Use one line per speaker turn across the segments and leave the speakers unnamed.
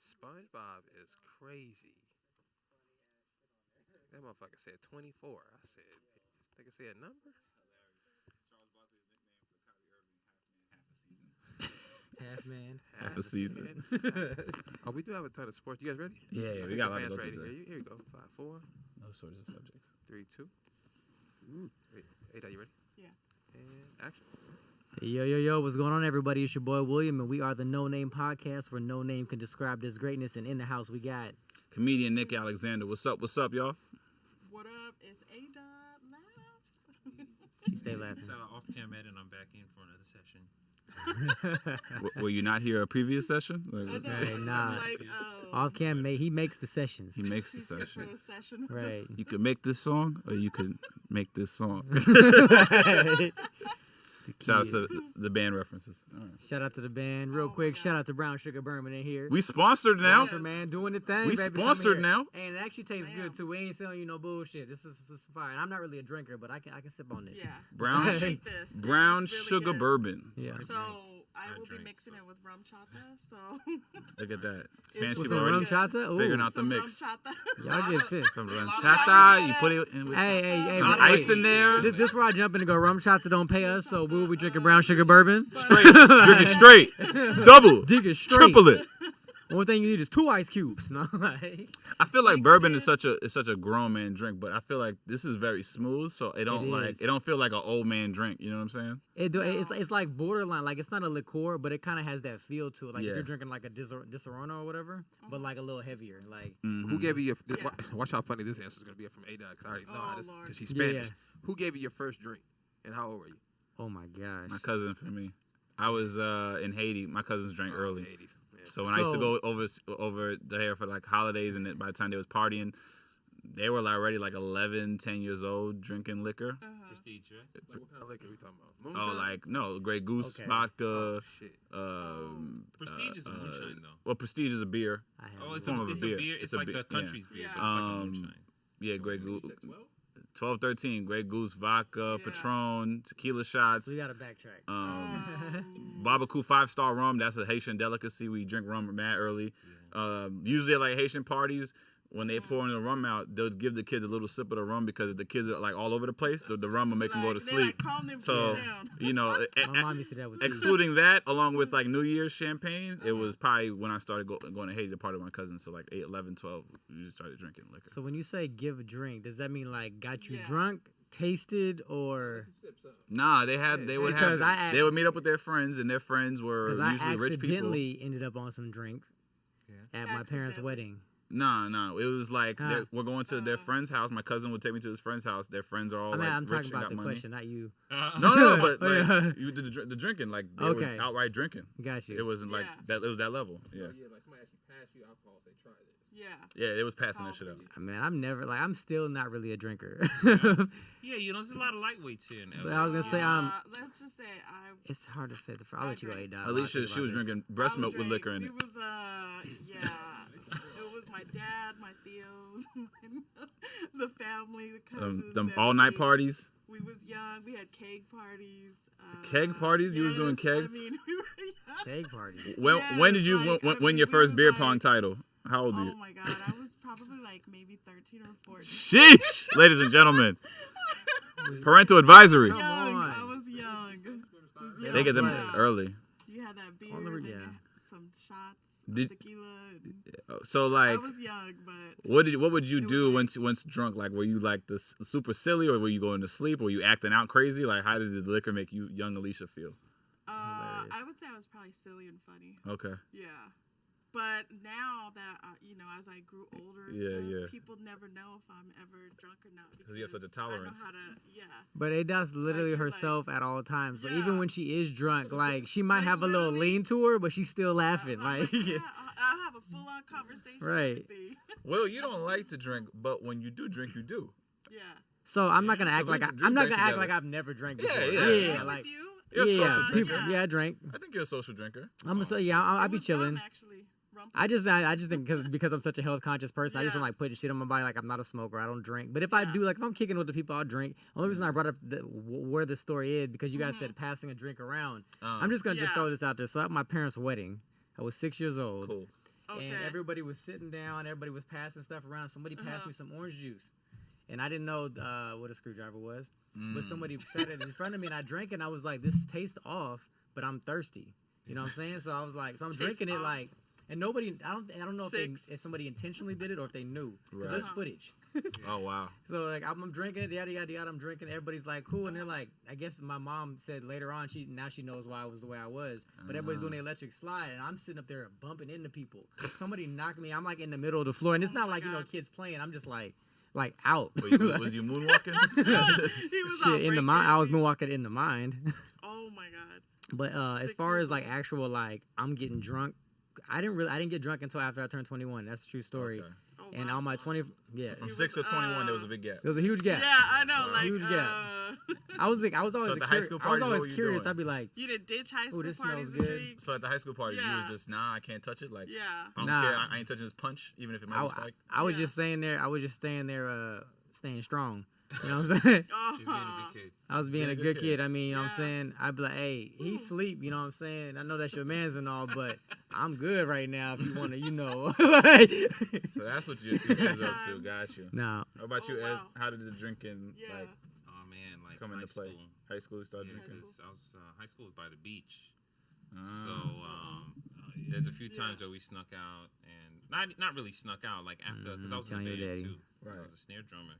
SpongeBob is crazy. That motherfucker said 24. I said, this nigga said a number?
Half man,
half a season.
Oh, we do have a ton of sports. You guys ready?
Yeah, we got a lot to go
ready.
through today.
Here we go. 5, 4,
No shortage of subjects.
3, 2. Hey, are you ready?
Yeah.
And action.
Yo, what's going on, everybody? It's your boy William, and we are the No Name Podcast, where no name can describe this greatness. And in the house, we got
Comedian Nick Alexander. What's up, y'all?
What up? It's A-Dot Laughs.
She stay laughing.
So off-cam Ed, and I'm back in for another session.
Were you not here a previous session?
Right, nah.
Like,
Off cam, he makes the sessions.
He makes the
he's here for
session.
a session with
Right.
us.
You could make this song, or you could make this song. Shout out to the band references. All right.
Shout out to the band, real quick. Shout out to Brown Sugar Bourbon in here.
We sponsored now.
Sponsor, man, doing the thing.
We
baby, come
sponsored
here.
now.
And it actually tastes good too. We ain't selling you no bullshit. This is fine. I'm not really a drinker, but I can sip on this.
Yeah.
Brown
I hate this.
Brown
It's really
sugar
good.
bourbon.
Yeah.
So I will be
drink,
mixing it with rum chata. So
Look at that. Spanish
With
people
some
already
rum chata? Ooh.
figuring out the
some
mix.
rum chata.
Y'all get fit.
Some ranchata. You put it in with
Hey,
some
wait.
ice in there.
This where I jump in and go, rum shots that don't pay us, so we will be drinking brown sugar bourbon.
Straight. Drink it straight. Double.
Dig it straight.
Triple it.
Only thing you need is 2 ice cubes. No, like,
I feel like bourbon is such a grown man drink, but I feel like this is very smooth, so it don't feel like an old man drink. You know what I'm saying?
it's like borderline. Like, it's not a liqueur, but it kind of has that feel to it. Like,
Yeah.
if you're drinking like a Disaronno or whatever, but like a little heavier. Like,
Who gave you your... Watch how funny this answer is going to be from A-Dot, because I already know how this...
Lord.
Because she's Spanish.
Yeah.
Who gave you your first drink, and how old were you?
oh my gosh.
My cousin for me. I was in Haiti. My cousins drank early.
80s. Yeah.
So when I used to go over there for like holidays, and then by the time they was partying, they were like already like 11, 10 years old drinking liquor.
Prestige, right?
Like, what kind of liquor are we talking about?
Oh,
Moonshine?
like no, Grey Goose,
Okay.
vodka.
Oh, shit.
Prestige is a moonshine, though.
Well, Prestige is a beer.
I have
Oh, it's
form
a
of a
beer.
beer.
It's
It's a
like
beer,
the country's beer,
yeah.
but it's like a moonshine.
Yeah, Grey Goose.
You said 12?
12, 13, Grey Goose, vodka,
Yeah.
Patron, tequila shots.
So we gotta backtrack.
Barbecued 5-star rum. That's a Haitian delicacy. We drink rum mad early. Usually at like Haitian parties, when they pouring the rum out, they'll give the kids a little sip of the rum because if the kids are like all over the place, the rum will make them go to
They,
sleep.
Like, calm them
So,
down.
you know,
My mom used to do that with tea.
excluding that, along with like New Year's champagne, it was probably when I started going to Haiti to party with my cousins. So like 8, 11, 12, we just started drinking liquor.
So when you say give a drink, does that mean like got you
Yeah.
drunk, tasted, or?
Nah, they would
Because
they would meet up with their friends, and their friends were
Because I
usually rich people.
accidentally ended up on some drinks at my parents'
Accidentally.
wedding.
No, it was like
Huh.
we're going to their friend's house. My cousin would take me to his friend's house. Their friends are all
I mean,
like
I'm
rich
talking
and
about
got
the
money.
question, not you.
No, but
Oh, yeah.
like you did the drinking, like they
Okay.
were outright drinking.
Got you.
It wasn't like
Yeah.
that. It was that level. Yeah,
Yeah, like somebody actually passed you alcohol, say try this.
Yeah.
yeah, it was passing that shit out.
I mean, I'm still not really a drinker.
Yeah, you know, there's a lot of lightweights here in
But
LA.
I was gonna say,
let's just say
it's hard to say the. I'll let you go, A-Dot.
Alicia, she was drinking breast milk with liquor in it.
It was it was my dad, my tios, the family, the cousins.
Them all night
everybody.
parties.
We was young. We had keg parties.
Keg parties? You was doing
yes,
keg?
I mean, we were young.
Keg party.
When did you
Yes, like,
win your
we
first
was
beer
like-
pong title? How old are
Oh
you?
my god, I was probably like maybe 13 or 14.
Sheesh, ladies and gentlemen. Parental advisory.
Come
Young,
on.
I was young.
They get them
Yeah.
early.
You had that beer,
On the-
then
yeah.
you had some shots,
Did-
tequila.
So
I
like,
was young, but
what would you
It was
do
like-
once drunk? Like, were you like this super silly, or were you going to sleep, or were you acting out crazy? Like, how did the liquor make you, young Alicia, feel?
I would say I was probably silly and funny.
Okay.
Yeah. But now that, as I grew older, and
Yeah,
stuff,
yeah.
people never know if I'm ever drunk or not.
'Cause you have such a
because I know
tolerance.
how to, yeah.
But A-Dot's literally
you're like-
herself at all times. So
Yeah.
even when she is drunk, like she might
Like,
have a little
literally-
lean to her, but she's still laughing. Like,
Yeah, I'll have a full-on conversation.
Right.
With everything.
Well, you don't like to drink, but when you do drink, you do.
Yeah.
so I'm not gonna act
'Cause we
like
drink
I'm not gonna act
together.
like I've never drank
Yeah,
before.
yeah.
yeah,
I'm
like
with you.
You're a
yeah,
social
people,
drinker.
yeah, I drank.
I think you're a social drinker.
I'm so yeah, I
It
be
was
chilling.
rum, actually. Rum
I just think because I'm such a health conscious person, I just don't
Yeah.
like putting shit on my body. Like I'm not a smoker, I don't drink. But if I do, like if I'm kicking with the people, I'll drink. Only reason I brought up where the story is because you guys said passing a drink around. I'm just gonna just
Yeah.
throw this out there. So at my parents' wedding, I was 6 years old.
Cool.
Okay.
And everybody was sitting down. Everybody was passing stuff around. Somebody passed me some orange juice. And I didn't know what a screwdriver was. But somebody said it in front of me, and I drank it, and I was like, this tastes off, but I'm thirsty. You know what I'm saying? So I was like, so I'm drinking it like, and nobody, I don't know if somebody intentionally did it or if they knew. Because there's footage.
Oh, wow.
So like I'm drinking it, yada yada yada. I'm drinking. Everybody's like cool, and they're like, I guess my mom said later on now she knows why I was the way I was. But everybody's doing the electric slide, and I'm sitting up there bumping into people. Somebody knocked me. I'm like in the middle of the floor, and it's not like kids playing. I'm just like out.
Was you moonwalking?
He was
Shit, in the mind. I was moonwalking in the mind.
Oh my god.
But as far as like actual like I'm getting drunk, I didn't get drunk until after I turned 21. That's a true story.
Okay.
Oh,
And
wow.
on my 20, yeah,
So from 6 to 21, there was a big gap.
there was a huge gap.
Yeah, I know. Like,
Huge gap. I was always
So at the high school
I was
parties, what
always
were you
curious.
doing?
I'd be like,
you did ditch high school
this
parties
smells
and
good.
drinks?
So at the high school party, you
Yeah.
was just, I can't touch it. Like,
Yeah.
I don't
Nah.
care. I ain't touching this punch, even if it might be spiked.
I was
Yeah.
just staying there. I was just staying there, staying strong. You know what I'm saying?
She's being a good kid.
I was being
Being
a
a good
good
kid.
kid. I mean, you know what I'm
Yeah.
saying? I'd be like, hey, he sleep. You know what I'm saying? I know that's your man's and all, but I'm good right now. If you want to, you know. Like,
So that's what you was up to. Got you.
no,
How about
Oh,
you, Ed?
wow.
How did the drinking
Yeah.
like
Oh man, like
come
high
into play?
school.
High school, you started
Yeah,
drinking.
'cause I was high school was by the beach.
Ah.
So there's a few times where we snuck out, and not really snuck out, like after, because I was in the
telling your
band
daddy.
too.
Right.
I was a snare drummer.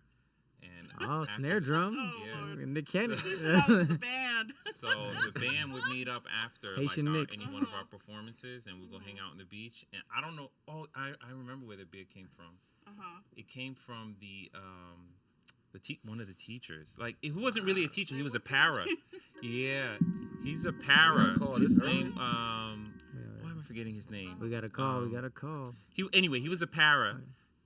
And
oh,
after
snare drum,
Oh,
Yeah.
Lord.
Nick Cannon.
That was the band.
So the band would meet up after
Haitian
like
Nick.
any one of our performances, and we'd go hang out on the beach. And I don't know. Oh, I remember where the beer came from. It came from one of the teachers. Like he wasn't really a teacher. He was a para. Yeah, he's a para.
Call
His
this
name. Why am I forgetting his name?
We got a call. We got a call.
He was a para,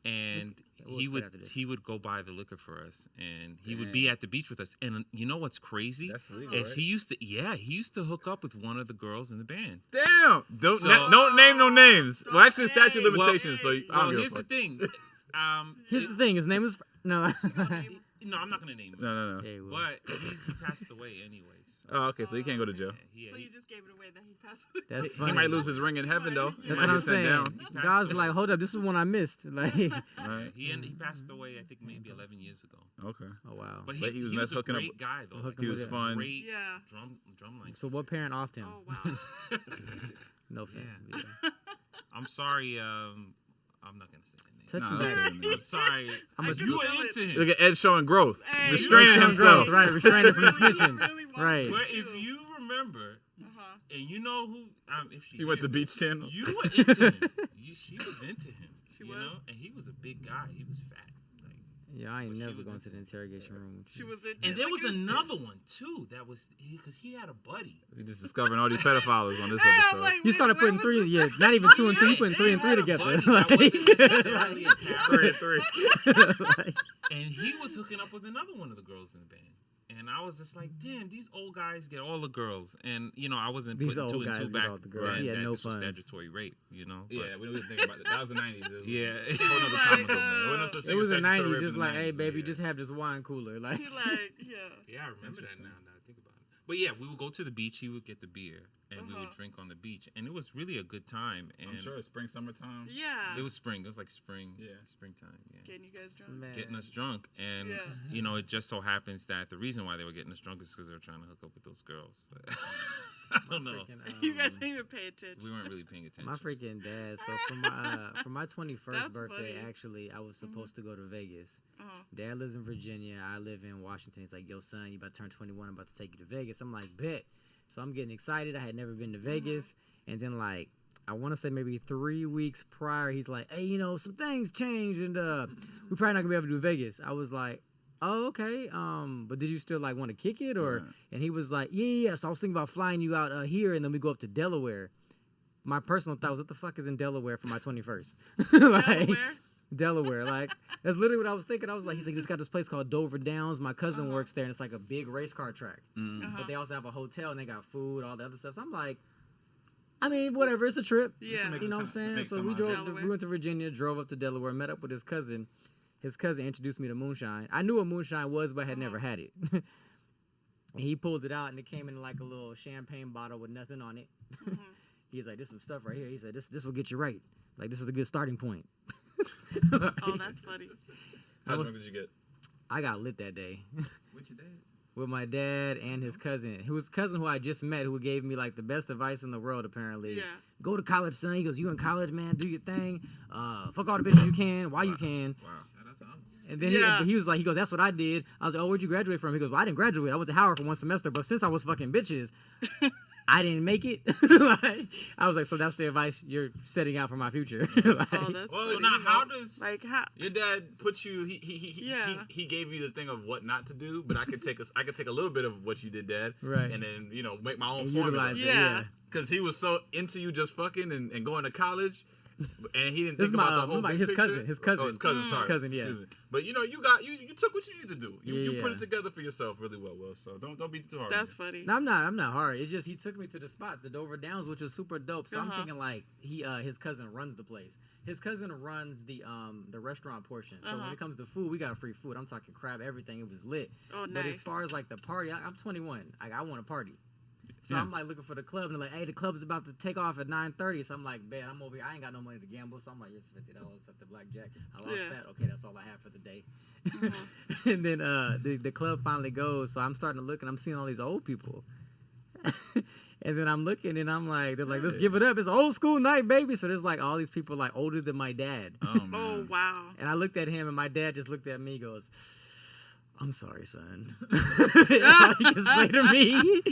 and
We'll
he
put
would
after this.
he would go buy the liquor for us, and he would be at the beach with us. And you know what's crazy?
That's legal,
Is
right?
he used to hook up with one of the girls in the band.
Damn! Don't
So-
don't name no names. Well, actually,
Hey.
statute of
Well,
limitations. So I
Well,
don't give a
here's the
fuck.
thing.
Here's the thing. His name is no.
No, I'm not gonna name him.
No.
Hey, well,
But he passed away anyway. So,
Oh, okay. So he can't go to jail.
So you just gave it away that he passed away.
that's
He
funny.
might lose his ring in heaven though. He
That's
might
what I'm
get sent
saying.
down.
passed
God's
away.
like, hold up, this is one I missed. Like,
Right.
He passed away, I think maybe 11 years ago.
Okay.
oh wow.
But
But he was
he was a
hooking up-
great guy though.
hooking
He
with
was
it.
fun.
Great
Yeah.
drum line.
So what parent offed him?
Oh wow.
No offense.
Yeah.
Yeah.
I'm sorry. I'm not gonna say that name.
Touch
Nah,
him
that's
back.
it,
I'm sorry.
I'm a-
You were into him.
Look at Ed showing growth,
Hey,
restraining
Showing
himself.
growth, right? Restraining from the
Really,
snitching.
really wanted
Right.
But
to.
if you remember, and you know who, if she
He went to
hears
Beach Channel.
this, you were into him. She was into him.
She
you
was?
know, and he was a big guy. He was fat. Like,
Yeah, I ain't
But she
never
was
going
into
to the interrogation room.
She was in.
and there
like,
was
it
another one too. That was because he had a buddy.
We just discovering all these pedophiles on this
Hey, I'm
episode.
like,
You
wait,
started
where
putting
was
three,
this?
yeah, not even two and two. You putting three
He
and three
had a
together.
buddy that wasn't necessarily a parent.
3 and 3.
Like,
And he was hooking up with another one of the girls in the band. And I was just like, damn, these old guys get all the girls. And, you know, I wasn't
These
putting two
old
and two
guys get
back
all the girls.
then
He had
that
no
this was
funds.
statutory rape, you know? But,
Yeah, we didn't think about that. That was the 90s. It was
Yeah.
a whole nother time ago, man. Wasn't no such
it
thing
was
as
the
statutory
90s.
rape
It's
in the
like, hey,
90s,
baby,
yeah.
just have this wine cooler. Like,
He like, yeah.
Yeah, I remember that now that I think about it. But yeah, we would go to the beach. He would get the beer, and we would drink on the beach. And it was really a good time. And
I'm sure it's spring, summertime.
Yeah.
it was spring. It was like spring.
Yeah.
Springtime. Yeah.
Getting you guys drunk.
man.
Getting us drunk, and
Yeah.
you know, it just so happens that the reason why they were getting us drunk is because they were trying to hook up with those girls. But I don't know.
Freaking,
You guys didn't even pay attention.
We weren't really paying attention.
My freaking dad. So for my 21st
That's
birthday,
funny.
actually, I was supposed to go to Vegas.
Uh-huh.
Dad lives in Virginia. I live in Washington. He's like, yo, son, you about to turn 21. I'm about to take you to Vegas. I'm like, bet. So I'm getting excited. I had never been to Vegas. And then, like, I want to say maybe 3 weeks prior, he's like, hey, you know, some things changed, and we probably not going to be able to do Vegas. I was like, oh, okay. But did you still, like, want to kick it? Or?
Right.
And he was like, yeah. So I was thinking about flying you out here, and then we go up to Delaware. My personal thought was, what the fuck is in Delaware for my 21st? Like,
Delaware?
Delaware. Like, that's literally what I was thinking. I was like, he's like, just got this place called Dover Downs. My cousin works there, and it's like a big race car track. But they also have a hotel, and they got food, all the other stuff. So I'm like, I mean, whatever. It's a trip.
Yeah.
You know what I'm saying?
Make
So
some
we
money.
drove. We went to Virginia, drove up to Delaware, met up with his cousin. His cousin introduced me to moonshine. I knew what moonshine was, but had never had it. And he pulled it out, and it came in like a little champagne bottle with nothing on it. He's like, "This some stuff right here." He said, "This will get you right." Like, this is a good starting point.
Oh, that's funny.
How drunk did you get?
I got lit that day.
With your dad?
With my dad and his cousin, who I just met, who gave me like the best advice in the world. Apparently,
Yeah.
Go to college, son. He goes, you in college, man? Do your thing. Fuck all the bitches you can. Why you can?
Wow. Shout out to Uncle.
And then
Yeah.
he was like, that's what I did. I was like, oh, where'd you graduate from? He goes, well, I didn't graduate. I went to Howard for 1 semester, but since I was fucking bitches, I didn't make it. Like, I was like, so that's the advice you're setting out for my future. Like,
Oh, that's
Well,
So
funny.
now, how does
Like how?
Your dad put you.
Yeah.
He gave you the thing of what not to do, but I could take a little bit of what you did, Dad,
Right.
and then make my own
and
formula.
utilize it,
Yeah.
Because he was so into you just fucking and going to college, and he didn't
This
think
is my-
about the whole
my-
big
his
picture.
cousin, his cousin.
Oh, his cousin.
His
Sorry,
cousin, yeah.
Excuse me. But you took what you needed to do. You put
Yeah.
it together for yourself really well. So don't be too hard.
That's funny.
No, I'm not hard. It's just he took me to the spot, the Dover Downs, which was super dope. So I'm
Uh-huh.
thinking like his cousin runs the place. His cousin runs the restaurant portion. So when
Uh-huh.
it comes to food, we got free food. I'm talking crab, everything. It was lit.
Oh,
But as
nice.
far as like the party, I'm 21. Like I want to party. So
Yeah.
I'm like looking for the club, and they're like, "Hey, the club's about to take off at 9:30." So I'm like, "Bet I'm over here. I ain't got no money to gamble." So I'm like, "Here's $50 at the blackjack. I lost
Yeah.
that. Okay, that's all I have for the day." And then the club finally goes. So I'm starting to look, and I'm seeing all these old people. And then I'm looking, and I'm like, they're like, "Let's give it up. It's an old school night, baby." So there's like all these people like older than my dad.
Oh man.
Oh wow.
And I looked at him, and my dad just looked at me, goes, "I'm sorry, son." That's all he can say to me.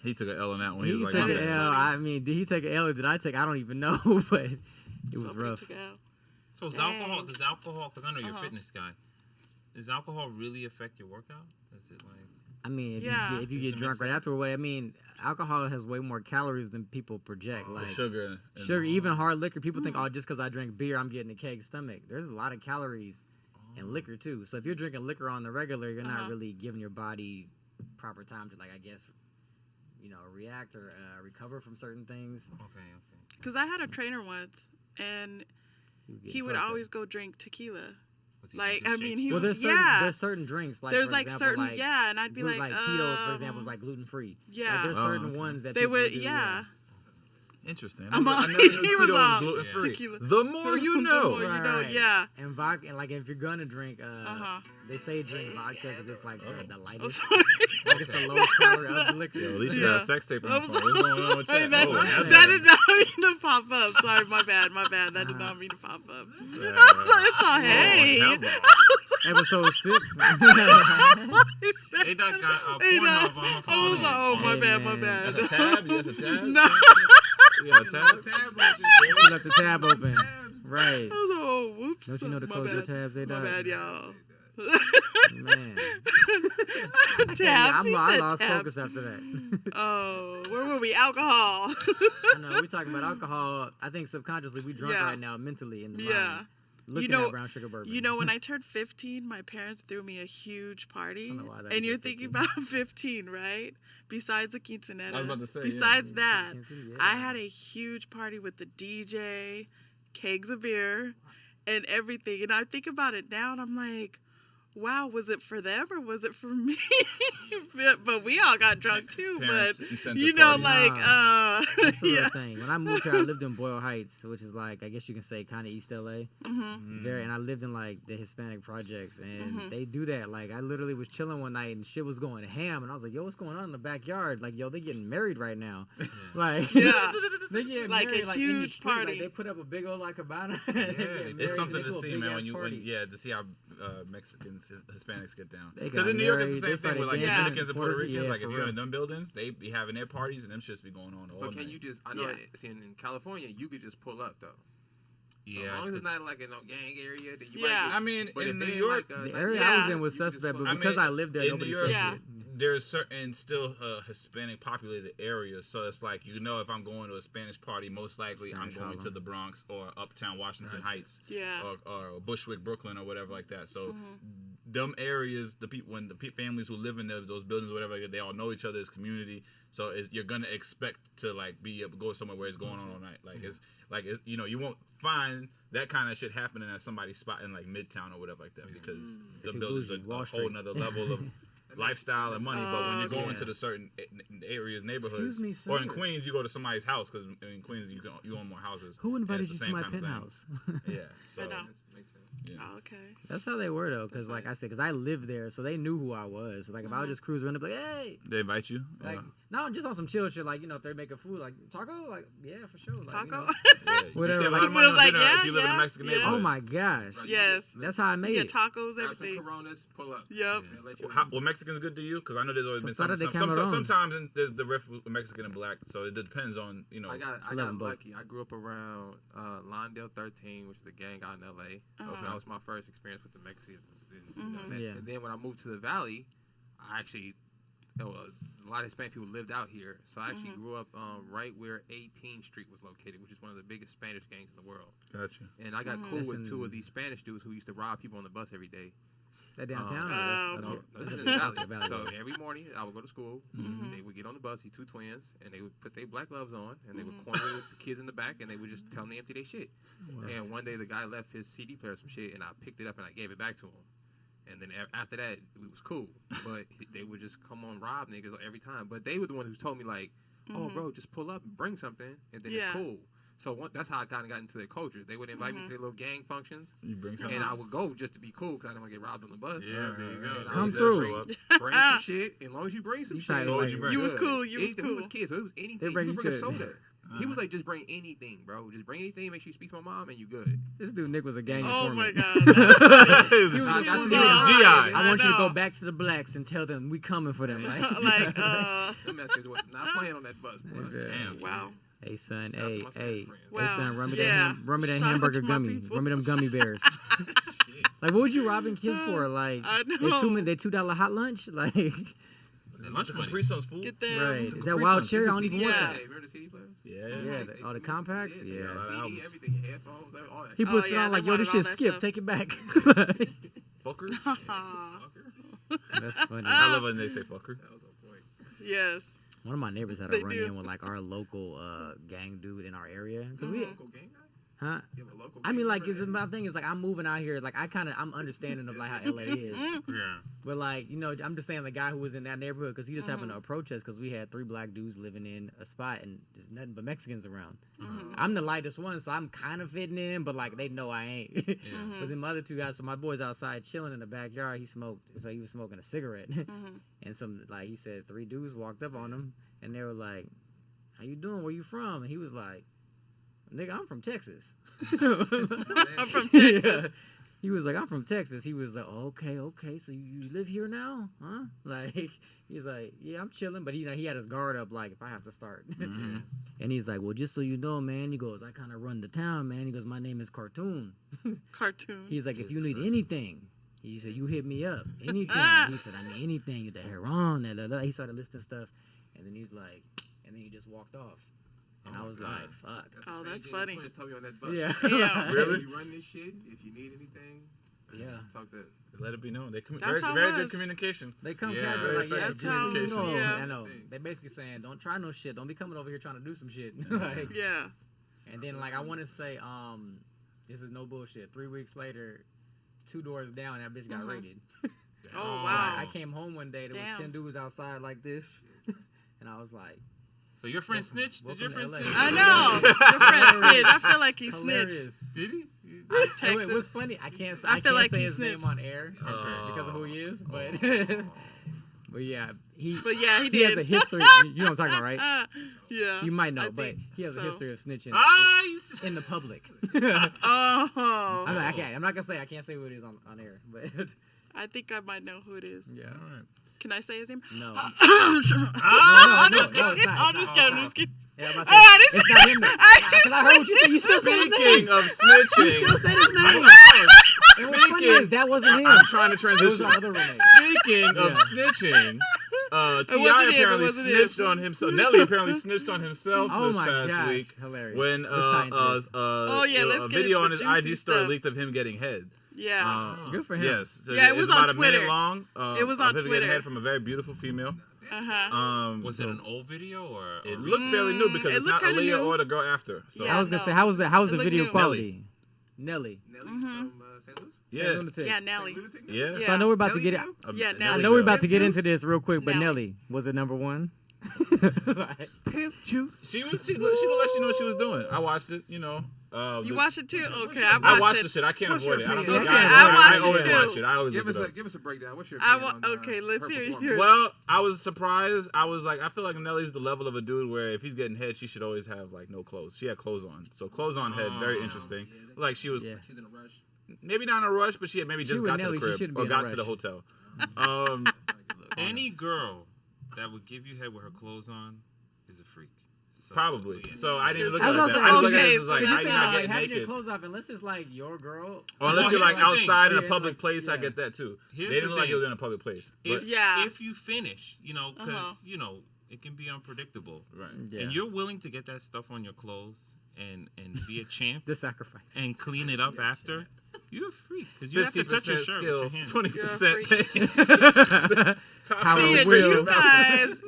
He took an L on that one. He
He
was
took
like,
an
"My
L.
bad."
I mean, did he take an L or did I take? I don't even know, but it was
Somebody
rough.
took out.
So is
Dang.
alcohol? Does alcohol? Because I know you're
Uh-huh.
a fitness guy. Does alcohol really affect your workout? Does it like?
I mean, if
Yeah.
you
Does
get
it
drunk
mix
right
up?
afterward, I mean, alcohol has way more calories than people project. Like
sugar. and-
sugar, even hard liquor. People think, oh, just because I drink beer, I'm getting a keg stomach. There's a lot of calories in liquor too. So if you're drinking liquor on the regular, you're not really giving your body proper time to, like, I guess, react or recover from certain things.
Okay.
Because I had a trainer once, and
You get
he would
fucked up.
always go drink tequila.
Was he
Like,
drinking
I mean,
shakes?
he
Well,
was,
there's certain drinks like
There's
for
like
example,
certain,
like,
and I'd be
groups
like,
Tito's, for example, is like gluten free.
yeah.
Like, there's
Oh,
certain
okay.
ones that
They
people
would,
do,
yeah.
Interesting.
I'm
I
all-
never knew
he was
Tito
all
gluten free.
tequila.
The more you know.
The more you know, yeah.
And vodka, and like if you're gonna drink,
Uh-huh.
they say drink vodka because it's like the
Oh,
lightest,
sorry.
like it's the lowest calorie of the liquor.
Yo, at least you
Yeah.
got a sex tape on
I'm
your phone. What's going on with
sorry,
that?
that,
Oh,
yeah.
that did not mean to pop up. Sorry, my bad. That did not mean to pop up.
yeah.
It's all hey.
hell no.
Episode 6.
They done got a
Hey,
Pornhub
no.
on her
I was
phone.
like, oh, my
Hey,
bad, my
man.
bad.
That's a tab? You got a tab?
No.
You got a tab?
She left the tab open. Right.
I was like, oh, whoops.
Don't you know to
My
close your
bad.
tabs,
My
A-Dot?
bad, y'all.
Man.
Tabs.
Yeah,
He
I
said
lost
tabs.
focus after that.
Oh, where were we? Alcohol.
I know we talking about alcohol. I think subconsciously we drunk
Yeah.
right now, mentally in the
Yeah.
mind. Looking
know-
at brown sugar bourbon.
You know, when I turned 15, my parents threw me a huge party.
don't know why that
And
was
you're
at
thinking
15.
about 15, right? Besides the quinceanera.
I was about to say, yeah.
Besides that,
Yeah.
I had a huge party with the DJ, kegs of beer, and everything. And I think about it now, and I'm like, wow, was it for them or was it for me? But we all got drunk too.
Parents'
But
incentive
you know,
party.
like,
That's the
yeah.
real thing. When I moved here, I lived in Boyle Heights, which is like, I guess you can say kind of East LA.
Mm-hmm.
Very, and I lived in like the Hispanic projects, and they do that. Like, I literally was chilling one night, and shit was going ham, and I was like, "Yo, what's going on in the backyard? Like, yo, they getting married right now. Like,
Yeah.
they getting
Like
married
a
like in the
huge
street.
party.
Like, they put up a big old like cabana. They get married,
It's
and
something
they
to
throw a
see,
big
man.
ass
When you,
party.
to see how Mexicans, Hispanics get down.
They
Because
got
in New York, it's
married,
the
they
same thing with like
started
dancing.
Dominicans and Puerto
Puerto-
Ricans.
yeah,
Like if
for
you're
real.
in them buildings, they be having their parties and them shits be going on all
But can
night.
you just? I know. See, in California, you could just pull up though. So
Yeah.
as long as it's
'cause-
not like in no gang area, then you
Yeah.
might.
I mean,
But
in
if
New
they
York,
like,
The
like,
area
Yeah.
I was in was
You just
suspect,
pull
but
up.
because I lived there,
in
nobody
New
said
York,
Yeah.
shit.
there's certain still Hispanic populated areas, so it's like if I'm going to a Spanish party, most likely
Spanish
I'm going to
Harlem.
the Bronx or Uptown Washington Heights,
Yeah.
or Bushwick, Brooklyn, or whatever like that. So them areas, the people, when the families who live in those buildings or whatever, they all know each other as community. So you're gonna expect to like be able to go somewhere where it's going on all night. Like you won't find that kind of shit happening at somebody's spot in like Midtown or whatever like that because the
Too
buildings
bougie,
are
Wall
a whole
Street.
nother level of lifestyle and money. But when you go
yeah.
into the certain areas, neighborhoods,
Excuse me, sir.
or in Queens, you go to somebody's house because in Queens you own more houses.
Who
and
invited
it's
you
the
to
same
my
kind of thing.
penthouse?
Yeah, so
I know.
Makes sense.
yeah.
Oh, okay.
That's how they were though, because like I said, because I lived there, so they knew who I was. So, like if I would just cruise around, they'd be like, hey,
They invite you.
like no, just on some chill shit, like if they're making food, like taco, like yeah, for sure, like,
Taco.
Yeah. You
Whatever,
save a lot
like-
of money on
It was like,
dinner if
yeah,
you live in a
yeah,
Mexican
yeah.
neighborhood.
oh my gosh,
Yes.
that's how I made
Yeah,
it.
tacos,
Grab some
everything.
Coronas, pull up.
Yep.
Yeah, let you
Were Mexicans good to you? Because I know there's always been
Tostada de
some
camarón.
sometimes there's the riff with Mexican and black, so it depends on
I
love
got
them both.
lucky. I grew up around Lawndale 13, which is a gang out in LA. That was my first experience with the Mexicans.
Yeah.
And then when I moved to the Valley, I actually, a lot of Hispanic people lived out here. So I actually grew up right where 18th Street was located, which is one of the biggest Spanish gangs in the world.
Gotcha.
And I got cool
That's
with
in-
two of these Spanish dudes who used to rob people on the bus every day.
That downtown.
No,
That's
this is
a
in the Valley.
Valley.
So every morning I would go to school. They would get on the bus, these two twins, and they would put their black gloves on, and they would corner the kids in the back, and they would just tell them to empty their shit. And one day the guy left his CD player or some shit, and I picked it up and I gave it back to him. And then after that, it was cool. But they would just come on rob niggas every time. But they were the ones who told me like, "Oh, bro, just pull up and bring something, and then it's cool." So that's how I kind of got into their culture. They would invite me to their little gang functions,
You bring something.
and I would go just to be cool because I didn't want to get robbed on the bus.
Yeah, there you go.
And I
Come
would just
through.
Bring some shit. As long as you bring some
You
shit.
probably
So what'd
like-
you bring?
You was
good.
cool. You was
Anything,
cool.
We was kids, so it was anything.
They
You
bring
could
you
bring a
to-
soda. He was like, just bring anything, bro. Just bring anything. Make sure you speak to my mom, and you good.
This dude Nick was a gang
Oh my
informant.
God. That's funny.
He was
He was
a
like,
GI.
I want you to
know.
go back to the blacks and tell them we coming for them. Like,
Like,
Them messages was not playing on that bus. Boy.
Yeah.
Damn.
wow.
hey son,
Shout out to
hey,
my Spanish
hey,
friends.
hey son, run me that,
Yeah.
run me that
Shout out
hamburger
to my
gummy,
people.
run me them gummy bears.
Shit.
Like, what was you robbing kids for? Like,
I
they
know.
they $2 hot lunch? Like,
Lunch money. Capri Sun's food.
Get them.
right? Is that
Capri
wild
Suns,
cherry? I
this
don't
is
even
CD.
want
Yeah.
that.
Hey, remember the CD players?
Yeah.
Yeah, all the compacts.
CD,
Yeah.
albums.
everything, headphones, all that.
He puts it
yeah,
on like,
they
yo,
wanted
this
all
shit
that
skip.
stuff.
Take it back.
Fucker.
Aw.
That's funny.
I love when they say fucker.
That was on point.
Yes.
One of my neighbors had a
They
run
do.
in with like our local gang dude in our area. 'Cause we,
Local gang guy?
huh?
You have a local
I
gang
mean, like,
member?
my thing is like I'm moving out here. Like, I'm understanding of like how LA is.
Yeah.
But like, I'm just saying the guy who was in that neighborhood because he just happened to approach us because we had 3 black dudes living in a spot and just nothing but Mexicans around. I'm the lightest one, so I'm kind of fitting in, but like they know I ain't. But then my other 2 guys, so my boy's outside chilling in the backyard. He smoked, so he was smoking a cigarette, and some like he said 3 dudes walked up on him and they were like, "How you doing? Where you from?" And he was like, "Nigga, I'm from Texas."
I'm from Texas.
Yeah. He was like, "I'm from Texas." He was like, "Okay, so you live here now, huh?" Like, he's like, "Yeah, I'm chilling," but he had his guard up, like, if I have to start. And he's like, "Well, just so you know, man," he goes, "I kind of run the town, man." He goes, "My name is Cartoon."
Cartoon.
He's like, "If you need anything," he said, "you hit me up, anything." He said, "I mean, anything, the Heron, da, da, da." He started listing stuff, and then he's like, and then he just walked off. And I was like, "Fuck."
Oh,
the
that's
same
funny.
thing Twins told me on that bus.
Yeah.
Yeah.
Really?
You run this shit. If you need anything,
Yeah.
talk to us.
Let it be known. They
That's
very,
how it
very good
was.
communication.
They come
Yeah,
casual,
very
like, yeah,
effective
just so you
communication.
know.
Yeah.
I know. They basically saying, don't try no shit. Don't be coming over here trying to do some shit. Like,
Yeah.
and then, like, I want to say, this is no bullshit. 3 weeks later, 2 doors down, that bitch got raided.
Oh,
So
wow.
I came home one day, there was
Damn.
10 dudes outside like this, and I was like,
So your friend snitched? Did your
welcome
friend
to
snitch?
LA.
I know. Your friend snitched. I feel like he snitched.
hilarious.
Did he?
Oh,
Texas.
wait, what's funny? I can't
I
I
feel
can't
like
say
he
his name
snitched.
on air because of who he is, but but yeah,
But yeah, he
he has
did.
a history. You know what I'm talking about, right?
Yeah.
You might know,
I
but
think
he has a
so.
history of snitching
Ah,
in the public.
Oh.
I'm not gonna say. I can't say who it is on air, but
I think I might know who it is.
yeah.
All right.
Can I say his name?
No.
I'm just
no, it's
kidding.
not,
I'm
it's
just
not.
kidding. I'm just kidding.
Yeah, I'm about to
Oh,
say,
this-
it's not him. Because I heard what you said. You still said his
Speaking
name.
of
You still
snitching,
said his name. And what's funny is that wasn't him.
I'm trying to
It was
transition.
our other roommate.
Speaking of
Yeah.
snitching, T.I.
wasn't him,
apparently
it wasn't
snitched
him.
on himself. Nelly apparently snitched on himself
Oh
this
my
past
gosh,
week
hilarious.
when
Let's tie into this.
yeah, let's
a
get
video
into
on
the
his
juicy
IG story
stuff.
leaked of him getting head.
Yeah.
Good for him.
Yes. So
Yeah, it
it's
was
about
on
a minute
Twitter.
long.
It was
of
on
him getting
Twitter.
head from a very beautiful female.
Was
so
it an old video or?
It
or
looked fairly new because
it
it's
looked
not
kinda
Aaliyah
new.
or the girl after. So
Yeah.
I was gonna
no.
say, how was the
It
video
looked
quality? Nelly.
Nelly from St. Louis.
Yeah.
Lunatic.
Yeah, Nelly.
Lunatic?
Yeah.
So I know we're about to
Nelly
get it.
Girl?
Yeah,
Nelly
Nelly.
I know we're
Girl.
about to get
Pimp
into this real quick, but
Nelly.
Nelly was it number one?
Pimp juice.
She don't let you know what she was doing. I watched it, you know.
You
the-
watched it too?
what's
Okay,
your-
I
I watched
it.
the shit. I can't
What's
avoid
your
it. I don't
opinion?
know.
Okay,
I
I
always
watched it
watch
too.
it. I always
Give
look
us
it up.
give us a breakdown. What's your
I
opinion on
okay, let's
her
hear
performance?
yours.
Well, I was surprised. I was like, I feel like Nelly's the level of a dude where if he's getting head, she should always have like no clothes. She had clothes on, so clothes on head, very interesting. Like she was
Yeah.
She's in a rush.
maybe not in a rush, but she had maybe just
with
got
Nelly,
to
she
the
shouldn't
crib
be
or
in a
got to the
rush.
hotel.
Any girl that would give you head with her clothes on is a freak. So,
Probably.
yeah.
So I didn't look
I
at
was
it like
also
that. I just look at
okay,
it as like,
so
how
you
you
think,
not
like,
getting
having your
naked?
clothes off unless it's like your girl.
Or unless
Well,
you're like
here's the thing.
outside in a
Yeah,
public
like,
place, I
yeah.
get that too.
Here's
They
the
didn't look like it
thing.
was in a public place.
If,
But,
Yeah.
if you finish, you know, because, you know, it can be unpredictable.
right.
Yeah.
And you're willing to get that stuff on your clothes and be a champ
The sacrifice.
and clean it up after, you're a freak. Because you have to
50%
touch your shirt
skill,
with your hand.
20%
Power
See,
of
and
will.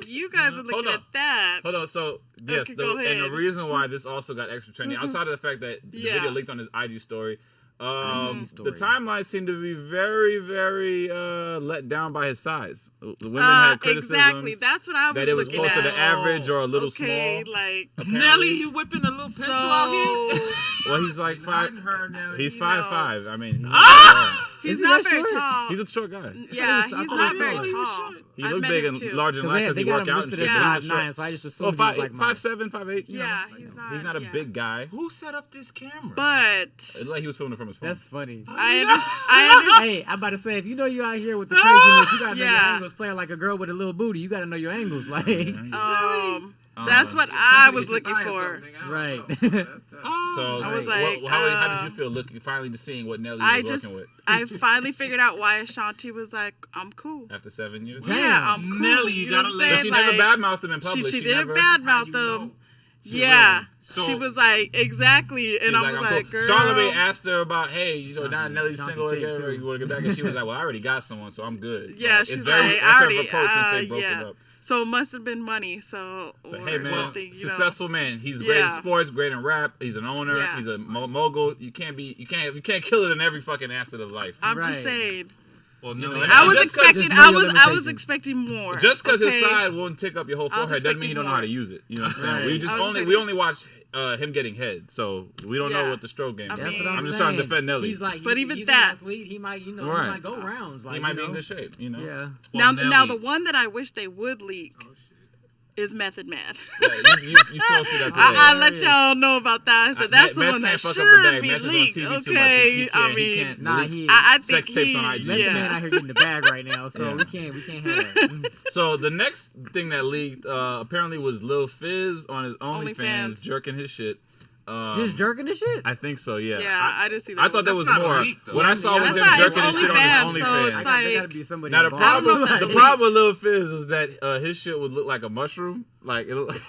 you guys are looking
Hold on.
at that.
Hold on, so yes,
Okay, go
and the
ahead.
reason why this also got extra trending, outside of the fact that the
Yeah.
video leaked on his IG story,
story.
the timeline seemed to be very, very let down by his size. The women had criticisms
Exactly. That's what I was
that it was
looking
closer
at.
to average or a little
Okay,
small.
like
Nelly, you whipping a little pencil out here?
so.
Well, he's like five.
Hiding her now.
He's
you
5'5". I mean,
He's
Is he
not
that
very
short?
tall.
he's a short guy.
Yeah,
I
he's
thought
not
he
very
was
tall.
He
I
looked
met
big
him
and
too.
large in life
Because
because
they
he
got
work
him
out and
listed
shit.
as
so
Yeah.
he's a short-
5'9", so I just
Well,
assumed he was like mine.
5'7", 5'8". you know.
Yeah, he's not.
He's not a
yeah.
big guy.
Who set up this camera?
But
Like he was filming from his phone.
That's funny.
I understand.
Hey, I'm about to say, if you know you out here with the craziness, you gotta know your
Yeah.
angles. Playing like a girl with a little booty, you gotta know your angles. Like,
That's what I was looking for.
Right.
So,
I was
how
like,
did you feel looking finally to seeing what Nelly
I
was
just,
working with
I finally figured out why Ashanti was like, I'm cool.
after 7 years?
Damn.
Yeah, I'm cool.
Nelly, you
know
gotta
what I'm
let-
But
saying?
she
Like,
never badmouthed him in public.
She didn't
never,
badmouth them. Yeah.
So-
She was like, exactly. And I was
I'm
like,
cool.
girl.
Charlamagne asked her about, hey, you know, now
Shanti-
Nelly's
Shanti
single
thick,
again,
too.
you want to get back? And she was like, well, I already got someone, so I'm good.
Yeah,
Like,
she's
it's
like,
very, that's
I
her
already,
approach since they broke
yeah.
it up.
So it must have been money. So,
But
or
hey, man,
something, you know.
successful man. He's great
Yeah.
in sports, great in rap. He's an owner.
Yeah.
He's a mogul. You can't kill it in every fucking asset of life.
I'm
Right.
just saying.
Well,
You
no,
know,
and
I was
just 'cause-
expecting.
just know
I
your
was
limitations.
expecting more.
Just because his
okay?
side won't take up your whole
I was
forehead doesn't mean you don't know how to
expecting
use it. You know what I'm saying?
Right.
We just
I was
only
expecting-
only watch him getting head, so we don't know
Yeah.
what the stroke game is.
I
that's
mean-
what
I'm just trying to defend Nelly.
He's like,
But
he's,
even
he's
that-
an athlete. He might, you know,
Right.
he might go rounds. Like,
He might
you
be in
know.
good shape. You know.
Yeah.
Now,
Well,
now
Nelly-
the one that I wish they would leak is Method Man.
Yeah, you told us that today.
I let y'all know about that. I said that's the
Meth
one
can't
that
fuck up the
should
bag.
be
Meth is on
leaked.
TV too much.
Okay,
He
I
can't
mean,
Nah,
leak
he.
I think
sex tapes on
he,
IG.
Method
yeah.
Man out here getting the bag right now, so
Yeah.
we can't have that.
So the next thing that leaked apparently was Lil Fizz on his OnlyFans
OnlyFans.
jerking his shit.
Just jerking the shit.
I think so. Yeah.
Yeah, I didn't see that.
I thought there was
That's not
more.
leaked, though.
What I saw was
That's
him
not-
jerking
it's
his shit on
OnlyFans,
his
so
OnlyFans.
it's
There
like-
gotta be somebody
Now the
involved.
problem,
know if
the
that's
problem with Lil Fizz is that his shit would look like a mushroom. Like it,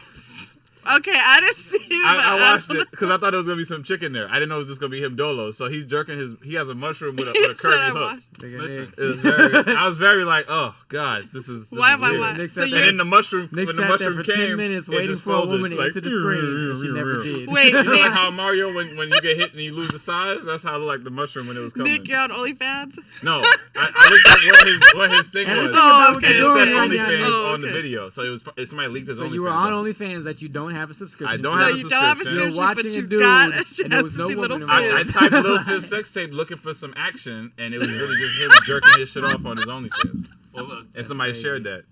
Okay, I didn't see it. but
I watched
don't
it because I thought there was gonna be some chick in there. I didn't know it was just gonna be him dolo. So he's jerking his. He has a mushroom with a
He said
curvy
I
hook.
watched.
Nigga,
Listen.
Nick.
It was very. I was very like, oh god, this is.
Why?
weird.
Nick
So
sat
And
you're
then the mushroom,
Nick
when the
sat there
mushroom
for 10
came,
minutes
it
waiting
just
for a
folded,
woman to
like,
enter the screen, and she never did.
wait,
You know, like
Nick,
how Mario, when you get hit and you lose the size, that's how I look like the mushroom when it was coming.
Nick, you're on OnlyFans.
No, I looked at what his thing
Everything
was.
Oh,
about what
okay.
And
you're
it
doing
said
right
OnlyFans
now.
Oh,
on the
okay.
video, so somebody leaked his
So
OnlyFans.
you were on
up.
OnlyFans that you don't have a subscription.
I don't
to.
have
No,
a
you don't have a
subscription.
You're
subscription,
watching
but
a
you
dude,
got a
and there
chance
was
to
no
see
woman
Little
involved.
I
Fizz.
typed Lil Fizz sex tape looking for some action, and it was really just him jerking his shit off on his OnlyFans.
Well, look,
And somebody
crazy.
shared that.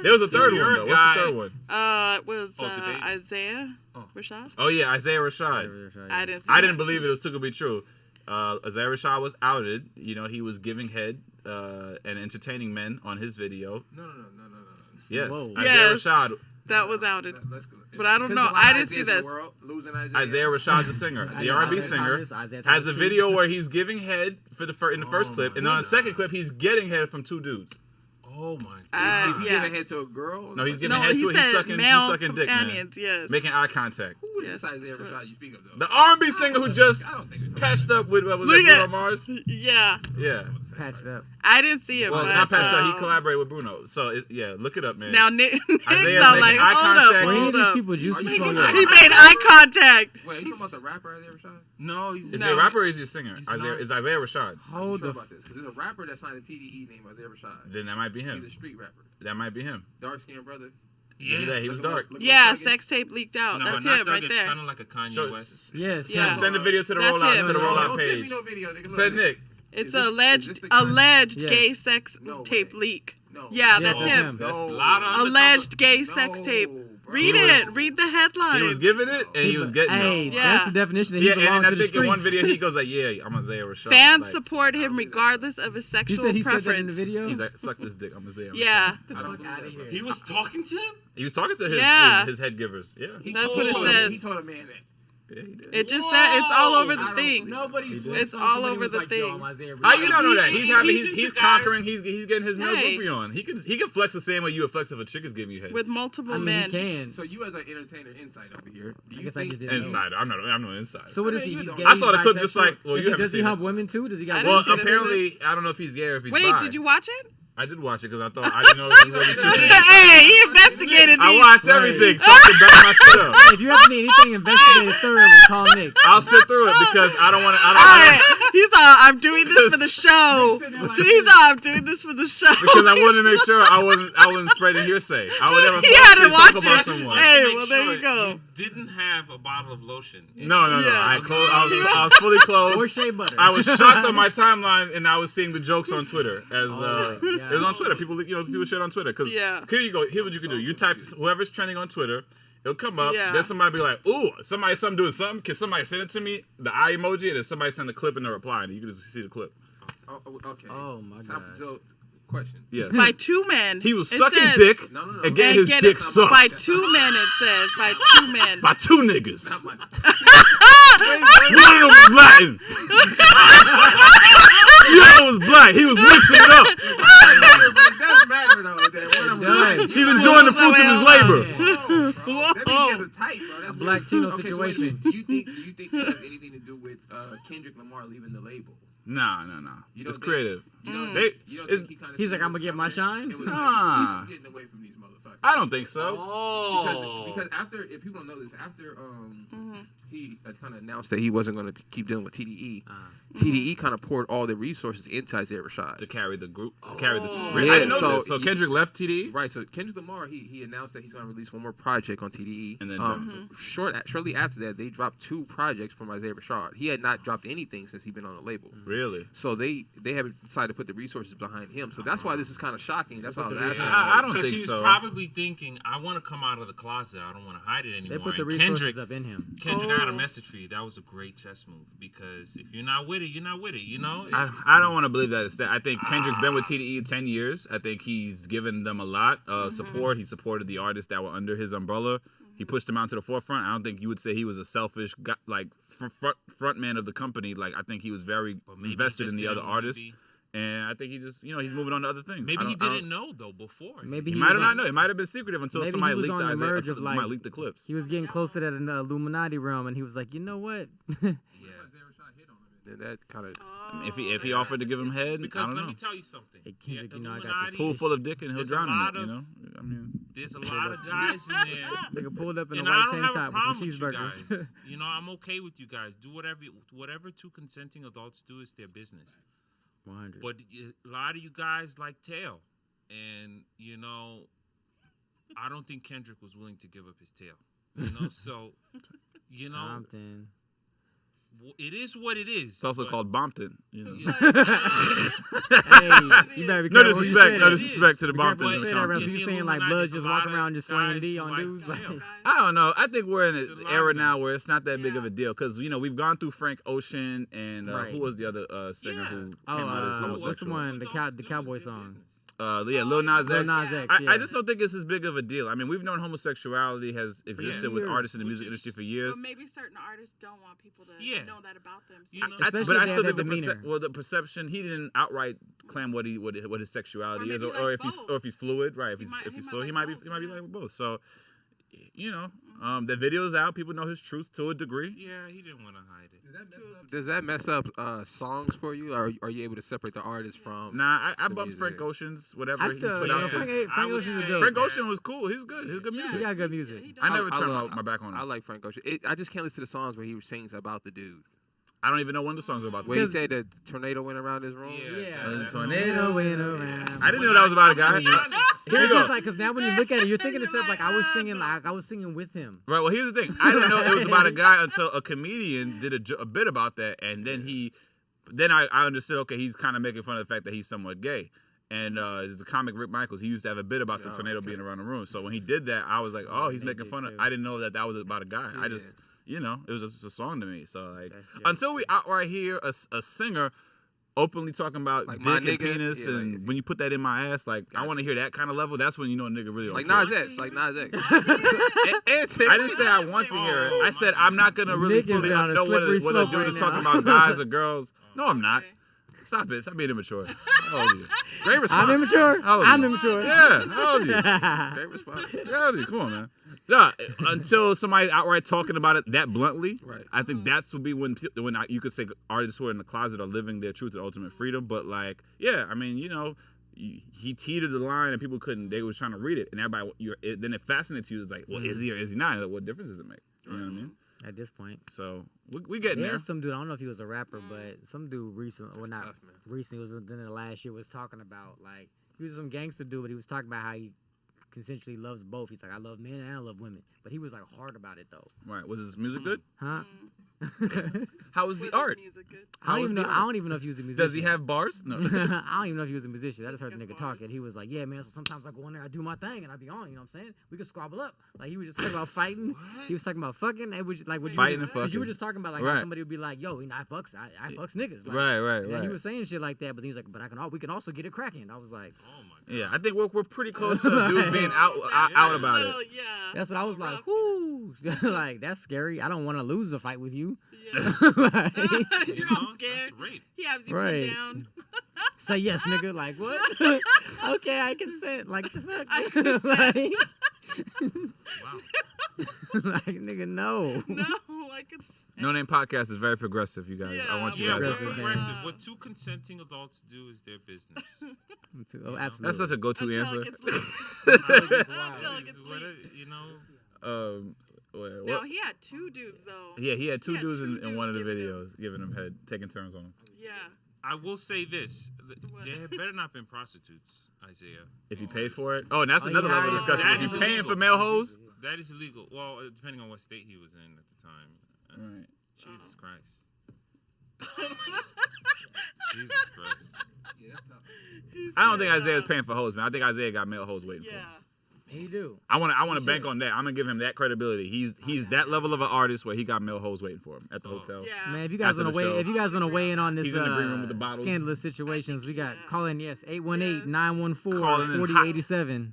There was a third
You're
one
a
though. What's
guy-
the third one?
It was
Oh, today?
Isaiah
Oh.
Rashad.
Oh yeah, Isaiah Rashad.
I didn't. See
I
that.
didn't believe it was too good to be true. Isaiah Rashad was outed. You know, he was giving head and entertaining men on his video.
No.
Yes,
Whoa.
Isaiah
Yes.
Rashad.
That was outed.
Let's go.
But I don't know. I didn't see this.
Losing
Isaiah Rashad, the singer, the R&B singer, has a video where he's giving head in the first clip, and then on the second clip, he's getting head from two dudes.
oh my god.
He's
Yeah.
giving head to a girl.
No, he's giving
No,
head
he
to it.
said
He's
male
sucking dick, man.
companions. Yes.
Making eye contact.
Who is
Yes,
this Isaiah
sir.
Rashad you speak of though?
The R&B singer who just
I don't think it's
patched up with was
Look
it Bruno
at-
Mars?
Yeah.
Yeah.
Patched up.
I didn't see it.
Well,
but,
not Patched Up. He collaborated with Bruno. So yeah, look it up, man.
Now Nick's
Isaiah's
not
making
like,
eye
hold
contact.
up,
Were any of
hold
these
up.
people juicy
Are you
from
making
your?
He made eye contact.
Wait, are you talking about the rapper Isaiah Rashad?
No, he's
Is
No.
he a rapper or is he a singer?
He's
Isaiah,
not.
is Isaiah Rashad?
I'm
Hold
sure
the.
about this because there's a rapper that signed a TDE named Isaiah Rashad.
Then that might be
He's
him.
a street rapper,
That might be him.
dark skinned brother.
Yeah, he was
Look him
dark.
up, look him
Yeah,
up,
sex tape leaked out.
No,
That's
not
him
Doug,
right
it's
there.
kind of like a Kanye
So-
West.
Yes.
Yeah.
Send the video to the
That's
rollout
him.
to the
No,
rollout
don't send me
page.
no video, nigga. Look,
Said Nick.
It's
Is this-
alleged
is this the guy?
alleged
Yes.
gay sex
No
tape
way.
leak.
No.
Yeah,
Yes,
that's
that's
him.
him.
That's
No.
a lot of
Alleged gay
No,
sex tape.
bro.
Read
He
it.
was-
Read the headline.
He was giving it and he was getting
Hey,
it.
Yeah.
that's the definition. That he
Yeah, and
belonged
then I
to the
think in one
streets.
video he goes like, "Yeah, I'm Isaiah Rashad."
Fans
Like,
support him regardless of his
You
sexual
said he said
preference.
that in the video.
he's like, "Suck this dick, I'm Isaiah Rashad."
Yeah.
I don't believe
Outta
that, bro.
here.
He was talking to him?
He was talking to
Yeah.
his head givers. Yeah,
He
That's
told-
what it
he told a-
says.
He told a man that.
yeah, he did.
It just said it's all over the
I don't
thing.
believe
Nobody.
He did.
flips
It's
on
all
somebody
over
who's
the
like, Yo,
thing.
I'm Isaiah
How you
Rashad.
don't know that? He's happy.
He's
He's
into
conquering.
guys.
He's getting his male
Hey.
groupie on. He can flex the same way you would flex if a chick is giving you head.
With multiple
I mean,
men.
he can.
So you as an entertainer insight over here. Do you
I guess I
think
just didn't know.
Insider. I'm no insider.
So what is
I mean,
he?
you
He's
don't-
gay.
I saw the
he's
clip just
bisexual?
like, well,
Does
you
he,
haven't
does he
seen
hump
it.
women too? Does he got?
I
Well,
didn't see this.
apparently, I don't know if he's gay or if he's
Wait,
bi.
did you watch it?
I did watch it because I thought I didn't know if it was really true.
Hey, he investigated
I
these.
watched
Right.
everything, so I can back my shit up.
If you ever need anything investigated thoroughly, call Nick.
I'll sit through it because I don't want to.
All right. He's all, I'm doing this for the show.
sitting there like
He's all, I'm doing this for the show.
Because I wanted to make sure I wasn't spreading hearsay. I would never
He had to
falsely
watch
talk about
it.
someone.
Hey,
Make
well, there
sure
you go.
You didn't have a bottle of lotion.
No.
Yeah.
I was fully
Or
clothed.
shea butter.
I was shocked on my timeline, and I was seeing the jokes on Twitter. As
my God.
it was on Twitter. People share on Twitter. Because
Yeah.
here you go. Here's what you can do. You type whoever's trending on Twitter. It'll come up.
Yeah.
Then somebody be like, "Ooh, somebody's doing something. Can somebody send it to me?" The eye emoji, and then somebody send a clip and a reply, and you can just see the clip.
Oh, okay.
Oh, my
Time-
gosh.
So, question.
Yes.
By two men.
He was
It
sucking
says-
dick
No.
and getting
And
his
get
dick
it
sucked
by two men, it says. By two men.
by two niggas.
Not my.
One of them was Latin. The other was black. He was mixing it up.
But it does matter though. That one of them
does.
was
He's enjoying the fruits of his labor.
Whoa, bro. That nigga has a type, bro. That's
A black Tino
okay, so wait a
situation.
minute. Do you think it has anything to do with Kendrick Lamar leaving the label?
Nah.
You
It's
don't
creative.
You don't,
They-
you don't
it's-
think he kind of
he's like, "I'ma get my shine"?
It was
Nah.
like, keep getting away from these motherfuckers.
I don't think so.
Because after, if people don't know this, after he kind of announced that he wasn't going to keep dealing with TDE, TDE kind of poured all the resources into Isaiah Rashad.
To carry the group. To carry the.
Yeah,
I didn't know
so
this. So
he-
Kendrick left TDE.
Right, so Kendrick Lamar, he announced that he's going to release one more project on TDE.
And then
shortly after that, they dropped 2 projects from Isaiah Rashad. He had not dropped anything since he'd been on the label.
Really?
So they have decided to put the resources behind him. So that's why this is kind of shocking. That's why I was
the
asking.
I don't
Because
think
he's
so.
probably thinking, I want to come out of the closet. I don't want to hide it anymore.
They put the
And
resources up in him.
Kendrick, I got a message for you. That was a great chess move because if you're not with it, you're not with it. You know.
I don't want to believe that it's that. I think Kendrick's been with TDE 10 years. I think he's given them a lot of support. He supported the artists that were under his umbrella. He pushed them out to the forefront. I don't think you would say he was a selfish guy, like front man of the company. Like I think he was very
But maybe he
invested
just
in the other
didn't wanna
artists.
be-
And I think he just, he's moving on to other things.
Maybe he
I don't-
didn't know though before.
Maybe
He
he
might
was
have not
on-
known. It might have been secretive until
Maybe
somebody
he was
leaked
on the merge of,
somebody
like-
leaked the clips.
He was getting close to that Illuminati realm, and he was like, you know what?
And that kind of.
If he offered to give him head, I
Because
don't
let
know.
me tell you something.
Hey, Kendrick,
Yeah,
you know I got this
Illuminati,
Pool full of dick and he'll
There's a
drown in
lot
it. You
of-
know. I mean,
There's a lot of guys in there.
Nigga pulled up in a
And I
white
don't
tank
have a
top with some
problem with you
cheeseburgers.
guys. You know, I'm okay with you guys. Do whatever 2 consenting adults do is their business.
100.
But a lot of you guys like tail, and you know, I don't think Kendrick was willing to give up his tail. You know, so you know,
Compton.
it is what it is.
it's also
but-
called Bompton. You know.
Hey, you better be
No
careful when you
disrespect,
say
no
that.
disrespect to the
Be careful
Bomptons.
when you say that,
and
Russ.
Comptons.
You
In the
saying like
Illuminati,
Blood's
there's
just
a
walking
lot
around
of
just slaying
guys
D
who
on
like
dudes?
tail.
Like,
I don't know. I think we're in
There's a
an
lot
era
of
now
them.
where it's not that big of a deal because we've gone through Frank Ocean and
Right.
who was the other singer
Yeah.
who came
oh,
out as
what's the
homosexual?
one? The cowboy song.
Lil Nas X.
Lil Nas X.
I
Yeah.
just don't think it's as big of a deal. I mean, we've known homosexuality has existed with
years.
artists in the
Which
music
is-
industry for years.
But maybe certain artists don't want people to
Yeah.
know that about them. So
You know,
Especially
but I
if they
still
have
think
that demeanor.
the perception he didn't outright claim what his sexuality
Or
is,
maybe
or
he
if
likes
he's
both.
fluid, right? If
He
he's
might-
if he's
he
fluid,
might
he
like
might be
both, yeah.
like both. So the video's out. People know his truth to a degree.
Yeah, he didn't want to hide it.
Does that mess up songs for you, or are you able to separate the artist from?
Nah, I
the
bumped
music?
Frank Ocean's whatever
I
he's
still,
put
you
out
know,
since.
Frank Ocean's a dope.
Frank Ocean was cool. He's good. He's good
He
music.
got good music.
He
I
does.
never turned my back on him.
I like Frank Ocean. I just can't listen to the songs where he sings about the dude.
I don't even know when the songs are about.
Where he said that the tornado went around his room.
Yeah.
The
That's
tornado
went around.
I didn't know that was about a guy. Here we
It's
go.
just like, because now when you look at it, you're thinking to yourself, like, I was singing with him.
Right. Well, here's the thing. I didn't know it was about a guy until a comedian did a bit about that, and then I understood. Okay, he's kind of making fun of the fact that he's somewhat gay. And there's a comic, Rick Michaels. He used to have a bit about the tornado being around the room. So when he did that, I was like, oh, he's making fun of. I didn't know that was about a guy. I just. It was just a song to me. So like, until we outright hear a singer openly talking about
like
dick
my
and
nigga,
penis, and when you put that in my ass, like I want to hear that kind of level. That's when you know a nigga really
Like
don't
Nas
care.
X, like Nas X.
I didn't say I want to hear it. I said I'm not gonna really
Nick is
fully
on a
know what
slippery
a
slope
dude
right
is
now.
talking about, guys or girls. No, I'm not. Stop it. Stop being immature. How old are you?
Great response.
I'm immature.
How old are
I'm
you?
immature.
Yeah. How old are you?
Great response.
How old are you? Come on, man. Yeah, until somebody outright talking about it that bluntly,
Right.
I think that's would be when you could say artists who are in the closet are living their truth and ultimate freedom. But like, yeah, I mean, he teetered the line and people couldn't. They was trying to read it, and everybody, then it fascinates you. It's like, well, is he or is he not? Like, what difference does it make? You know what I mean?
At this point.
So we getting there.
There's some dude, I don't know if he was a rapper, but some dude recently, well, not
tough, man.
recently, was within the last year, was talking about, like, he was some gangster dude, but he was talking about how he consensually loves both. He's like, I love men and I love women. But he was, like, hard about it, though.
Right? Was his music good?
Huh?
How was the art?
Music good?
I don't even know if he was a musician.
Does he have bars? No.
I don't even know if he was a musician. I just heard the nigga talking. He was like, yeah, man, so sometimes I go in there, I do my thing, and I be on, you know what I'm saying? We could squabble up. Like, he was just talking about fighting. He was talking about fucking. It was just, like, what
Fighting
you
and
was, you were
fucking.
just talking about, like,
Right.
how somebody would be like, yo, I fucks niggas. Like,
Right.
yeah, he was saying shit like that, but he was like, but we can also get it cracking. I was like,
Oh my God.
Yeah, I think we're pretty close to dudes being out about it.
Yeah.
that's what I was like, whoo. Like, that's scary. I don't want to lose a fight with you.
Yeah.
Like,
You're
know,
all scared.
That's rape.
He has you
Right.
put down.
say yes, nigga. Like, what? Okay, I consent. Like, the fuck?
I consent.
Wow.
Like, nigga, no.
No, I could.
No Name Podcast is very progressive, you guys. I
Yeah,
want you
Yeah,
guys.
we're
Progressive, man.
progressive. What two consenting adults do is their business.
Oh, absolutely.
That's such a go-to
Until
answer.
it gets leaked.
Until it gets wild.
Until it
It's
gets
what
leaked.
it- you know,
What?
No, he had two dudes though.
Yeah, he had two dudes
two
in one of the
dudes giving him-
videos giving him head, taking turns on him.
Yeah.
I will say this:
What?
there had better not been prostitutes, Isaiah.
If he paid for it. Oh, and that's
Oh,
another
yeah,
level of
yeah,
discussion.
that
If he's
is
paying
illegal.
for male hoes.
That is illegal. Well, depending on what state he was in at the time.
Right.
Jesus Christ. Jesus Christ.
I don't think Isaiah's paying for hoes, man. I think Isaiah got male hoes waiting for
Yeah.
him.
He do.
I want to bank on that. I'm gonna give him that credibility. He's that level of an artist where he got male hoes waiting for him at the hotel.
Yeah.
Man, if you guys
After
want
the
to
show.
if you guys want to weigh in on this
He's in the green room with the bottles.
scandalous situations, we got
yeah.
call in, yes,
Call in
818-914-4087.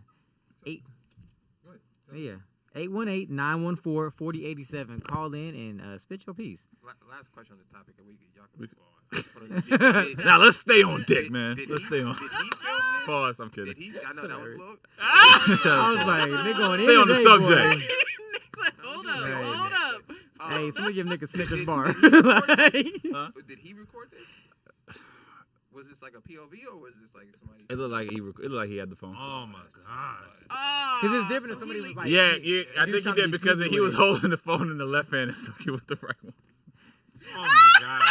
Yeah. 818-914-4087. Call in and spit your piece.
Last question on this topic, and y'all can move on.
Now let's stay on dick, man.
Did
Let's
he-
stay on.
Did he film this?
Pause. I'm kidding.
Did he? I know that was a little.
I was like, they going
Stay
in
on the
today,
subject.
boy.
Nick's like, hold up,
Right.
hold up.
Hey, somebody give Nick a Snickers
Did-
bar.
did he record this?
Huh?
Did he record this? Was this like a POV or was this like somebody?
It looked like he had the phone.
Oh my God.
Oh,
Because it's different if
so
somebody
he
was
leaked
like,
Yeah,
sneak-
yeah. I
he
think
was
he
trying to
did
be
because
sneaky
he
with
was
it.
holding the phone in the left hand and sucking with the right one.
Oh my God.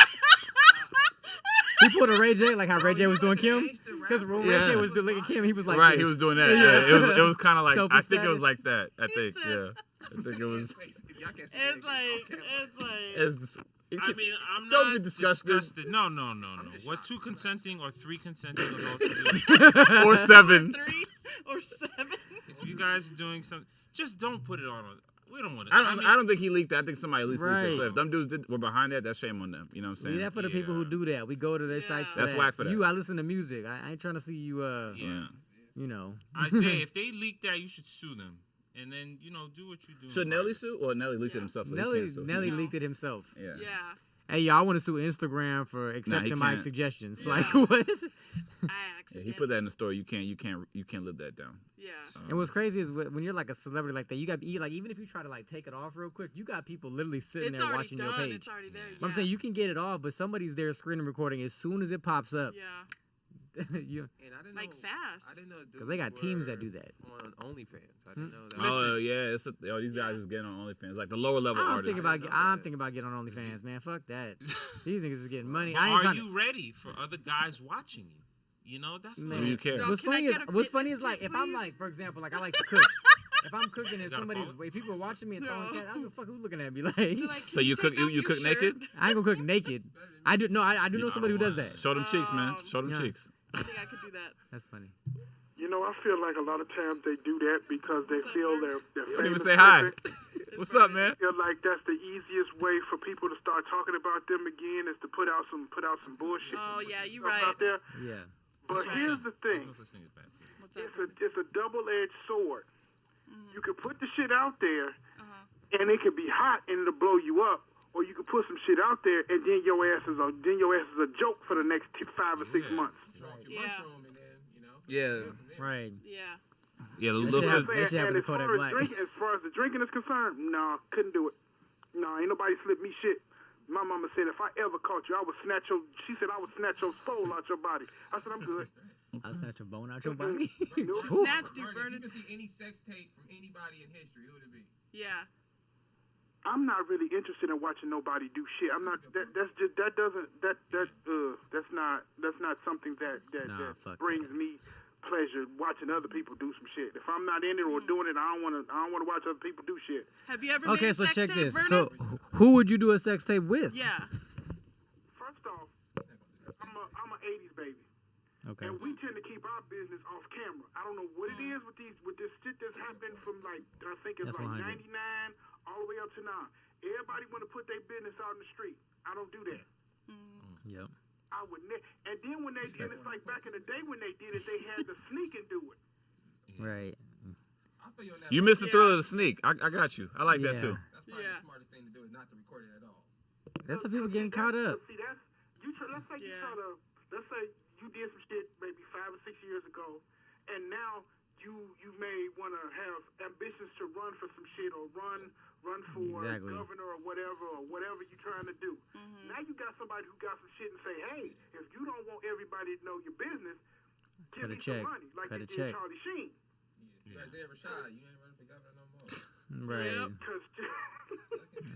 He pulled a Ray J, like how Ray J was doing Kim.
Changed the
Because
rapper.
when Ray J
Yeah.
was doing Kim, he was like,
Right,
this.
he was doing that. Yeah, it was kind of like
Selfie
I think it was
status.
like that. I
He
think
said-
yeah. I think it was.
Y'all can't see
It's
that,
like,
off camera.
it's like.
I mean, I'm
Don't
not
be disgusted.
No.
just
What
shocked,
two
bro.
consenting or three consenting adults do?
or 7.
3 or 7.
If you guys are doing something, just don't put it on. We don't want to.
I don't think he leaked that. I think somebody at least leaked it. So
Right.
if them dudes were behind that, that's shame on them. You know what I'm saying?
Leave that for the people who
Yeah.
do that. We go to their sites for
That's
that.
whack for that.
You, I listen to music. I ain't trying to see you,
Yeah.
you know.
Isaiah, if they leak that, you should sue them, and then do what you do.
Should Nelly sue? Or Nelly leaked it himself? So he
Nelly
can't sue.
Nelly
No.
leaked it himself.
Yeah.
Yeah.
hey, y'all, I want to sue Instagram for accepting my
can't.
suggestions.
Yeah.
Like, what?
I
Yeah,
accidentally.
he put that in the story. You can't live that down.
Yeah.
And what's crazy is when you're like a celebrity like that, you got like even if you try to like take it off real quick, you got people literally sitting
It's
there
already
watching
done.
your page.
It's already there.
I'm saying you can get it off, but somebody's there screening recording as soon as it pops up.
Yeah.
you,
And I didn't
Like
know,
fast.
I didn't know
Because they got teams that do
were
that.
on OnlyFans. I didn't know that.
Oh yeah, these guys is getting on OnlyFans, like the lower level
I'm
artists.
thinking about getting on OnlyFans, man. Fuck that. These niggas is getting money.
But
I ain't
are
trying
you ready for other guys watching you? You know, that's
Man.
Do you care?
So
What's
can I
funny is
get a
what's funny
fitness
is like
tip,
if I'm
please?
like, for example, like I like to cook. If I'm cooking and
got a
somebody's
phone?
wait, people are watching me and throwing
No.
cat, I don't give a fuck who's looking at me. Like,
They're like,
So
"Can
you cook
take off
you
your
cook naked?
shirt?"
I ain't gonna cook naked. I do no, I do know somebody who does that.
Show them cheeks, man. Show them
Yeah.
cheeks.
I think I could do that.
That's funny.
You know, I feel like a lot of times they do that because they
What's up,
feel
man?
they're
You don't even
famous
say hi.
with it.
What's up, man?
Feel like that's the easiest way for people to start talking about them again is to put out some bullshit.
Oh yeah, you
stuff
right.
out there.
Yeah.
But
That's what I'm
here's
saying.
the thing:
There's no such thing as bad people.
What's up?
it's a double-edged sword. You can put the shit out there,
Uh-huh.
and it can be hot and it'll blow you up, or you can put some shit out there and then your ass is a joke for the next 5 or 6 months.
Yeah.
Mushroom and then, you know.
Yeah,
Right.
Yeah.
yeah. The
That
little
shit
fizz-
They should have
And
the
as
Kodak
far as,
Black.
as far as the drinking is concerned, no, couldn't do it. No, ain't nobody slip me shit. My mama said if I ever caught you, I would snatch your. She said I would snatch your soul out your body. I said I'm good.
I'll snatch a bone out your body.
Nope.
Snatch dude,
Bernie,
burn
if you
it.
could see any sex tape from anybody in history, who would it be?
Yeah.
I'm not really interested in watching nobody do shit. I'm not. That's not something that
Nah, fuck
brings me pleasure watching other people do some shit. If I'm not in it or doing it, I don't want to watch other people do shit.
Have you ever
Okay,
made a
so
sex
check
tape,
this.
Vernon?
So who would you do a sex tape with?
Yeah.
First off, I'm a 80s baby.
Okay.
And we tend to keep our business off camera. I don't know what it is with this shit that's happened from like I think it's
That's
like
100.
99 all the way up to now. Everybody want to put their business out in the street. I don't do that.
Yep.
I would and then when they did it's like back in the day when they did it, they had to sneak and do it.
Right.
I feel you on that.
You missed the thrill of the sneak. I got you. I like that
Yeah.
too.
That's probably
Yeah.
the smartest thing to do is not to record it at all.
That's how people getting caught up.
See, that's let's say let's say you did some shit maybe 5 or 6 years ago, and now you may want to have ambitions to run for some shit or run for
Exactly.
governor or whatever you're trying to do. Now you got somebody who got some shit and say, hey, if you don't want everybody to know your business, give
Cut a
me
check.
some money, like
Cut
they
a
did
check.
Charlie Sheen.
You guys ever shot? You ain't running for governor no more.
Right.
Yep.
Cause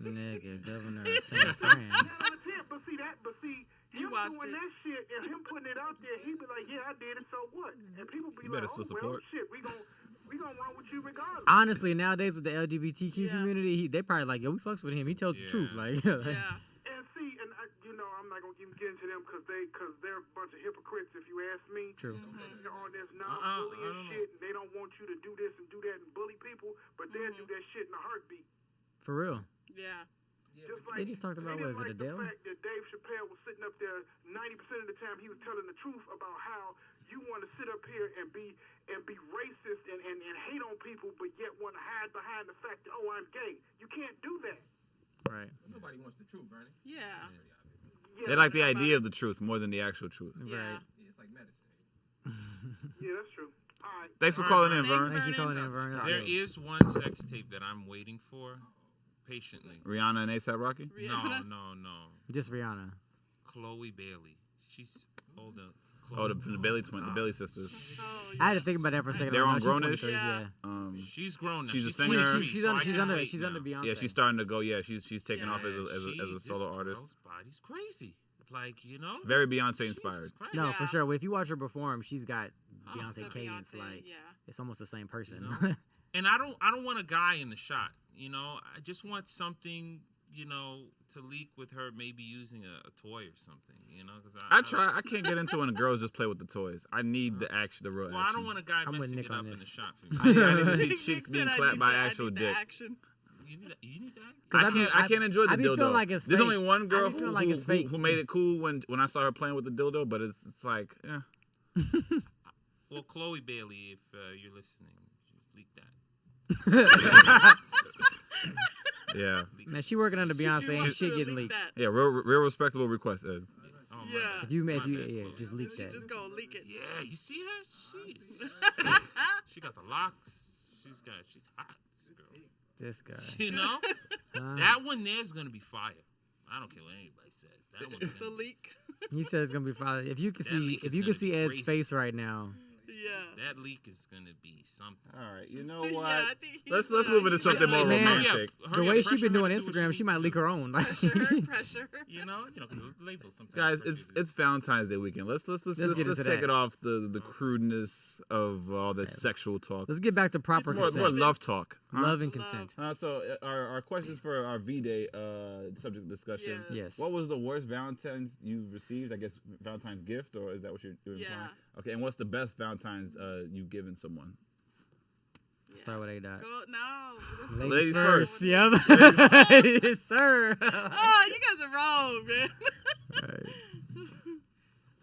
Nigga, governor, San Fran.
that's it. But see,
You
him
watched
doing
it.
that shit and him putting it out there, he be like, yeah, I did it, so what? And people be
You
like,
better
oh,
still
well,
support.
shit, we gonna run with you regardless.
Honestly, nowadays with the LGBTQ
Yeah.
community, they probably like, yo, we fucks with him. He tells the
Yeah.
truth. Like,
Yeah.
And see, and I'm not gonna even get into them because they're a bunch of hypocrites, if you ask me.
True.
They're on this
I
non-bullying
don't know.
shit, and they don't want you to do this and do that and bully people, but they'll do that shit in a heartbeat.
For real.
Yeah.
Just
They just talked about,
they
what is
didn't
it,
like
Adele?
the fact that Dave Chappelle was sitting up there 90% of the time he was telling the truth about how you want to sit up here and be racist and hate on people, but yet want to hide behind the fact that, oh, I'm gay. You can't do that.
Right.
Nobody wants the truth, Bernie.
Yeah.
Yeah,
They like the
that's
idea of the truth more than the actual truth.
Yeah.
Right.
Yeah, it's like medicine.
Yeah, that's true. All right.
Thanks for
All
calling
right,
in,
Thanks,
Vern.
Thanks for
Vernon.
calling in, Vern. That's
There
good.
is one sex tape that I'm waiting for patiently.
Rihanna and ASAP Rocky.
Rihanna.
No.
Just Rihanna.
Chloe Bailey. She's older.
Oh, from the Bailey the Bailey sisters.
Oh,
I had to think about that for a second.
They're
Like,
on
no, she's
Grownish?
23,
Yeah.
yeah.
She's grown now.
She's a
She's
singer.
23,
She's
so
under
I
she's
can't
under
wait
she's
now.
under Beyonce.
Yeah, she's starting to go. Yeah, she's taking off as
Yeah,
a solo
this
artist.
girl's body's crazy. Like, you know?
Very Beyonce
Jesus
inspired.
Christ.
No,
Yeah.
for sure. If you watch her perform, she's got Beyonce
The
cadence.
Beyonce,
Like
yeah.
it's almost the same person.
You know? And I don't want a guy in the shot. You know, I just want something, you know, to leak with her, maybe using a toy or something. You know, because
I try. I can't get into when girls just play with the toys. I need the action, the real
Well,
action.
I don't want a guy
I'm with
messing
Nick
it
on
up in the
this.
shot for me.
I need to see
Nick
chicks
said
being
I
clapped
need
by
the- I
actual
need the
dick.
action.
You need that?
'Cause
I can't enjoy the
I be feeling
dildo.
like it's
There's
fake.
only one girl
I be feeling like it's fake.
who made it cool when I saw her playing with the dildo, but it's like, yeah.
Well, Chloe Bailey, if you're listening, leak that.
Yeah.
Man, she working under Beyonce
You
and
want
shit
to
getting
leak
leaked.
that.
Yeah, real respectable request, Ed.
Oh, my
Yeah.
bad.
If you
My bad,
yeah,
Chloe.
just leak
She
that.
just gonna leak it.
Yeah, you see her? She got the locks. She's hot. This girl.
This guy.
You know? That one there's gonna be fire. I don't care what anybody says. That one's
The
gonna be.
leak.
He said it's gonna be fine. If you can
That
see,
leak
if
is
you can
gonna
see
be
Ed's
crazy.
face right now,
Yeah.
That leak is gonna be something.
All right, you know
Yeah,
what?
I think he's,
Let's move into
he's
something more
Man.
romantic.
the way she been doing Instagram, she might leak her own. Like,
pressure.
You know, 'cause the label sometimes.
Guys,
pressures
it's Valentine's Day weekend. Let's
get into
take
that.
it off the crudeness of all this sexual talk.
let's get back to proper
More
consent,
love talk. Huh?
love and consent.
So our questions for our V-Day subject discussion.
Yes.
What was the worst Valentine's you've received? I guess Valentine's gift, or is that what you're implying?
Yeah.
Okay, and what's the best Valentine's you've given someone?
Start with A dot.
Go, no. let's go.
Ladies first.
Yep. Yes, sir.
Oh, you guys are wrong, man.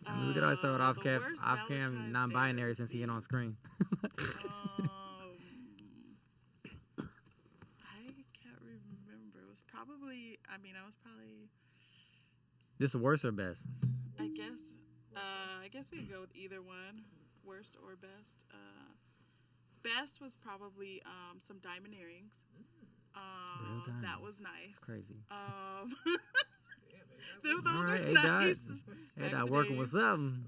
I mean, we could always start with off
The
cam,
worst
off cam,
Valentine's
non-binary
Day
since he ain't on screen.
I can't remember. It was probably. I was probably.
This is worst or best?
I guess we could go with either one, worst or best. Best was probably some diamond earrings.
Real
That
diamonds.
was nice.
Crazy.
Those
All right,
were
A dot.
nice.
A
back
dot
in the
working
day.
with something.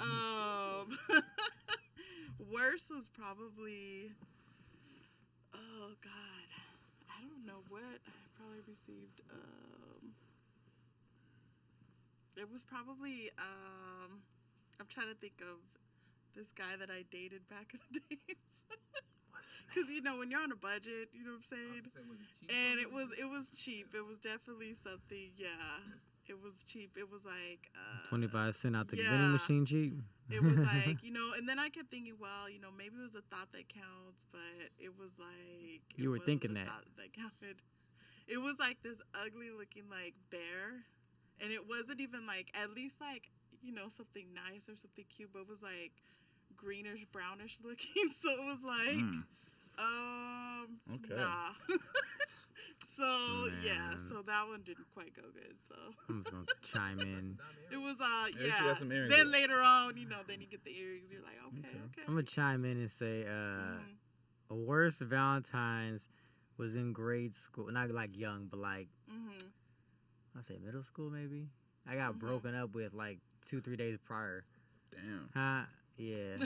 Worst was probably. Oh God, I don't know what I probably received. It was probably. I'm trying to think of this guy that I dated back in the days. Because when you're on a budget, you know what I'm saying. And it was cheap. It was definitely something. Yeah, it was cheap. It was like
25 cents out the
yeah.
vending machine cheap.
It was like, and then I kept thinking, well, maybe it was a thought that counts, but it was like
You were
wasn't
thinking
the
that.
thought that counted. It was like this ugly looking like bear, and it wasn't even like at least like something nice or something cute, but it was like greenish brownish looking. So it was like
Okay.
nah. So yeah,
Man.
so that one didn't quite go good. So
I'm just gonna chime in.
it was
she
yeah.
got some earrings.
Then later on, then you get the earrings. You're like, okay.
I'm gonna chime in and say, a worst Valentine's was in grade school. Not like young, but like I say middle school maybe. I got broken up with like 2-3 days prior.
Damn,
Huh? Yeah.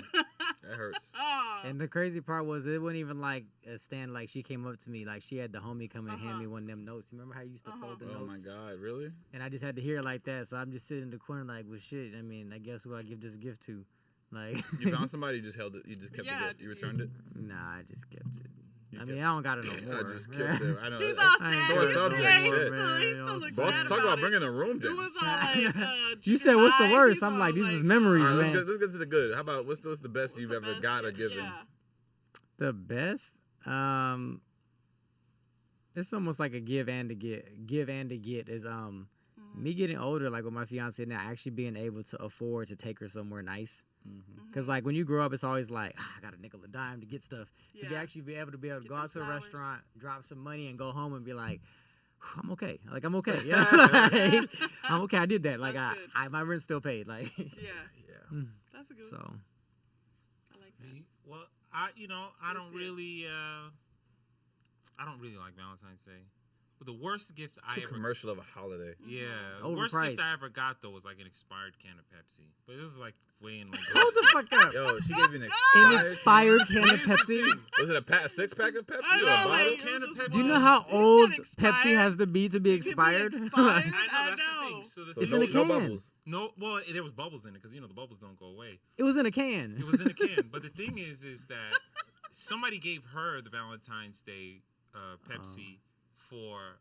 that hurts.
Oh.
And the crazy part was it wasn't even like a stand. Like she came up to me, like she had the homie come and hand me one of them notes. You remember how you used to fold the
Oh
notes?
my God, really?
And I just had to hear it like that. So I'm just sitting in the corner like, well, shit. I mean, I guess who I give this gift to? Like,
You found somebody, you just held it, you just kept
Yeah,
the gift, you returned it.
nah, I just kept it.
You
I
kept
mean, I don't got it no
I
more.
just kept it. I know.
He's
that's-
all
I ain't
sad.
sore
doing
He's,
subject,
yeah, he
shit.
still looks
Both-
sad
talk
about
about
it.
bringing the room
It
down.
was all like,
You said what's the
junior
worst?
high,
I'm
he's
like,
all
this is
like,
memories,
All right,
man.
let's get to the good. How about what's the best
what's
you've
the
ever
best
got or
gift?
given?
Yeah.
The best? It's almost like a give and a get. Give and a get is me getting older, like with my fiance now, actually being able to afford to take her somewhere nice. Because like when you grow up, it's always like, I got a nickel a dime to get stuff. To
Yeah.
actually be able to
Get
go
the
out to a
flowers.
restaurant, drop some money, and go home and be like, I'm okay. Like I'm okay. Yeah, like, I'm okay. I did that. Like
That's good.
my rent's still paid. Like
Yeah.
Yeah.
That's a good
so.
one. I like that.
Me? Well, I
Let's
don't
see it.
really like Valentine's Day. But the worst gift I
Too
ever
commercial of a holiday.
Yeah,
It's
the worst gift
overpriced.
I ever got though was like an expired can of Pepsi. But this is like way in like
Hold the fuck up.
Yo, she gave you an
An
expired.
expired can of Pepsi.
Was it a 6-pack of Pepsi
I
or a
know,
bottle?
like,
Can of
it was
Pepsi.
Do you know
one.
how
He said
old Pepsi
expired.
has to be expired?
expired.
I know
I
that's the
know.
thing. So the
So
It's
thing
in
no,
a
is-
no
can.
bubbles.
no, well, there was bubbles in it because the bubbles don't go away.
It was in a can.
It was in a can. But the thing is that somebody gave her the Valentine's Day Pepsi for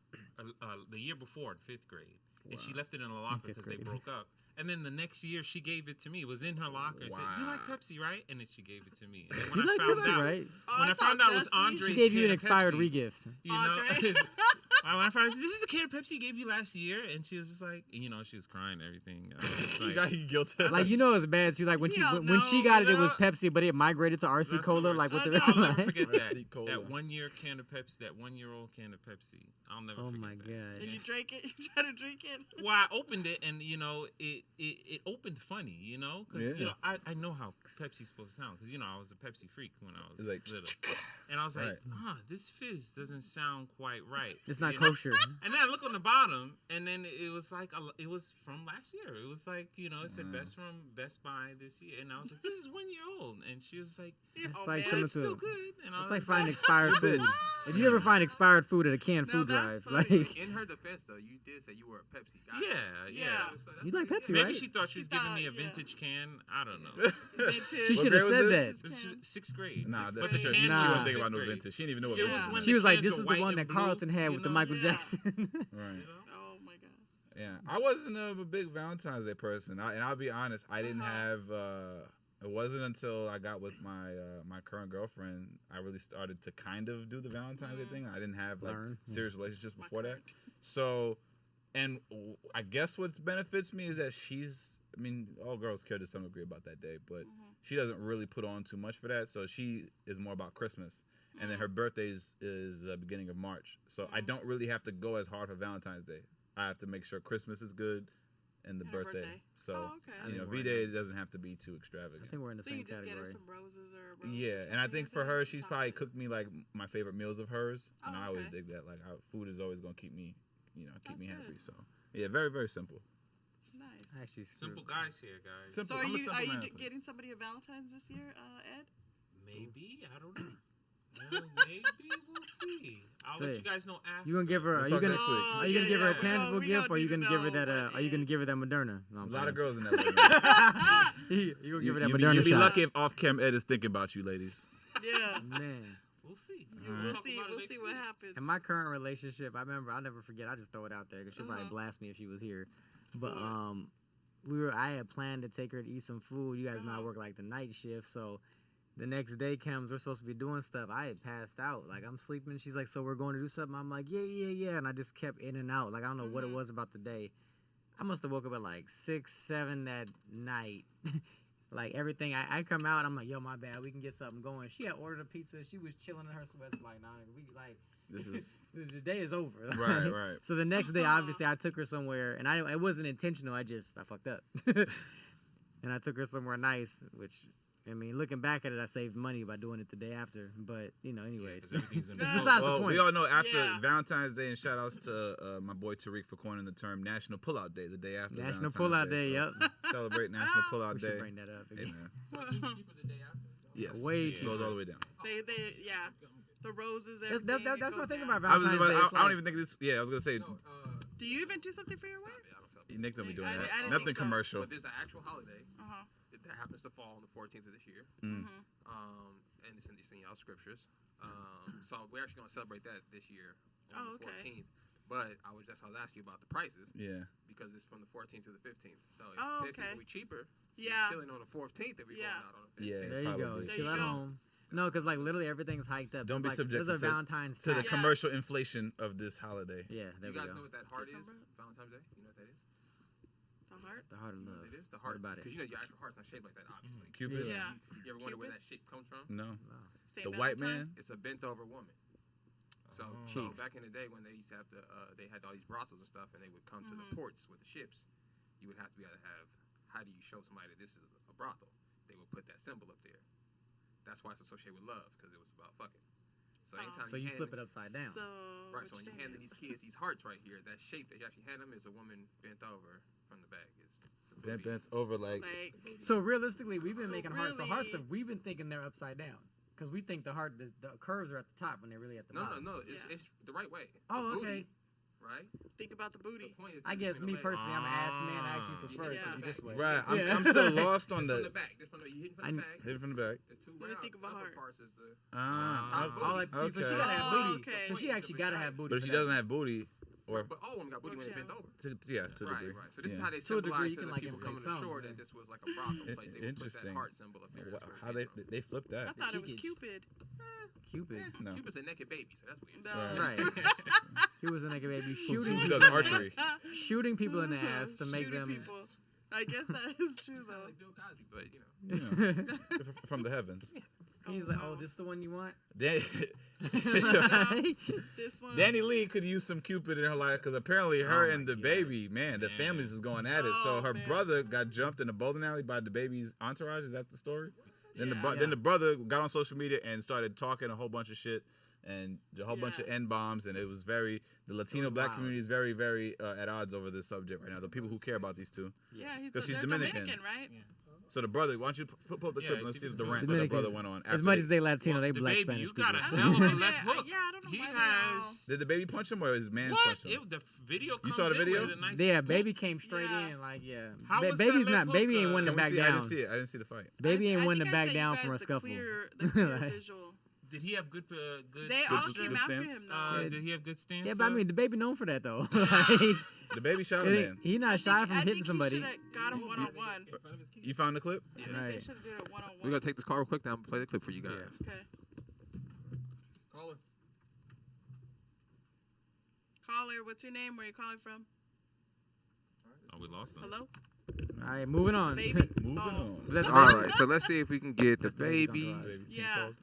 the year before in 5th grade, and she left it in a locker
fifth
because they
grade.
broke up. And then the next year, she gave it to me. It was in her locker. And said, "You like Pepsi, right?" And then she gave it to me. And then when
You
I
like
found
Pepsi,
out,
right?
Oh,
when I
thought
found out it was
Dusty-
Andre's
She gave you
can
an
of
expired
Pepsi,
regift.
you know,
Andre?
My friend said, "This is the can of Pepsi you gave you last year," and she was just like, she was crying and everything. I was just
You got you guilty.
Like it's bad too. Like when she got it, it was Pepsi, but it migrated to RC Cola. Like what the
I'll never forget
RC Cola.
that 1 year can of Pepsi, that 1 year old can of Pepsi. I'll never
Oh
forget
my
that.
god.
And you drank it? You tried to drink it?
Well, I opened it and it opened funny, because I know how Pepsi's supposed to sound because I was a Pepsi freak when I was little, and I was like, this fizz doesn't sound quite right.
It's not kosher.
And then I look on the bottom, and then it was like it was from last year. It was like it said best from Best Buy this year, and I was like, this is 1 year old, and she was like,
It's
Oh,
like
man.
similar
it's still
to.
good. And I
It's
was
like finding expired food. If you ever find expired food at a canned
Now
food
that's
drive,
funny.
like
In her defense, though, you did say you were a Pepsi guy.
yeah.
So that's
you like
pretty
Pepsi,
good.
Maybe
right?
she thought she was giving me a
thought, yeah.
vintage can. I don't know.
Vintage.
She
What
should have
grade
said
was
that.
this?
This is 6th grade.
Nah,
but
that's
the
sure.
cans
She
Nah.
were
wasn't thinking about no
fifth grade.
vintage. She didn't even know what
It
vintage
was
was.
when
She was like,
cans
"This
were
is the
white
one
and
that
blue,
Carlton had with the Michael
Yeah.
Jackson."
Right.
Oh my god.
Yeah, I wasn't a big Valentine's Day person, and I'll be honest, I didn't have. It wasn't until I got with my my current girlfriend I really started to kind of do the Valentine's Day thing. I didn't have like
Learn.
serious relationships
My
before that,
current.
so. And I guess what benefits me is that all girls care to some degree about that day, but she doesn't really put on too much for that. So she is more about Christmas. And then her birthday is beginning of March. So I don't really have to go as hard for Valentine's Day. I have to make sure Christmas is good and the
And her
birthday.
birthday.
So,
Oh, okay.
V-Day doesn't have to be too
I
extravagant.
think we're in the
So
same
you just get her
category.
some roses or roses
Yeah,
or
and I
something
think
or
for
something?
her, she's probably
Chocolate.
cooked me like my favorite meals of hers. And
Oh,
I always
okay.
dig that. Like, food is always going to keep me, keep
That's
me
good.
happy. So, yeah, very, very simple.
Nice.
Actually,
Simple guys here, guys.
Simple.
So are
I'm a
you
simple man.
getting somebody a Valentine's this year, Ed?
Maybe, I don't know. Maybe we'll see. I'll
Say,
let you guys know after.
You gonna give her?
We'll
Are you
talk
gonna?
next week.
Are you gonna give her a
yeah.
tangible
We
gift,
don't
or are you
need to
gonna give her
know,
that?
but
Are you gonna give her that Moderna? No,
A
I'm
lot of
playing.
girls in that.
You gonna give her that
You'll
Moderna
be
shot?
lucky if off-cam Ed is thinking about you, ladies.
Yeah.
Man.
We'll see.
We'll
Talk
see.
about it
We'll
next
see what
week.
happens.
In my current relationship, I remember, I'll never forget. I just throw it out there because she'll probably blast me if she was here. But I had planned to take her to eat some food. You guys know I work like the night shift, so the next day comes, we're supposed to be doing stuff. I had passed out. Like, I'm sleeping. She's like, so we're going to do something? I'm like, yeah. And I just kept in and out. Like, I don't know what it was about the day. I must have woke up at like 6, 7 that night. Like, everything. I come out. I'm like, yo, my bad. We can get something going. She had ordered a pizza. She was chilling in her sweats. Like, nah, we like.
This is
The day is over.
right.
So the next day, obviously, I took her somewhere, and it wasn't intentional. I fucked up. And I took her somewhere nice, which, I mean, looking back at it, I saved money by doing it the day after. But, anyways.
Because everything's in the
It's besides the
Well,
point.
we all know after
Yeah.
Valentine's Day, and shout outs to my boy Tariq for coining the term National Pullout Day, the day after
National
Valentine's
Pullout Day,
so
yep.
Celebrate National Pullout
We
Day.
should bring that up
Hey,
again.
man. Yes.
Way
It
cheaper.
goes all the way down.
Yeah. The roses.
That's
Everything, it
my
goes
thing
down.
about
I was
Valentine's
about,
Day.
I,
It's
I don't
like-
even think this. Yeah, I was gonna say
Do you even do something for your wife?
Nick don't be doing
I
that.
didn't
Nothing
think so.
commercial.
But there's an actual holiday
Uh-huh.
that happens to fall on the 14th of this year.
Mm.
And it's in y'all scriptures. So we're actually going to celebrate that this year on
Oh,
the
okay.
14th. But I was asking you about the prices
Yeah.
because it's from the 14th to the 15th. So
Oh,
it's
okay.
we cheaper. So
Yeah.
chilling on the 14th if we're
Yeah.
going out on the 15th.
Yeah.
There you go.
Probably.
There
Chill
you
at
go.
home. No, because like literally everything's hiked up.
Don't be
It's like,
subjected
there's a
to-
Valentine's
To the
tax.
commercial inflation of this holiday.
Yeah,
Do
there
you
we
guys
go.
know what that heart is?
December?
Valentine's Day? You know what that is?
The heart?
The heart of
You know
love.
what it is? The
What
heart.
about it?
Because your actual heart's not shaped like that, obviously.
Cupid.
Yeah.
You ever wonder where
Cupid?
that shape comes from?
No.
Saint
The white
Valentine?
man.
It's a bent over woman. So
Cheeks.
back in the day when they used to have they had all these brothels and stuff, and they would come to the ports with the ships. You would have to be able to have. How do you show somebody that this is a brothel? They would put that symbol up there. That's why it's associated with love, because it was about fucking. So anytime
So you
hand
flip it upside down.
So,
right. So when you're handing these kids these hearts right here, that shape that you actually hand them is a woman bent over from the back. It's the booby.
Bent over like.
like,
So realistically, we've been
So
making hearts. So hearts,
really-
we've been thinking they're upside down because we think the heart, the curves are at the top when they're really at the bottom.
No. It's the right way.
Oh,
The
okay.
booty, right.
think about the
The
booty.
point is
I guess
between
me
the legs.
personally, I'm an ass man. I actually prefer it
Yeah.
to be this way.
Right. I'm,
Yeah.
I'm still lost on
From the
the.
back. Just from the, you hit from
I-
the back.
Hit it from the back.
The two
What do you
round
think of a
upper
heart?
parts is the
Ah.
top
All
booty.
that, so she
Okay.
gotta have
Oh,
booty.
okay.
So she actually gotta have booty.
But if
for
she
that.
doesn't have booty, Or
but all women got booty when they bent over.
to a degree.
Right. So this is
Yeah.
how they
To a degree,
symbolize
you
to
can,
the
like,
people coming
inflate
ashore
some.
that this was like a brothel place. They would put that
Interesting.
heart symbol up there.
Wow,
That's where it
how
came from.
they flipped
I
that.
thought it was
cheekage.
Cupid.
Cupid.
No.
Cupid's a naked baby, so that's weird.
No.
Right. He was a naked baby shooting
Who
people,
does archery?
shooting people in the ass to make
Shooting
them.
people. I guess that is true
Kinda
though.
like Bill Cosby, but you know.
From the heavens.
He's like, oh, this is the one you want?
This one.
Danny Lee could use some Cupid in her life because apparently her and the baby, man, the families was going at it. So
Oh,
her
man.
brother got jumped in the bowling alley by the baby's entourage. Is that the story? Then
Yeah.
then the brother got on social media and started talking a whole bunch of shit and a whole bunch of N-bombs, and it was the Latino black
wild.
community is very, very at odds over this subject right now. The people who care about these two.
Yeah, he's
'Cause she's
they're
Dominican.
right?
So the brother, why don't you pull up the clip and let's see the rant that the brother
Dominicans,
went on.
as
after
much
they-
as they Latino, they
The
black
baby,
Spanish
you
people.
got a
so-
hell of a left hook.
Yeah, I don't know
He
why they
has.
Did the baby punch him or his man
What?
punch him?
The video comes
saw the
in
video?
with a nice
Yeah,
hook.
baby came straight
Yeah.
in, like, yeah.
How was that
Baby's
left
not,
hook,
baby ain't one to
Can we
back
see? I
down.
didn't see it. I didn't see the fight.
Baby ain't
I
one to
think I
back
sent you
down
guys
from a
the
scuffle.
clear visual.
Did he have good? Good.
They
good
all
good
came after
stance?
him though.
Did he have good stance?
Yeah, but I mean, the baby known for that though.
The baby shot a
Like,
man.
he not shy from hitting somebody.
I think he got him one-on-one.
You found the clip?
They
Right.
should have did it one-on-one.
We're gonna take this call real quick now and play the clip for you guys.
Okay.
Caller.
Caller, what's your name? Where are you calling from?
Oh, we lost him.
Hello?
All right, moving on.
Baby?
Moving
Oh.
on.
That's
All right, so let's see if we can get the
That's the baby's
baby
entourage.
Baby's team
Yeah.
called.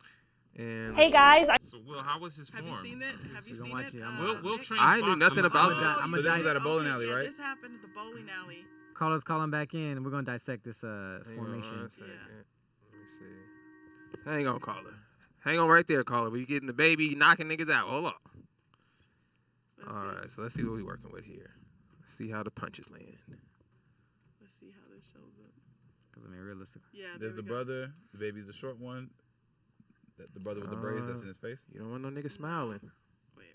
and.
Hey guys,
So, Will, how was his
Have
form?
you seen it? Have you
We're gonna
seen
watch
it?
it. I'm
We'll
Nick?
train.
I knew nothing about
it. I'm
So
a
this was
dice-
at a bowling alley,
yeah,
right?
This happened at the bowling alley.
Call him back in. We're gonna dissect this
Hang on
formation.
one second. Let me see. Hang on, caller. Hang on right there, caller. We getting the baby knocking niggas out. Hold on.
Let's
All
see.
right, so let's see what we working with here. Let's see how the punches land.
Let's see how this shows up.
Because I mean, realistic.
Yeah, there
There's
we
the
go.
brother. The baby's the short one. The brother with the braids that's in his face.
You don't want no nigga smiling.
Wait,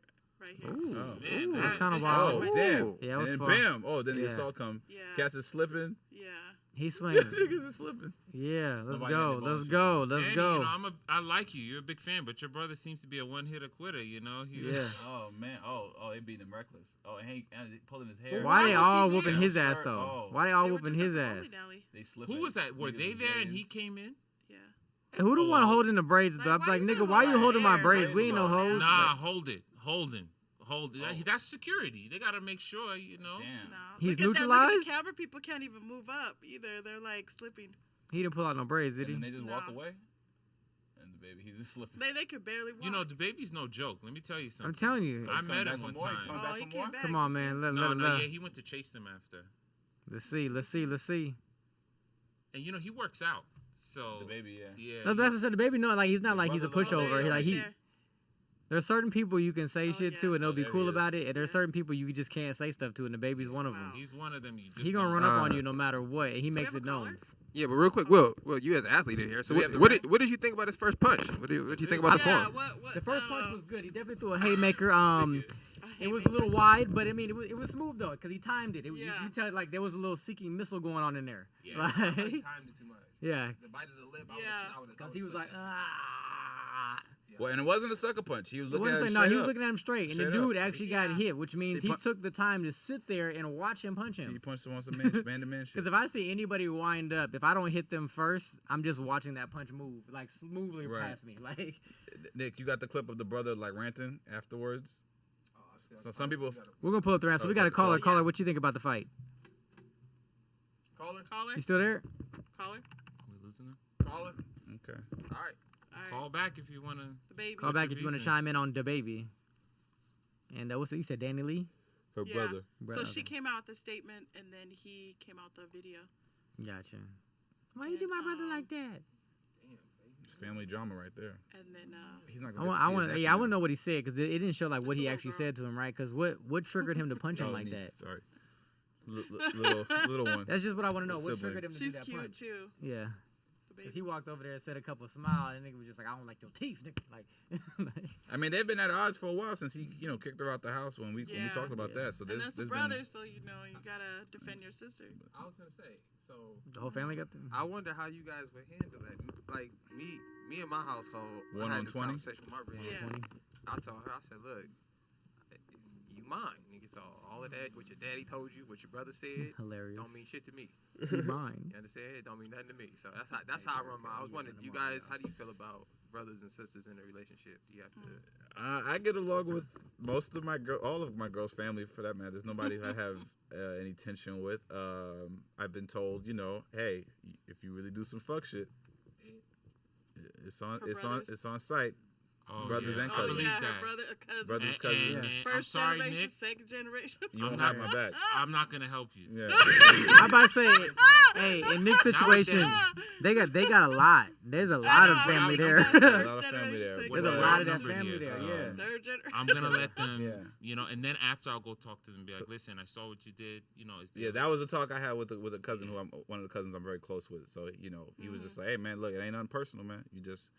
right here.
Ooh.
Oh.
Man,
That's
that-
kinda
that-
wild.
Oh, damn.
Ooh.
Yeah, it
And
was
then
fun.
bam. Oh, then the
Yeah.
assault come.
Yeah.
Cats is slipping.
Yeah.
He swinging.
Niggas is slipping.
Yeah, let's
Nobody
go.
had the
Let's
balls,
go. Let's
Danny,
go.
You know, I like you. You're a big fan, but your brother seems to be a one-hitter quitter. You know.
Yeah.
Oh man. Oh, they beating him reckless. Oh, and he pulling his hair.
Why
Why
they
was he
all
there?
whooping his ass
Shirt,
though?
oh.
Why they all
They were
whooping
just at
his
the
ass?
bowling alley.
They slipping.
Who was that? Were
Niggas
they
in
there and he
J's.
came in?
Yeah.
Who the one
Oh.
holding the braids?
Like,
Though? I'm
why
like,
you
nigga,
gotta
why
hold
you
my
holding my
hair?
braids?
Why
We
you
ain't no
doing
hoes.
that?
Nah, hold it.
Oh.
That's security. They gotta make sure, you know.
Damn.
No.
He's
Look at that. Look at
neutralized?
the camera people can't even move up either. They're like slipping.
He didn't pull out no braids, did
And then
he?
they just walk
No.
away. And the baby, he's just slipping.
They could barely walk.
You know, the baby's no joke. Let me tell you something.
I'm telling you.
I
He's
met
coming
him
back
one
for more? He's
time.
coming
Oh,
back
he
for
came
more?
back.
Come on, man. Let
No,
him
no,
know.
yeah, he went to chase them after.
Let's see. Let's see. Let's see.
And you know, he works out. So
The baby, yeah.
yeah.
No, that's what I said. The baby, no, like he's not like he's a
brother loves
pushover. He
right
like he.
there.
There's certain people you can say
Oh,
shit
yeah.
to and they'll
Oh,
be
there
cool
he is.
about it, and there's
Yeah.
certain people you just can't say stuff to, and the baby's one of them.
Wow.
He's one of them. You just
He gonna
don't-
run up on you no matter what, and he
Do we
makes
have
it
a
known.
caller?
Yeah, but real quick, Will, you as an athlete in here. So
Do we
what,
have the
what
rant?
did you think about his first punch? What did you think about the
Yeah,
form?
what,
The first punch
uh,
was good. He definitely threw a haymaker.
a
It was a
haymaker.
little wide, but I mean, it was smooth though, cause he timed it.
Yeah.
You tell like there was a little seeking missile going on in there.
Yeah.
Like,
timed it too much.
yeah,
The bite of the lip.
Yeah.
cause he was like, ah.
Well, and it wasn't a sucker punch. He was
I
looking
wouldn't
at
say
him
no.
straight
He was
up.
looking at him straight, and
Straight
the
up.
dude actually got
Yeah.
hit, which means
He
he
pun-
took the time to sit there and watch him punch
He
him.
punched him on some man-to-man shit.
Because if I see anybody wind up, if I don't hit them first, I'm just watching that punch move like smoothly
Right.
past me. Like,
Nick, you got the clip of the brother like ranting afterwards. So some people.
we're gonna pull it through. So we got a caller. Caller, what you think about the fight?
Caller,
Caller?
You still there?
Caller?
Are we losing him?
caller.
Okay.
All right.
All right.
Call back if you wanna.
The baby.
Call
What's
back
your
if you want to
reason?
chime in on the baby. And what's it? You said Danny Lee?
Her
Yeah.
brother.
So she came out with the statement, and then he came out the video.
Gotcha. Why you do my brother like that?
It's family drama right there.
And then,
He's not
I
gonna.
want,
get to see his nephew
I want to
now.
know what he said because it didn't show like what
Just a
he
little
actually
girl.
said to him, right? Because what triggered him to punch him
Oh,
like
niece,
that?
Sorry. Little one.
That's just what I want to know. What
Sibling.
triggered him to
she's
do that
cute
punch?
too.
Yeah.
The
Because
baby.
he walked over there and said a couple smile, and the nigga was just like, I don't like your teeth, nigga. Like,
I mean, they've been at odds for a while since he, kicked her out the house when we
Yeah.
talked about that. So
And
there's,
that's the
there's
brother,
been.
so you gotta defend your sister.
I was gonna say. So
the whole family got the.
I wonder how you guys would handle that. Like me and my household. I
One
had
on
this
20?
conversation with my friend.
Yeah.
I told her. I said, look, you mine. Nigga, so all of that, what your daddy told you, what your brother said,
Hilarious.
don't mean shit to me.
He mine.
You understand? It don't mean nothing to me. So that's how I run my. I was wondering, you guys, how do you feel about brothers and sisters in a relationship? Do you have to?
I get along with most of all of my girls' family, for that matter. There's nobody I have any tension with. I've been told, hey, if you really do some fuck shit, it's on site.
Oh,
brothers and
I
cousins.
believe
her
that.
brother, a cousin.
Brothers, cousins.
And
First
I'm sorry,
generation,
Nick.
second generation.
You won't have my back.
I'm not gonna help you.
Yeah.
I'm about to say, hey, in Nick's situation, they got a lot. There's a lot of family there.
A lot of family there.
There's a lot of that family there. Yeah.
Third generation.
I'm gonna let them,
Yeah.
and then after I'll go talk to them and be like, listen, I saw what you did.
Yeah, that was a talk I had with a cousin who one of the cousins I'm very close with. So he was just like, hey man, look, it ain't nothing personal, man. You just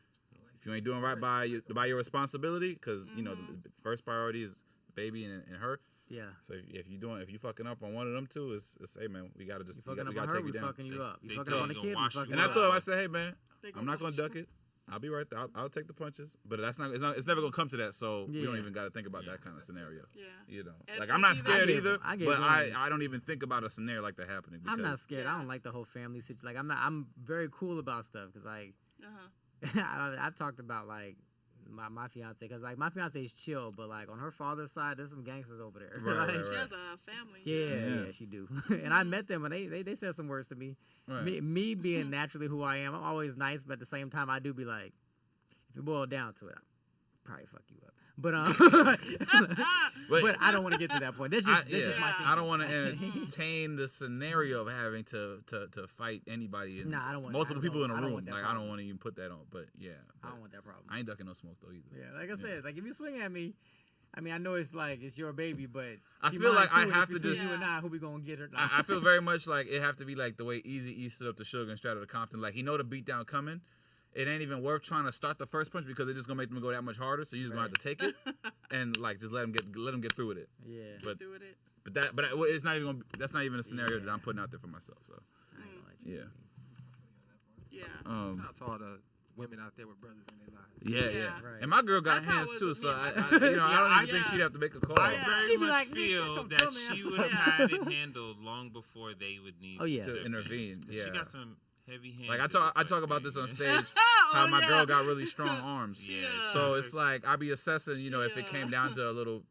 if you ain't doing right by your responsibility, because the first priority is the baby and her.
Yeah.
So if you fucking up on one of them two, it's hey man, we gotta just
You fucking
we
up on
gotta
her,
take
we
you down.
fucking you up. You
They
fucking up on the
tell you
kid,
to
we
wash
fucking
And
you
I
up.
told him, I said, hey man,
They
I'm not gonna
watch
duck it. I'll be right there. I'll take the punches, but it's never gonna come to that. So we don't
Yeah.
even gotta think about that kind of scenario.
Yeah.
Like
And
I'm not
you
scared
get-
either,
I get
but
warnings.
I don't even think about a scenario like that happening.
I'm not
because-
scared. I don't like the whole family situation. Like I'm very cool about stuff because like I've talked about like my fiance, because like my fiance is chill, but like on her father's side, there's some gangsters over there.
Right,
Like,
right,
She
right.
has a family.
Yeah, she do. And I met them and they said some words to me.
Right.
Me being naturally who I am, I'm always nice, but at the same time I do be like, if you boil down to it, I'll probably fuck you up. But but I don't want to get to that point. That's just my thing.
I don't want to entertain the scenario of having to fight anybody and
Nah, I don't want
multiple people in a
I don't
room.
want that
Like I
problem.
don't want to even put that on. But yeah,
I don't want that problem.
I ain't ducking no smoke though either.
Yeah, like I said, like if you swing at me, I mean I know it's like it's your baby, but
I
she
feel
mine
like I
too,
have
if
to
it's
just-
you and I, who we gonna get her?
I feel very much like it have to be like the way Easy E stood up to Sugar and Straight Outta Compton. Like he know the beatdown coming. It ain't even worth trying to start the first punch because it's just gonna make them go that much harder. So you just gonna have to take it and like just let them get through with it.
Yeah.
But
Doing it.
it's not even that's not even a scenario that I'm putting out there for myself. So yeah.
Yeah.
Shout out to all the women out there with brothers in their lives.
Yeah.
Right.
And my girl got
That's how it
hands
was
too,
with
so
me
I
and my-
don't even think
Yeah.
she'd have to make a call.
I
Yeah.
very
She'd be
much
like, "Nigga,
feel
shut your
that
dumb ass
she
up."
would have had it handled long before they would need
Oh, yeah.
To
step in.
intervene,
'Cause
yeah.
She got some heavy hands.
Like
in
I
this
talk about
thing,
this on
yeah.
stage, how
Oh,
my
yeah.
girl got really strong arms.
Yeah.
So it's like I be assessing, if it
Yeah.
came down to a little,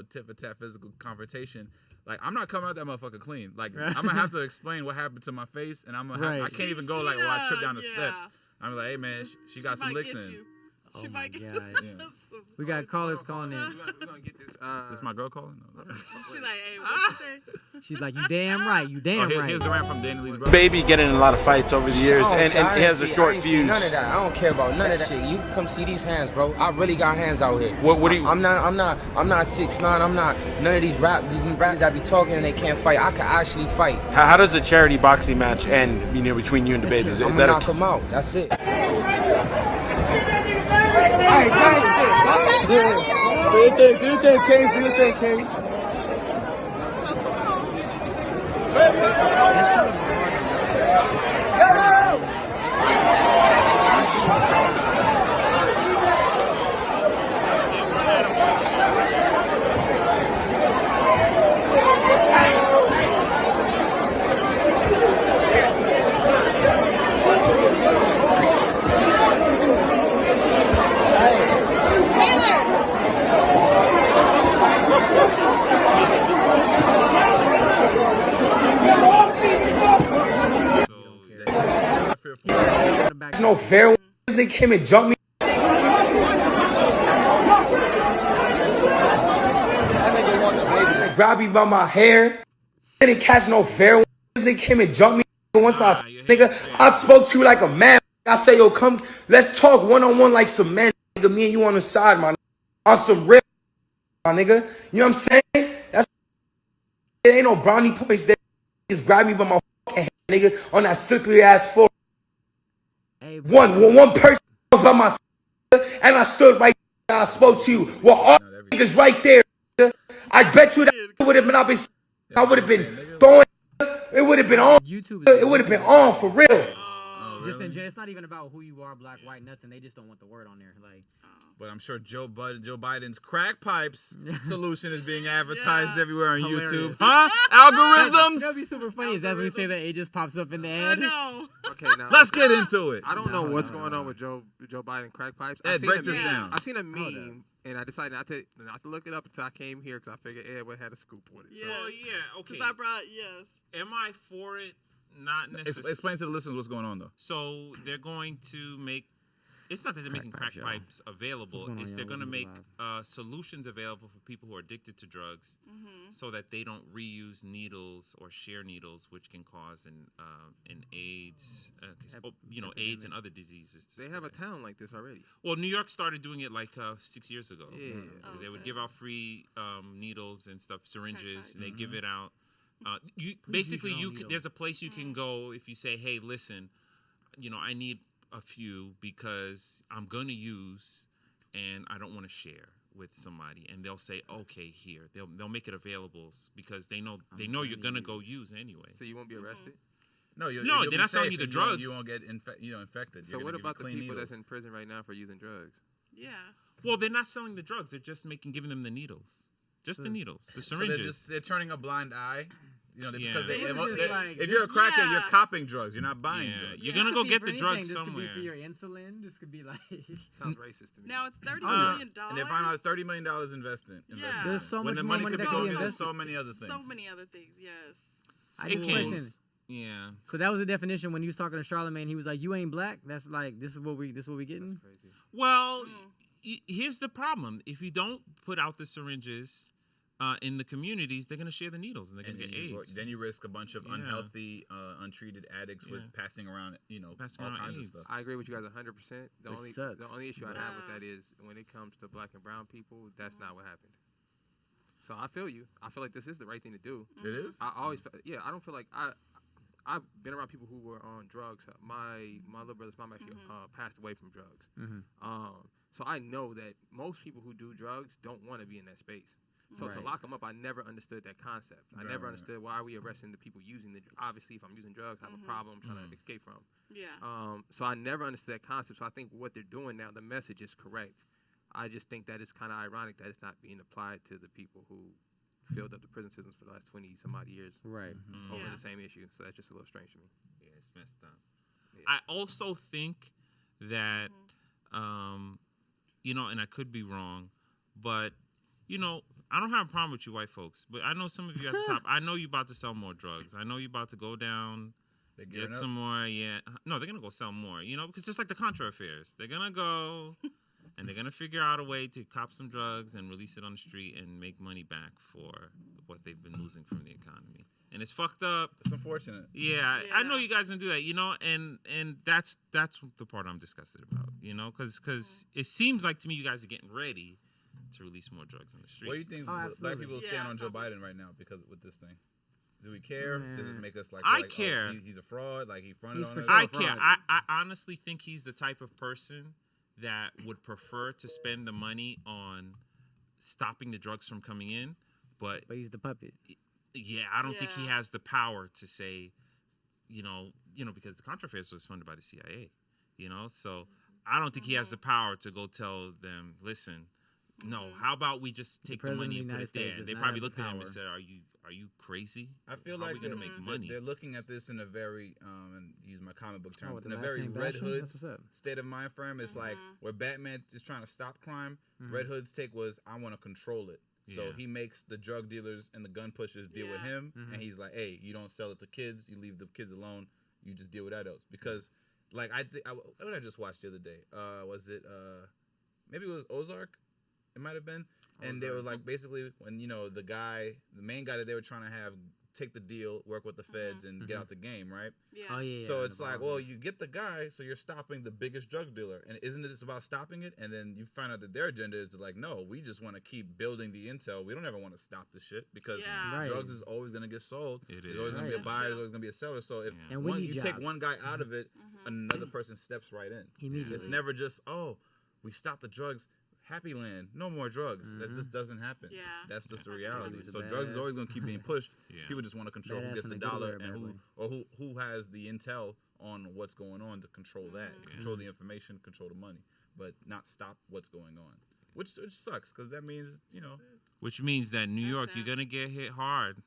tit for tat physical confrontation. Like I'm not coming out that motherfucker clean. Like I'm gonna have to explain what happened to my face, and I'm gonna
Right.
I can't even go like while I trip down the
Yeah.
steps. I'm like, hey man, she got some
might
licks
get
in.
you.
Oh
She
my
might get
gosh.
Yeah.
We got callers calling in.
We're gonna get this.
This my girl calling? No.
She's like, hey, what you say?
She's like, you damn right, you damn right.
Here's the rap from Danny Lee's brother.
Baby getting in a lot of fights over the years, and he has a short
I ain't see
fuse.
none of that. I don't care about none of that shit. You come see these hands, bro. I really got hands out here.
What do you?
I'm not 6'9". I'm not none of these rappers that be talking and they can't fight. I can actually fight.
How does a charity boxing match end? Between you and the baby?
I'm gonna knock him out. That's it.
Do you think, King?
It's no fair. They came and jumped me. Grab me by my hair. They didn't catch no fair. They came and jumped me. Once I, nigga, I spoke to you like a man. I say, yo, come, let's talk one-on-one like some men. Nigga, me and you on the side, my nigga. On some real, my nigga. You know what I'm saying? There ain't no brownie points there. Just grab me by my fucking head, nigga, on that slippery ass floor.
Hey,
One person by my and I stood right there and I spoke to you. Well, all niggas right there. I bet you that would have been I would have been throwing. It would have been on.
YouTube.
It would have been on for real.
just
really?
in general, it's not even about who you are, black, white, nothing. They just don't want the word on there. Like,
But I'm sure Joe Biden's crack pipes solution is being advertised everywhere on YouTube.
Hilarious.
Huh? Algorithms.
That'd be super funny. Is as we say that it just pops up in the ad.
No.
Okay, now
Let's get into it.
I don't know what's going on with Joe Biden crack pipes.
Ed, break this down.
I seen a meme and I decided not to look it up until I came here because I figured Ed would have a scoop on it.
Yeah.
Oh yeah, okay.
Because I brought
Am I for it? Not necessarily.
Explain to the listeners what's going on though.
So they're going to make. It's not that they're making crack pipes available. It's they're going to make solutions available for people who are addicted to drugs, so that they don't reuse needles or share needles, which can cause an AIDS, AIDS and other diseases.
They have a town like this already.
Well, New York started doing it like 6 years ago.
Yeah.
They would give out free needles and stuff, syringes, and they give it out. There's a place you can go if you say, hey, listen, I need a few because I'm gonna use and I don't want to share with somebody, and they'll say, okay, here. They'll make it available because they know you're gonna go use anyway.
So you won't be arrested?
No, you'll
they're not selling you the drugs.
You won't get infected.
So what about the people that's in prison right now for using drugs?
Yeah.
Well, they're not selling the drugs. They're just giving them the needles, just the needles, the syringes.
So they're turning a blind eye. Because
like,
if you're a crackhead, you're copping drugs. You're not buying drugs.
You're gonna go get the drugs somewhere.
This could be for your insulin. This could be like.
Sounds racist to me.
Now it's $30 million.
And they find out $30 million invested.
There's so much
the
more
money
money
could
that
go
can be
into
invested.
so many other things.
So many other things. Yes.
I just question.
Yeah.
So that was the definition when he was talking to Charlamagne. He was like, "You ain't black." That's like this is what we getting.
That's crazy.
Well, here's the problem: if you don't put out the syringes in the communities, they're gonna share the needles and they're gonna get AIDS.
Then you risk a bunch of unhealthy, untreated addicts with passing around, all kinds of stuff.
I agree with you guys 100%. The only issue I have with that is when it comes to black and brown people, that's not what happened. So I feel you. I feel like this is the right thing to do.
It is.
I always, I don't feel like I've been around people who were on drugs. My little brother's mom actually passed away from drugs. So I know that most people who do drugs don't want to be in that space. So to lock them up, I never understood that concept. I never understood why are we arresting the people using the. Obviously, if I'm using drugs, I have a problem I'm trying to escape from.
Yeah.
So I never understood that concept. So I think what they're doing now, the message is correct. I just think that it's kind of ironic that it's not being applied to the people who filled up the prison systems for the last 20 some odd years over the same issue. So that's just a little strange to me.
Yeah, it's messed up. Yeah. I also think that, and I could be wrong, but, I don't have a problem with you white folks, but I know some of you at the top. I know you about to sell more drugs. I know you about to go down, get some more. Yeah. No, they're going to go sell more, because just like the Contra affairs, they're going to go and they're going to figure out a way to cop some drugs and release it on the street and make money back for what they've been losing from the economy. And it's fucked up.
It's unfortunate.
Yeah. I know you guys don't do that, and that's the part I'm disgusted about, because it seems like to me you guys are getting ready to release more drugs on the street.
What do you think black people stand on Joe Biden right now because with this thing? Do we care? Does this make us
I care.
He's a fraud. Like he fronted on us.
I care. I honestly think he's the type of person that would prefer to spend the money on stopping the drugs from coming in, but
he's the puppet.
Yeah, I don't think he has the power to say, because the Contra affairs was funded by the CIA, so I don't think he has the power to go tell them, listen. No, how about we just take the money and put it there? They probably looked at him and said, "Are you crazy?
I feel
how
like
are we gonna make money?"
They're looking at this in a very, and use my comic book terms, in a
last
very
name
Red
Basham?
Hood
That's what's up.
state of mind frame. It's like where Batman is trying to stop crime. Red Hood's take was, I want to control it. So he makes the drug dealers and the gun pushers deal with him, and he's like, "Hey, you don't sell it to kids. You leave the kids alone. You just deal with adults." Because, like, what did I just watch the other day? Was it maybe it was Ozark? It might have been. And they were like, basically, when, the main guy that they were trying to have take the deal, work with the feds, and get out the game, right?
Yeah.
Oh, yeah.
So it's like, well, you get the guy, so you're stopping the biggest drug dealer. And isn't it just about stopping it? And then you find out that their agenda is to like, no, we just want to keep building the intel. We don't ever want to stop the shit because drugs is always going to get sold. There's always going to be a buyer. There's always going to be a seller. So if you take one guy out of it, another person steps right in. It's never just, we stop the drugs. Happy Land, no more drugs. That just doesn't happen.
Yeah.
That's just the reality.
He's a
So drugs is always going to keep being pushed.
Yeah.
People just want to control who
Badass
gets
in
the
a good way
dollar
or bad
and
way.
who has the intel on what's going on to control that, control the information, control the money, but not stop what's going on. Which sucks because that means,
Which means that New York,
sad.
you're gonna get hit hard.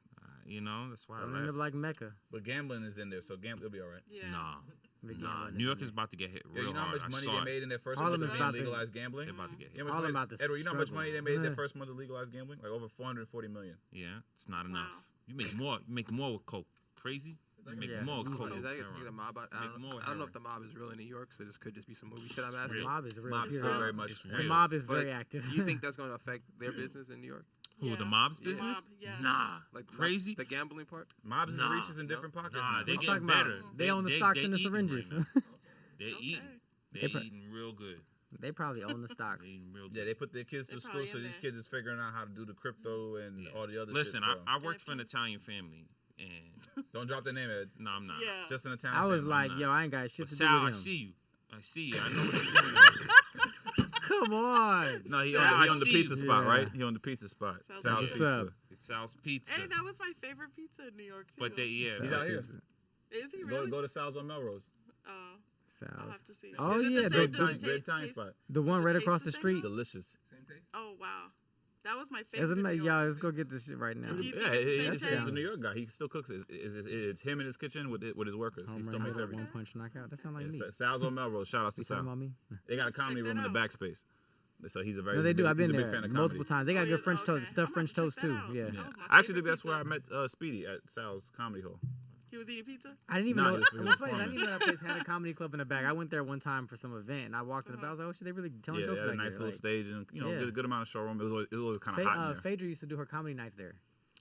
That's why I
Don't end
left.
up like Mecca.
but gambling is in there, so it'll be all right.
Yeah.
Nah, New York is about to get hit
Yeah,
real
you know how
hard.
much
I
money
saw
they
it.
made in their first
Harlem
month
is
of
about to-
legalized gambling?
They're about to get hit.
You know how
Harlem
much
about to
Edward, you know how much money they made their
struggle.
first month of legalized gambling? Like over 440 million.
Yeah, it's not enough.
Wow.
You make more. You make more with coke. Crazy. You make
Yeah,
more with
easily.
coke.
Is that
heroin.
the mob? I
Make
don't,
more
I don't know if
heroin.
the mob is real in New York, so this could just be some movie shit I'm
The
asking.
mob is real.
Mob's
period.
very much
It's
The
real.
mob is
But
very active.
Do you think that's going to affect their business in New York?
Who, the
Yeah.
mob's
Yeah.
business?
Mob, yeah.
Nah,
Like
crazy.
the gambling part?
Mobs
Nah,
reaches in different pockets.
Nah,
now.
they
I'm
get
talking about-
better.
they own the stocks and the
eating right
syringes.
now. They're
Okay.
eating.
They
They're
pro-
eating real good.
They probably own the stocks.
They're eating real good.
Yeah, they put their kids
They
through school,
probably
so
in
these
there.
kids is figuring out how to do the crypto and all the other
Listen,
shit. for 'em.
I worked for an Italian family, and
Don't drop their name, Ed.
no, I'm not.
Yeah.
Just an Italian.
I was
family.
like,
not.
yo, I ain't got shit
But
to
Sal,
do
I
with him.
see you. I see you. I know what you're doing.
Come on.
No, he
Sal,
owned,
I
he owned the
see
pizza
you.
spot,
Yeah.
right? He owned the pizza spot.
Sal's
Sal's
What's
Pizza.
up?
It's Sal's Pizza.
Hey, that was my favorite pizza in New York too.
But
He's
Sal's
out here.
Pizza.
Is he
Go,
really?
go to Sal's on Melrose.
Oh, I'll
Sal's.
have to see.
Oh,
Is it
yeah,
the
the-
same?
the-
Does it
Very
taste-
tiny
taste-
spot.
The one
Does it
right
taste
across
the
the
same,
street.
though?
Delicious.
Oh wow, that was my favorite.
Doesn't
in
matter.
New
Y'all,
York.
let's go get this shit right now.
Do you think
Yeah,
it's the
he's
same
a
taste?
New York guy. He still cooks it. It's him in his kitchen with his workers. He
Home
still
run
makes
hit,
everything.
one punch knockout. That sound like me.
Yeah, Sal's on Melrose. Shout out to
You talking
Sal.
about me?
They got a comedy
Check
room
that
in the
out.
backspace. So he's a very
No, they do. I've been
he's a big
there
fan of
multiple
comedy.
times. They got
Oh,
good
yeah?
French
Okay.
toast, stuffed
I'm
French
gonna
toast
check
too.
that out.
Yeah.
That
Yeah.
was my
I actually
favorite
think that's where I
pizza.
met Speedy at Sal's Comedy Hall.
He was eating pizza.
I didn't even
Nah,
know.
he was
What's funny is I
performing.
didn't even know that place had a comedy club in the back. I went there one time for some event, and I walked in the back. I was like, oh shit, they really telling
Yeah, they
jokes
had a
back
nice
here.
little
Like,
stage and
Yeah.
good amount of showroom. It was always kind of hot in there.
Phaedra used to do her comedy nights there.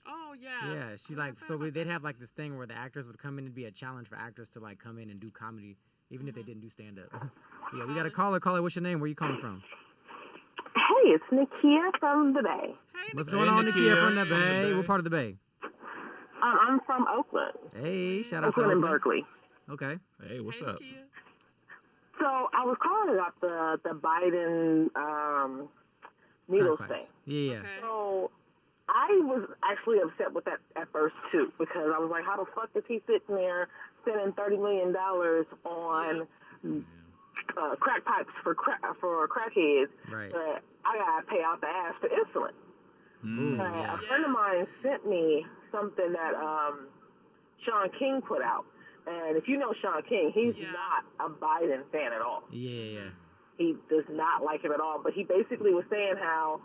Oh yeah.
Yeah, she like so they'd have like this thing where the actors would come in and be a challenge for actors to like come in and do comedy, even if they didn't do stand up. Yeah, we got a caller. Caller, what's your name? Where you calling from?
Hey, it's Nakia from the Bay.
Hey,
What's
Nikia.
going on, Nikia
Nikia
from the
from the
Bay?
Bay.
What part of the Bay?
I'm from Oakland.
Hey, shout out to
Oakland and
Oakland.
Berkeley.
Okay.
Hey, what's
Hey,
up?
Nikia.
So I was calling about the Biden needles
Crack
thing.
pipes. Yeah.
Okay.
So I was actually upset with that at first too, because I was like, how the fuck is he sitting there spending $30 million on crack pipes for crackheads?
Right.
But I gotta pay out the ass for insulin.
Ooh,
A
yeah.
friend of mine sent me something that Sean King put out. And if you know Sean King, he's
Yeah.
not a Biden fan at all.
Yeah.
He does not like him at all. But he basically was saying how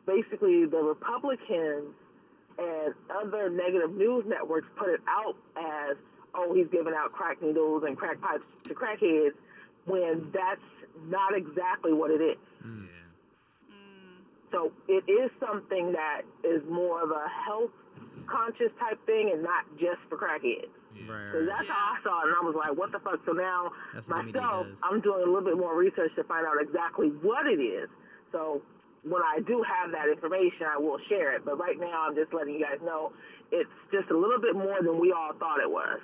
basically the Republicans and other negative news networks put it out as, oh, he's giving out crack needles and crack pipes to crackheads, when that's not exactly what it is.
Yeah.
So it is something that is more of a health conscious type thing and not just for crackheads.
Right.
So that's how I saw it, and I was like, what the fuck? So now,
That's what the media
myself,
does.
I'm doing a little bit more research to find out exactly what it is. So when I do have that information, I will share it. But right now, I'm just letting you guys know it's just a little bit more than we all thought it was.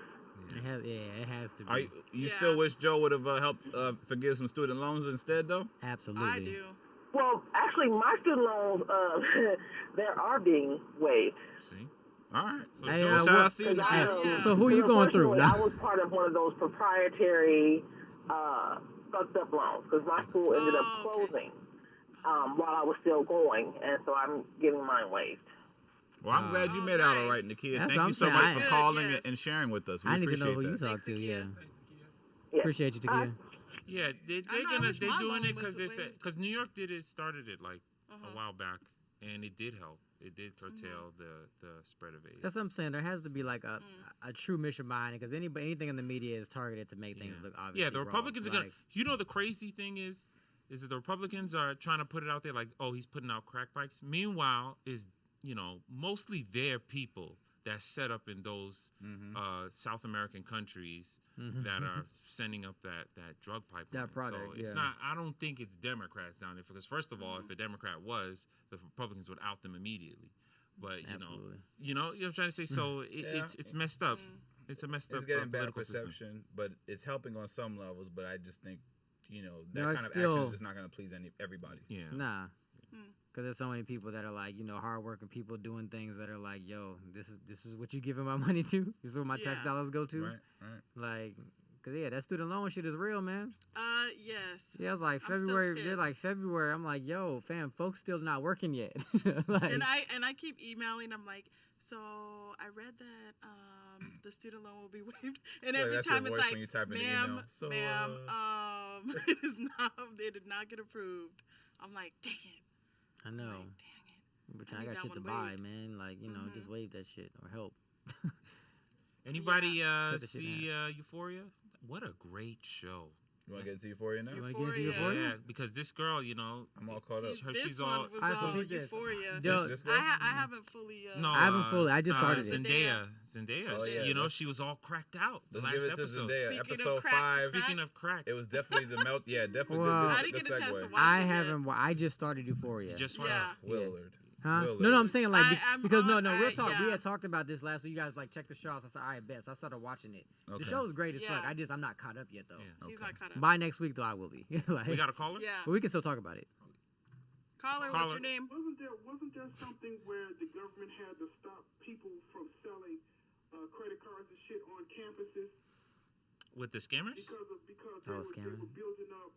It has to be.
Are you
Yeah.
still wish Joe would have helped forgive some student loans instead, though?
Absolutely.
I do.
Well, actually, my student loans, they are being waived.
See?
All right. So
Hey,
Joe, shout
what-
out to you.
Because
Hey, so who are you going through
unfortunately,
now?
I was part of one of those proprietary fucked up loans because my school ended up
Oh, okay.
closing while I was still going, and so I'm getting mine waived.
Well, I'm glad you made out all right, Nakia.
That's
Thank
what
you
I'm
so
saying.
much
I-
for
Good,
calling
yes.
and sharing with us. We
I need to
appreciate
know who you
that.
talk to.
Thanks,
Yeah.
Takia.
Yeah.
Appreciate you, Takia.
Yeah, they're
I know, I
gonna
wish
they're
my
doing
loan
it
was
because they
away.
said because New York started it like
Uh-huh.
a while back, and it did help. It did curtail the spread of AIDS.
That's what I'm saying. There has to be like a true mission behind it, because anything in the media is targeted to make things look obviously
Yeah, the
wrong.
Republicans are gonna.
Like,
You know, the crazy thing is that the Republicans are trying to put it out there like, oh, he's putting out crack pipes. Meanwhile, is mostly their people that set up in those South American countries that are sending up that drug pipeline.
That product,
so it's
yeah.
not. I don't think it's Democrats down there, because first of all, if a Democrat was, the Republicans would out them immediately. But
Absolutely.
you know what I'm trying to say. So it's messed up. It's a messed up
It's getting bad
political system.
perception, but it's helping on some levels. But I just think you know, that
No,
kind
it's
of action
still-
is just not going to please everybody.
Yeah.
Nah. Because there's so many people that are like, you know, hardworking people doing things that are like, yo, this is what you giving my money to? This is what my tax dollars go to?
Right.
Like, because, yeah, that student loan shit is real, man.
Yes.
Yeah, it was like
I'm still
February.
pissed.
They're like February. I'm like, yo, fam, folks still not working yet. Like,
And I keep emailing. I'm like, so I read that the student loan will be waived, and
Like,
every
that's your
time it's
voice
like,
when you type in the
ma'am,
email. So,
ma'am, it did not get approved. I'm like, dang it.
I know.
Like, dang it.
But
I
I
need
got
that
shit to
one
buy,
waived.
man. Like, you know, just waive that shit or help.
Anybody
Cut the shit
see Euphoria? What a great show.
You want to get into Euphoria now?
You want to get into
Euphoria?
Euphoria?
Yeah, because this girl, you know,
I'm all caught up.
her,
This
she's
one
all.
was
I saw
all
this.
Euphoria.
Yo,
This girl?
I haven't fully.
No,
I haven't fully. I just started it.
Zendaya.
Oh, yeah,
You know,
let's-
she was all cracked out. The
Let's
last
give it to
episode.
Zendaya.
Speaking of
Episode
crack,
5.
just
Speaking of crack,
It was definitely the melt. Yeah, definitely
Well,
good,
I didn't
good
get a chance to
segue.
watch
I
it yet.
haven't. I just started Euphoria.
just
Yeah.
Willard.
Huh?
Willard.
No, I'm saying like
I'm
because
on-
no, real talk. We
yeah.
had talked about this last week. You guys like check the show out. So I said, all right, bet. So I started watching it.
Okay.
The show is great as fuck.
Yeah.
I'm not caught up yet though.
Yeah.
He's not caught up.
By next week though, I will be. Like,
We got a caller?
Yeah.
but we can still talk about it.
Caller, what's your name?
Wasn't there something where the government had to stop people from selling credit cards and shit on campuses
With the scammers?
because
Oh,
they were
scammers.
building up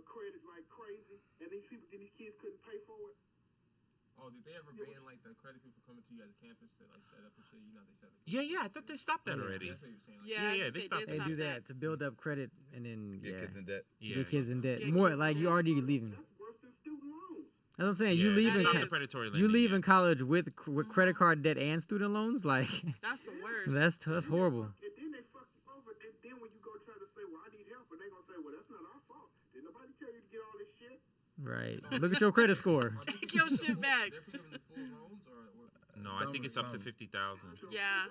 credit like crazy, and these kids couldn't pay for it.
Oh, did they ever ban like the credit people coming to you guys' campus to like set up and shit? You know they set up.
Yeah, I thought they stopped that already.
That's what you're saying. Like,
Yeah,
they stopped
They do that to build up credit and then
Get kids in debt.
Yeah.
get kids in debt.
Get
More
kids
like
in
you
debt.
already leaving.
That's worse than student loans.
That's what I'm saying.
Yeah,
You leave
they
in
stopped
co-
the predatory
you
lending,
leave
yeah.
in college with credit card debt and student loans. Like
That's the worst.
that's horrible.
And then they fuck you over. And then when you go try to say, well, I need help, and they gonna say, well, that's not our fault. Did nobody tell you to get all this shit?
Right. Look at your credit score.
Take your shit back.
they're forgiving the full loans or
No, I think it's up to 50,000.
Yeah.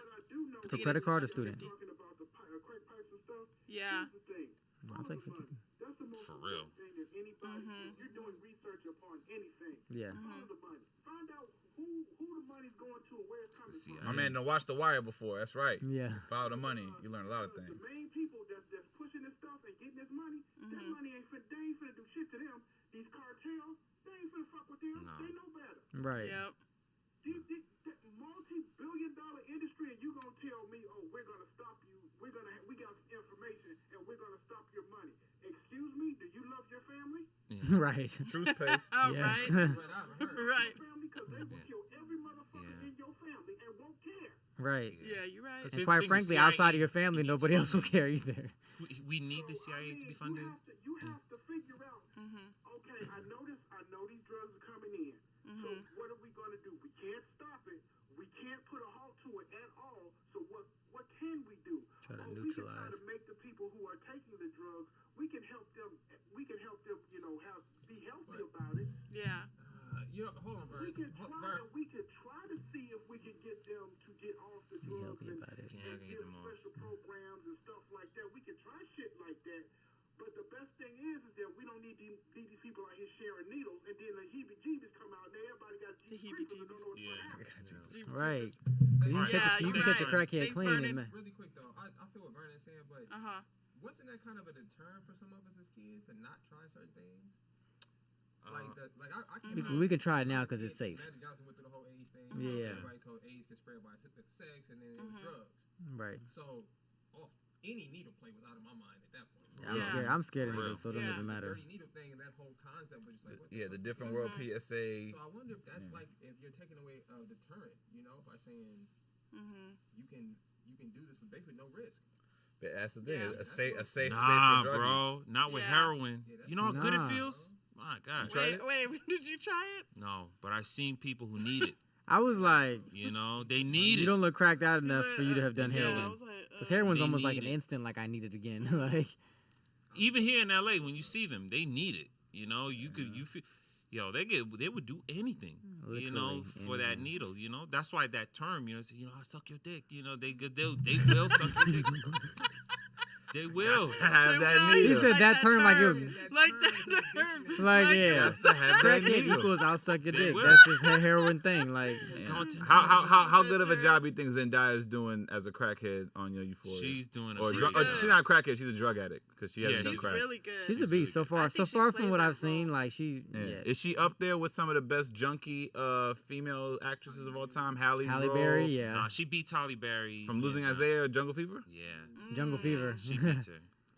For credit card or student?
Talking about the crack pipes and stuff.
Yeah.
Here's the thing.
That's like 50.
That's the most
For real.
important thing that anybody do. You're doing research upon anything.
Yeah.
Follow the money. Find out who the money's going to and where it's coming from.
My man done watched The Wire before. That's right.
Yeah.
Follow the money. You learn a lot of
The
things.
main people that's pushing this stuff and getting this money, that money they ain't finna do shit to them. These cartels, they ain't finna fuck with them.
No.
They know better.
Right.
Yep.
That multi-billion-dollar industry, and you gonna tell me, oh, we're gonna stop you. We got some information, and we're gonna stop your money. Excuse me, do you love your family?
Right.
Truth pace.
All
Yes.
right.
right.
Right.
Family, because they will kill every motherfucker in your family and won't care.
Right.
Yeah, you're right.
Here's
And
the
quite
thing,
frankly,
CIA
outside of your family,
needs
nobody else will
funding.
care either.
We need the CIA to be funded.
You have to figure out. Okay, I know these drugs are coming in. So what are we gonna do? We can't stop it. We can't put a halt to it at all. So what can we do?
Try to
We can try
neutralize.
to make the people who are taking the drugs. We can help them. You know, be healthy about it.
Yeah.
You know, hold on, Vern.
We could try to see if we can get them to get off the
Be
drugs
healthy
and,
about it.
Yeah, I can get
give
them off.
special programs and stuff like that. We can try shit like that. But the best thing is that we don't need these people out here sharing needles, and then the heebie-jeebies come out, and everybody got
The heebie-jeebies.
Yeah.
Right. You
Right.
can catch a
right.
crackhead
Thanks,
clean.
Vernon.
And,
Really quick though, I feel what Vernon's saying, but wasn't that kind of a deterrent for some of us as kids to not try certain things? I can't.
we can try it now because it's safe.
Magic Johnson went through the whole AIDS thing.
Yeah.
Everybody told AIDS can spread by sex, and then it was drugs.
Right.
So, any needle play was out of my mind at that point.
I'm
Yeah.
scared. I'm scared of
For real.
needles, so it don't
Yeah.
even
The
matter.
dirty needle thing and that whole concept was just like, what the
Yeah,
fuck?
the different world PSA.
So I wonder if that's like if you're taking away a deterrent, you know, by saying you can do this with basically no risk.
But that's the thing.
Yeah.
A safe space
Nah,
for druggies.
bro. Not with
Yeah.
heroin.
Yeah,
You know how good
Nah.
it feels? My God.
Wait, did you try it?
No, but I've seen people who need it.
I was like,
You know, they need
you
it.
don't look cracked out enough for you to have done
Yeah, I
heroin.
was like,
Because heroin's
They
almost like
need
an
it.
instant, like I need it again. Like,
Even here in LA, when you see them, they need it. You know, you feel, they would do anything. You know,
Literally
for that
anything.
needle. You know, that's why that term. You know, say, I suck your dick. You know, they will suck your dick. They will.
Have that
He
needle.
said that term like it.
Like that term.
Like yeah.
That's the have that
Crackhead
needle.
equals I'll suck your dick.
will.
That's just her heroin thing. Like
How good of a job you think Zendaya is doing as a crackhead on your Euphoria?
She's doing a
or
great job.
she's not a crackhead. She's a drug addict because she hasn't done
She's
crack.
really good.
she's a beast so far.
I think
So
she
far
plays
from what
that
I've seen,
role.
like she.
Yeah.
Yeah.
Is she up there with some of the best junkie female actresses of all time? Halle
Berry, yeah.
Nah, she beats Halle Berry
From Losing
in,
Isaiah or Jungle Fever?
Yeah,
Jungle Fever.
she beats her.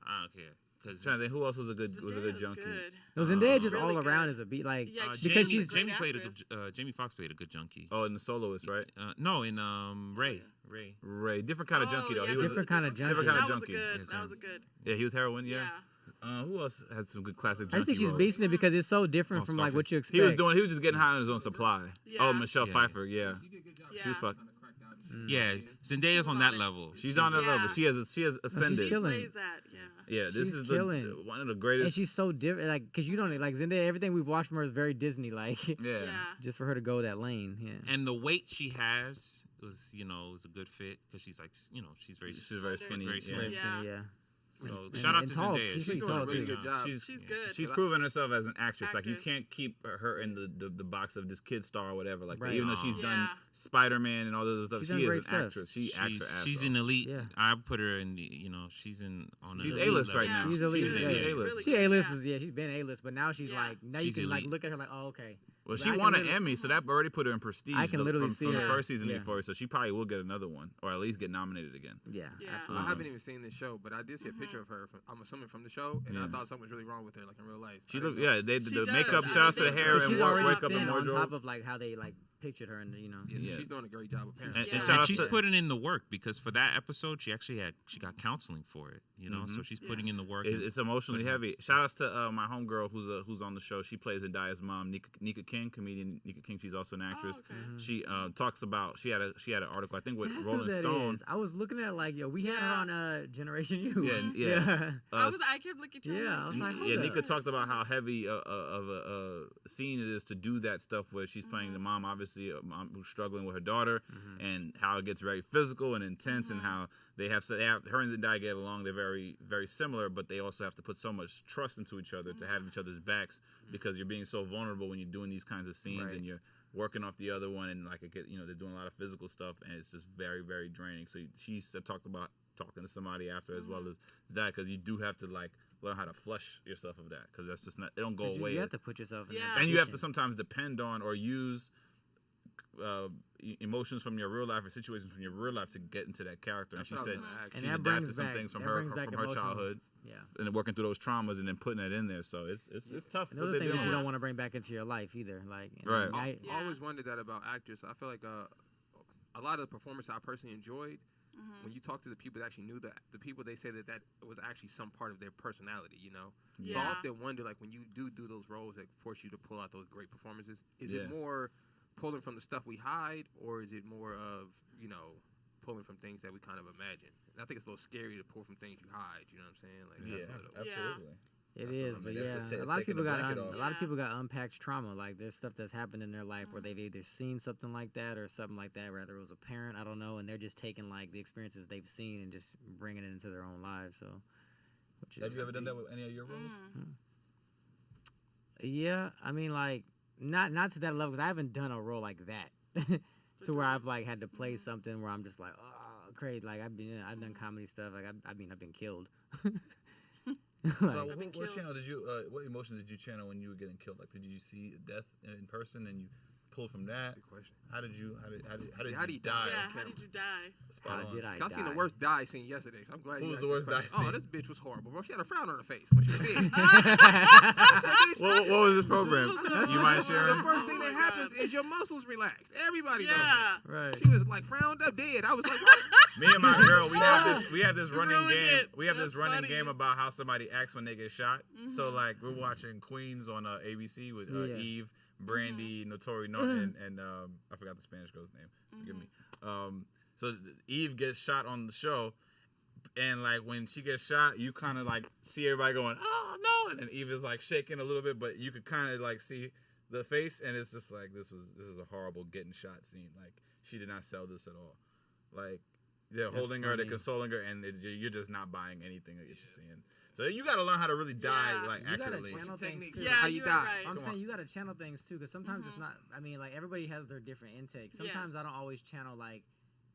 I don't care.
I'm trying to think who else was a good junkie.
Good.
No, Zendaya just
Really
all
good.
around is a beat. Like
Yeah,
because
Jamie,
she's
Jamie
great
played a
actress.
good. Jamie Foxx played a good junkie.
Oh, in The Soloist, right?
No, in Ray.
Ray, different kind of junkie though.
yeah,
He was
different kind of junkie.
different kind of
That was a
junkie.
good.
Yes,
That was a good.
Yeah, he was heroin.
Yeah.
Who else had some good classic junkie
I think she's
roles?
beasting it because it's so different
Oh,
from like
Scarface.
what you expect.
He was just getting high on his own supply.
Yeah.
Oh, Michelle
Yeah.
Pfeiffer, yeah. She was fucking.
Yeah, Zendaya's on that level.
She's on that
Yeah.
level. She has ascended.
she's killing.
Plays that. Yeah.
Yeah, this
She's
is
killing.
one of the
And
greatest.
she's so different, like, cause you don't like Zendaya. Everything we've watched from her is very Disney, like,
yeah.
Yeah.
just for her to go that lane. Yeah.
And the weight she has was a good fit because she's like, she's very
skinny,
very
yeah.
slim.
Very skinny, yeah.
So
And-
shout out
and
to
tall.
Zendaya.
She's
She's doing a
tall,
really
too.
good job.
She's good.
She's proven herself as an actress. Like you
Actress.
can't keep her in the box of this kid star or whatever. Like
Right.
even though she's done
Yeah.
Spider-Man and all this other stuff,
She's
she
done
is
great
an
stuff.
actress. She acts her ass
She's
off.
an elite.
Yeah.
I put her in the, she's in on an
She's
elite
A-list right
level.
now.
She's elite.
She's
yeah.
A-list.
Really
She
good,
A-list
yeah.
is she's been A-list, but now she's
Yeah.
like now you
She's
can like
elite.
look at her like, oh okay.
Well,
But
she
I can
won an
literally-
Emmy, so that already put her in prestige.
I can literally see
from the
her.
first season of
Yeah.
Euphoria, so she probably will get another one, or at least get nominated again.
Yeah,
Yeah.
absolutely.
I haven't even seen this show, but I did see a picture of her. I'm assuming from the show, and
Yeah.
I thought something was really wrong with her, like in real life.
She
I didn't
look,
know.
yeah, they
She
the
does.
makeup,
I
shots to
think
the hair,
But
and
she's
wake
already
up
thin
and
on top
wardrobe.
of like how they like pictured her, and
Yeah, so
Yeah.
she's doing a great job apparently.
And
Yeah.
shout
And
out
she's
to-
putting in the work because for that episode, she got counseling for it. So she's putting in the work.
It's emotionally heavy. Shout outs to my homegirl who's on the show. She plays Zendaya's mom, Nika King, comedian Nika King. She's also an actress.
Oh, okay.
She talks about she had an article I think with
That's
Rolling
who that
Stone.
is. I was looking at it like, yo, we had her
Yeah.
on Generation U.
Yeah.
I kept looking at you.
Yeah, I was like,
Yeah,
hold
Nika
up.
talked about how heavy of a scene it is to do that stuff where she's playing the mom, obviously a mom who's struggling with her daughter, and how it gets very physical and intense, and how her and Zendaya get along. They're very, very similar, but they also have to put so much trust into each other to have each other's backs because you're being so vulnerable when you're doing these kinds of scenes
Right.
and you're working off the other one, and like they're doing a lot of physical stuff, and it's just very, very draining. So she talked about talking to somebody after as well as that, because you do have to like learn how to flush yourself of that, because that's just not, it don't go
'Cause
away.
You have to put yourself in
Yeah.
that
And you have to
position.
sometimes depend on or use emotions from your real life or situations from your real life to get into that character.
That's
and she
what I
said
was gonna ask.
And
she's
that
adapted
brings
some
back-
things from
that
her
brings back
from her
emotional-
childhood,
Yeah.
and then working through those traumas and then putting that in there. So it's tough.
And
what
those are
they're
things that you
doing.
don't want to bring back into your life either. Like, and
Right.
I
Yeah.
always wondered that about actors. I feel like a lot of the performers I personally enjoyed, when you talk to the people that actually knew the people, they say that was actually some part of their personality, So I
Yeah.
often wonder, like, when you do those roles that force you to pull out those great performances, is
Yeah.
it more pulling from the stuff we hide, or is it more of, pulling from things that we kind of imagine? And I think it's a little scary to pull from things you hide, you know what I'm saying? Like,
Yeah,
that's a little-
absolutely.
It
That's
is,
what
but
I'm
saying.
yeah,
That's just
a lot of
taking
people
the
got
blanket off.
a lot of
Yeah.
people got unpacked trauma. Like there's stuff that's happened in their life where they've either seen something like that or something like that, whether it was a parent, I don't know, and they're just taking like the experiences they've seen and just bringing it into their own lives. So, which
Have
is,
you ever done that with any of your roles?
yeah, I mean, like not to that level because I haven't done a role like that to where I've like had to play something where I'm just like, oh, crazy. Like I've done comedy stuff. Like I've been killed.
So what channel did you? What emotions did you channel when you were getting killed? Like, did you see death in person and you pulled from that?
Good question.
How did you
How do you die?
Yeah, how did you die?
Spot
How
on.
did I
I seen the
die?
worst die scene yesterday, so I'm glad
Who
you
was
asked
the
this
worst die
question. Oh,
scene?
this bitch was horrible, bro. She had a frown on her face when she was dead.
What was this program? You mind
The
sharing?
first thing
Oh
that
my
happens
God.
is your muscles relax. Everybody knows
Yeah.
that.
Right.
She was like frowned up dead. I was like, what?
Me and my girl, we have this
You
running
ruined
game.
it.
We have this
That's
running
funny.
game about how somebody acts when they get shot. So like we're watching Queens on ABC with
Yeah.
Eve, Brandy, Notori Norton, and I forgot the Spanish girl's name. Forgive me. So Eve gets shot on the show, and like when she gets shot, you kind of like see everybody going, "Oh no!" and then Eve is like shaking a little bit, but you could kind of like see the face, and it's just like this is a horrible getting shot scene. Like she did not sell this at all. Like they're holding her, they're consoling her, and you're just not buying anything that you're seeing. So you got to learn how to really die like accurately.
You gotta channel things too.
Yeah,
how you die.
Right.
I'm saying you gotta channel things too, because sometimes it's not. I mean, like everybody has their different intakes. Sometimes I don't always channel like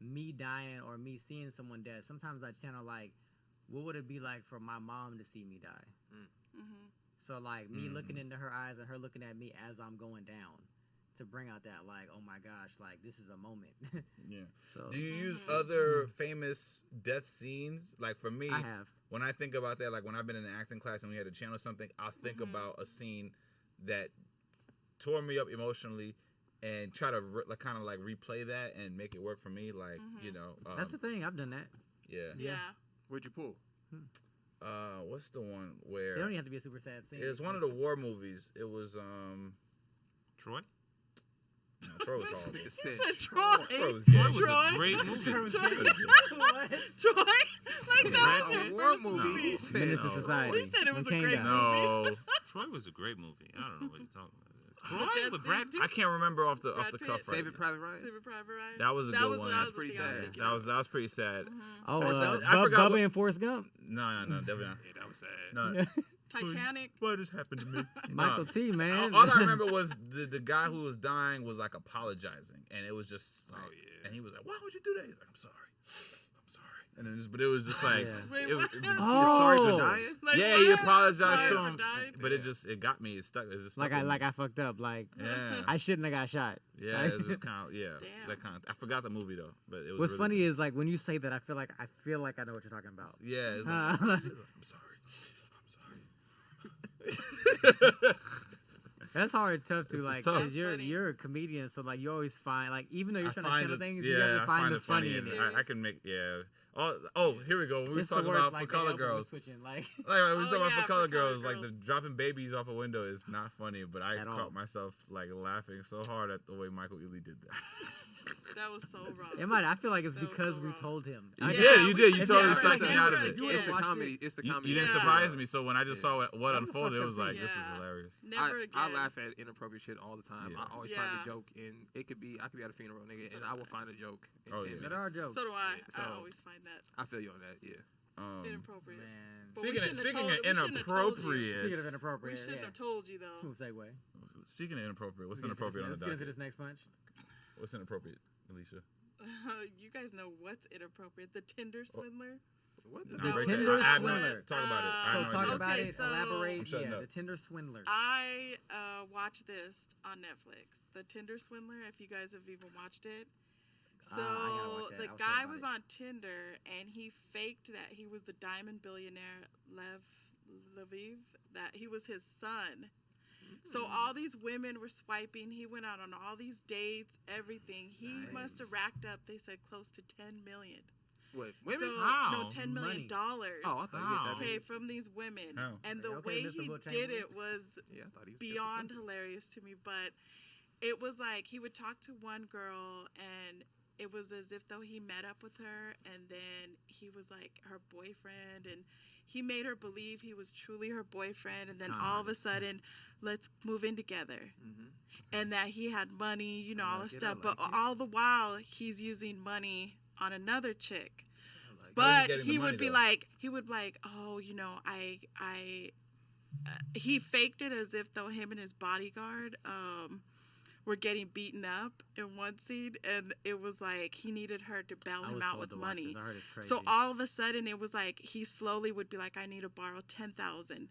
me dying or me seeing someone dead. Sometimes I channel like, what would it be like for my mom to see me die? So like me looking into her eyes and her looking at me as I'm going down, to bring out that like, oh my gosh, like this is a moment.
Yeah.
So
do you use other famous death scenes? Like for me,
I have.
When I think about that, like when I've been in an acting class and we had to channel something, I'll think about a scene that tore me up emotionally and try to kind of like replay that and make it work for me. Like, you know.
That's the thing. I've done that.
Yeah.
Where'd you pull?
What's the one where...
They don't even have to be a super sad scene.
It was one of the war movies. It was...
Troy?
No, Troy was horrible.
Troy
was gay.
Troy was a great movie.
Troy? Like that was your
war
first
movie.
Menace to Society.
He said it was a
When
great
Kane
No.
Troy was a great movie. I don't know what you're talking about. Troy with Brad Pitt?
I can't remember off the cuff right
Saving Private Ryan.
Saving Private Ryan.
That was a good one.
That's pretty sad.
That was pretty sad.
Oh,
I forgot
Bubba and Forrest Gump.
No, definitely not.
Yeah, that was sad.
No.
Titanic.
What just happened to me?
Michael T, man.
All I remember was the guy who was dying was like apologizing, and it was just like, and he was like, "Why would you do that?" He's like, "I'm sorry, and then but it was just like,
Wait,
it,
what?
You're sorry for dying.
Like,
yeah,
what?
he apologized
Sorry
to
for
him,
dying?
but it got me. It stuck. It just
Like I fucked up. Like
yeah,
I shouldn't have got shot.
yeah. It was just kind of
Damn.
that kind of. I forgot the movie though, but it was.
What's
really
funny
good.
is like when you say that, I feel like I know what you're talking about.
Yeah, it's like, I'm sorry.
That's hard, tough to
It's
like,
tough.
cause you're a comedian, so like you always find like even though you're trying to
find
channel
it-
things,
yeah,
you have to
I
find the
funny
funny
in
in
it.
it.
I can make Oh, here we go. We was
It's the
talking
worst,
about
like,
for
the
color
elbow
girls.
switching, like
Like we was talking about
yeah,
for color
for Color
girls, like the
Girls.
dropping babies off a window is not funny, but I
At all.
caught myself like laughing so hard at the way Michael Ealy did that.
That was so wrong.
it might. I feel like it's
That was
because
so
we
wrong.
told him.
You
I
did,
guess-
you did. You
If
totally
you ever
psyched me out of
remember
it.
again-
It's the
watched
comedy.
it.
It's the
You
comedy.
didn't
Yeah.
surprise me, so when I just
Yeah.
saw what
That was a
unfolded, it
fucked
was
up
like,
scene.
this is
Yeah.
hilarious.
Never again.
I laugh at inappropriate shit all the time.
Yeah.
I always
Yeah.
find a joke, and I could be at a funeral, nigga, and I will find a joke in
Oh,
10
yeah.
minutes.
There are jokes.
So do I.
So-
I always find that
I feel you on that. Yeah.
inappropriate.
Man.
But we
Speaking of
shouldn't have told- we shouldn't have told you.
inappropriate,
Speaking of
We
inappropriate,
shouldn't
yeah.
have told you though.
Smooth segue.
Speaking of inappropriate, what's
Let's get into
inappropriate on the
this- Let's get into
docket?
this next punch.
What's inappropriate, Alicia?
You guys know what's inappropriate? The Tinder swindler.
What
The
Nah, break
Tinder
it. I have no-
Swindler.
Talk about it. I
So
have no
talk
idea.
about
Okay,
it.
so-
Elaborate.
I'm shutting
Yeah,
up.
the Tinder Swindler.
I watched this on Netflix. The Tinder Swindler. If you guys have even watched it. So
I gotta watch that.
the
I was
guy
thinking
was
about
on Tinder and he faked that he was the diamond billionaire Lev Lviv, that he was his son. So all these women were swiping. He went out on all these dates, everything. He must have racked up, they said, close to 10 million.
What? Women?
So,
How?
no, $10 million.
Oh, I thought you
How?
did
Okay,
that.
from these women.
How?
And the
Okay,
way
Mr.
he
Will
did
Chamberlain.
it was
Yeah, I thought he was
beyond hilarious to me. But it was like he would talk to one girl and it was as if though he met up with her and then he was like her boyfriend and he made her believe he was truly her boyfriend and then all of a sudden let's move in together and that he had money, you know, all this stuff, but all the while he's using money on another chick. But
getting the
he
money,
would be
though?
like, oh, you know, he faked it as if though him and his bodyguard were getting beaten up in one scene, and it was like he needed her to bail
I
him
was
out
told
with
to watch
money.
this. I heard it's crazy.
So all of a sudden, it was like he slowly would be like, I need to borrow 10,000.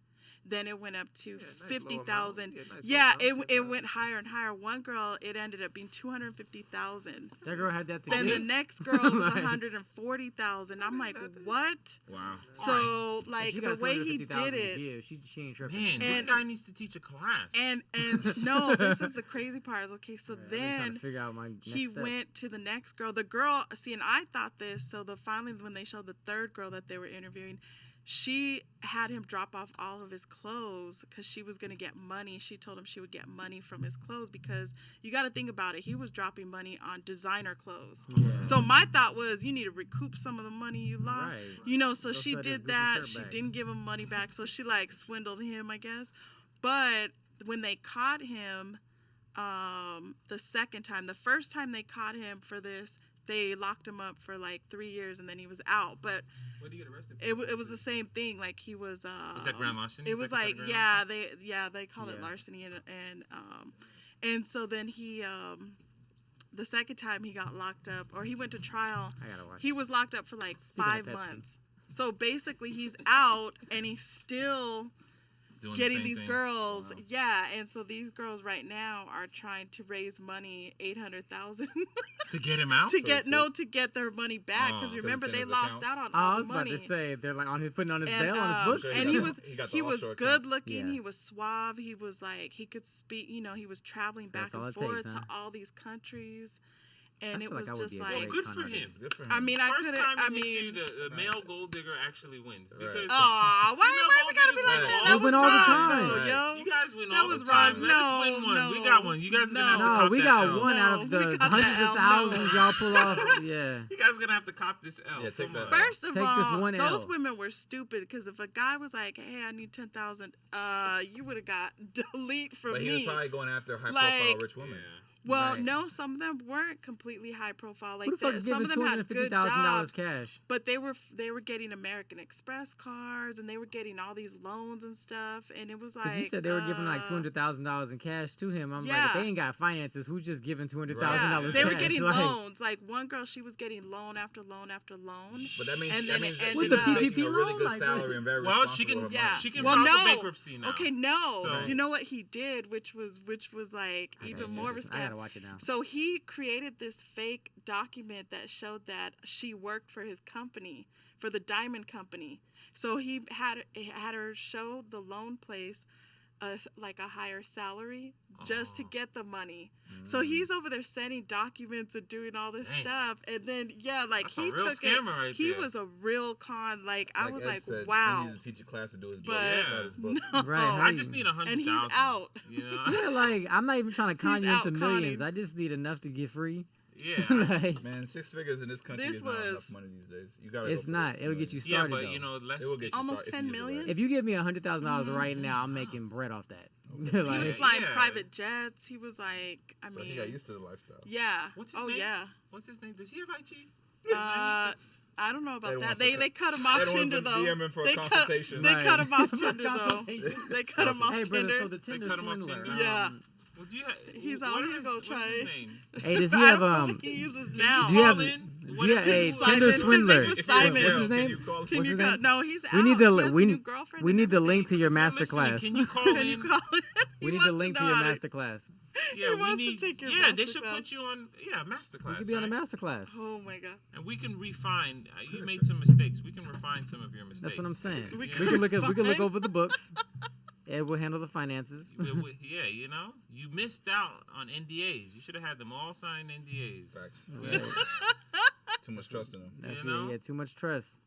Then it went up to
Yeah, nice low
50,000.
amount. Yeah, nice low
Yeah,
amount,
it
10,000.
went higher and higher. One girl, it ended up being 250,000.
That girl had that to
Then the
give.
next girl was
Like-
140,000. I'm like, what?
Wow.
So
If
like
she
the
got
way he
250,000
did
to
it,
give, she ain't tripping.
Man, this
And-
guy needs to teach a class.
and no, this is the crazy part. Okay, so
I've been trying
then
to figure out my next
he
step.
went to the next girl. The girl, see, and I thought this. So finally, when they showed the third girl that they were interviewing, she had him drop off all of his clothes because she was going to get money. She told him she would get money from his clothes because you got to think about it. He was dropping money on designer clothes.
Yeah.
So my thought was, you need to recoup some of the money you lost.
Right.
You know, so
Go
she
set his
did
Gucci
that.
shirt
She
back.
didn't give him money back. So she like swindled him, I guess. But when they caught him the second time, the first time they caught him for this, they locked him up for like 3 years and then he was out. But
what did he get arrested for?
It was the same thing. Like he was.
Is that grand larceny?
It was like they called it larceny and so then he the second time he got locked up or he went to trial. He was locked up for like 5 months. So basically he's out and he's still getting these girls. Wow. Yeah, and so these girls right now are trying to raise money, $800,000
to get him out.
to get their money back because remember they lost out on all the money.
I was about to say they're like putting on his bail on his books.
And he was good looking. Yeah. He was suave. He was like he could speak. You know, he was traveling back and forth to all these countries. And it was just like
good for him.
I mean, I couldn't. I mean,
the male gold digger actually wins because.
Why is it gotta be like that? That was
all the time.
You guys win all the time. Let us win one. We got one. You guys are gonna have to cop
we got one out of the hundreds of thousands y'all pull off. Yeah.
You guys are gonna have to cop this L.
Yeah, take that.
First of all, those women were stupid because if a guy was like, "Hey, I need 10,000," you would have got delete from me.
But he was probably going after high-profile rich women.
Well, no, some of them weren't completely high profile. Like
some of them had good jobs, cash.
But they were getting American Express cards and they were getting all these loans and stuff. And it was like
you said they were giving like $200,000 in cash to him. I'm like, if they ain't got finances, who's just giving $200,000 cash?
They were getting loans. Like one girl, she was getting loan after loan after loan.
But that means
with the PPP
loan, a really good salary and very responsible.
She can file for bankruptcy now.
Okay, no. So. You know what he did, which was like even more of a scam.
I gotta watch it now.
So he created this fake document that showed that she worked for his company, for the diamond company. So he had her show the loan place like a higher salary just to get the money. So he's over there sending documents and doing all this stuff, and then
that's
he took it. Right he was a real con. Like I was like, wow.
He needs to teach a class to do his
book.
No. Right. I just need 100,000.
And he's out.
You know?
Yeah, like I'm not even trying to con you into millions. I just need enough to get free.
Yeah,
man, 6 figures in this country is not enough money these days. You gotta.
It's not. It'll get you started.
Yeah, but you know,
it will get you
almost 10 million.
If you give me $100,000 right now, I'm making bread off that.
He was flying private jets. He was like, I mean,
he got used to the lifestyle.
Yeah.
What's his name?
Yeah.
What's his name? Does he have IG?
I don't know about that. They cut him off Tinder though.
They
cut him off Tinder though. They cut him off Tinder.
Hey brother, so the Tinder Swindler.
Yeah.
Well,
he's out here go try.
What's his name?
Hey, does he have
he uses now.
Do you have a Tinder Swindler?
What's
his name?
Can you call? No, he's out.
We need the link to your master class.
Can you call in?
We need the link to your master class.
Yeah, we need. Yeah, they should put you on. Yeah, master class.
You could be on a master class.
Oh my god.
And we can refine. You made some mistakes. We can refine some of your mistakes.
That's what I'm saying. We can look over the books. Ed will handle the finances.
Yeah, you know, you missed out on NDAs. You should have had them all sign NDAs.
Right. Too much trust in them.
Yeah, too much trust.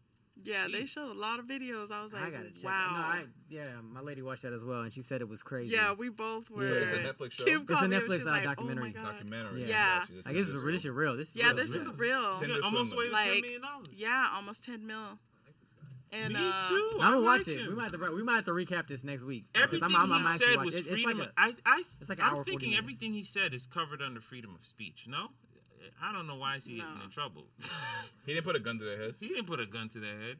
Yeah, they showed a lot of videos. I was like,
wow. My lady watched that as well, and she said it was crazy.
Yeah, we both were.
So it's a Netflix show?
It's a Netflix documentary.
Oh
documentary.
Yeah.
I guess this is real. This
is real.
Almost way $10 million.
Yeah, almost 10 mil. And,
me too.
I'm gonna watch it. We might have to recap this next week.
Everything he said was freedom. I'm thinking
40
everything he said is covered under freedom of speech. No, I don't know why is he getting in trouble.
He didn't put a gun to their head.
He didn't put a gun to their head.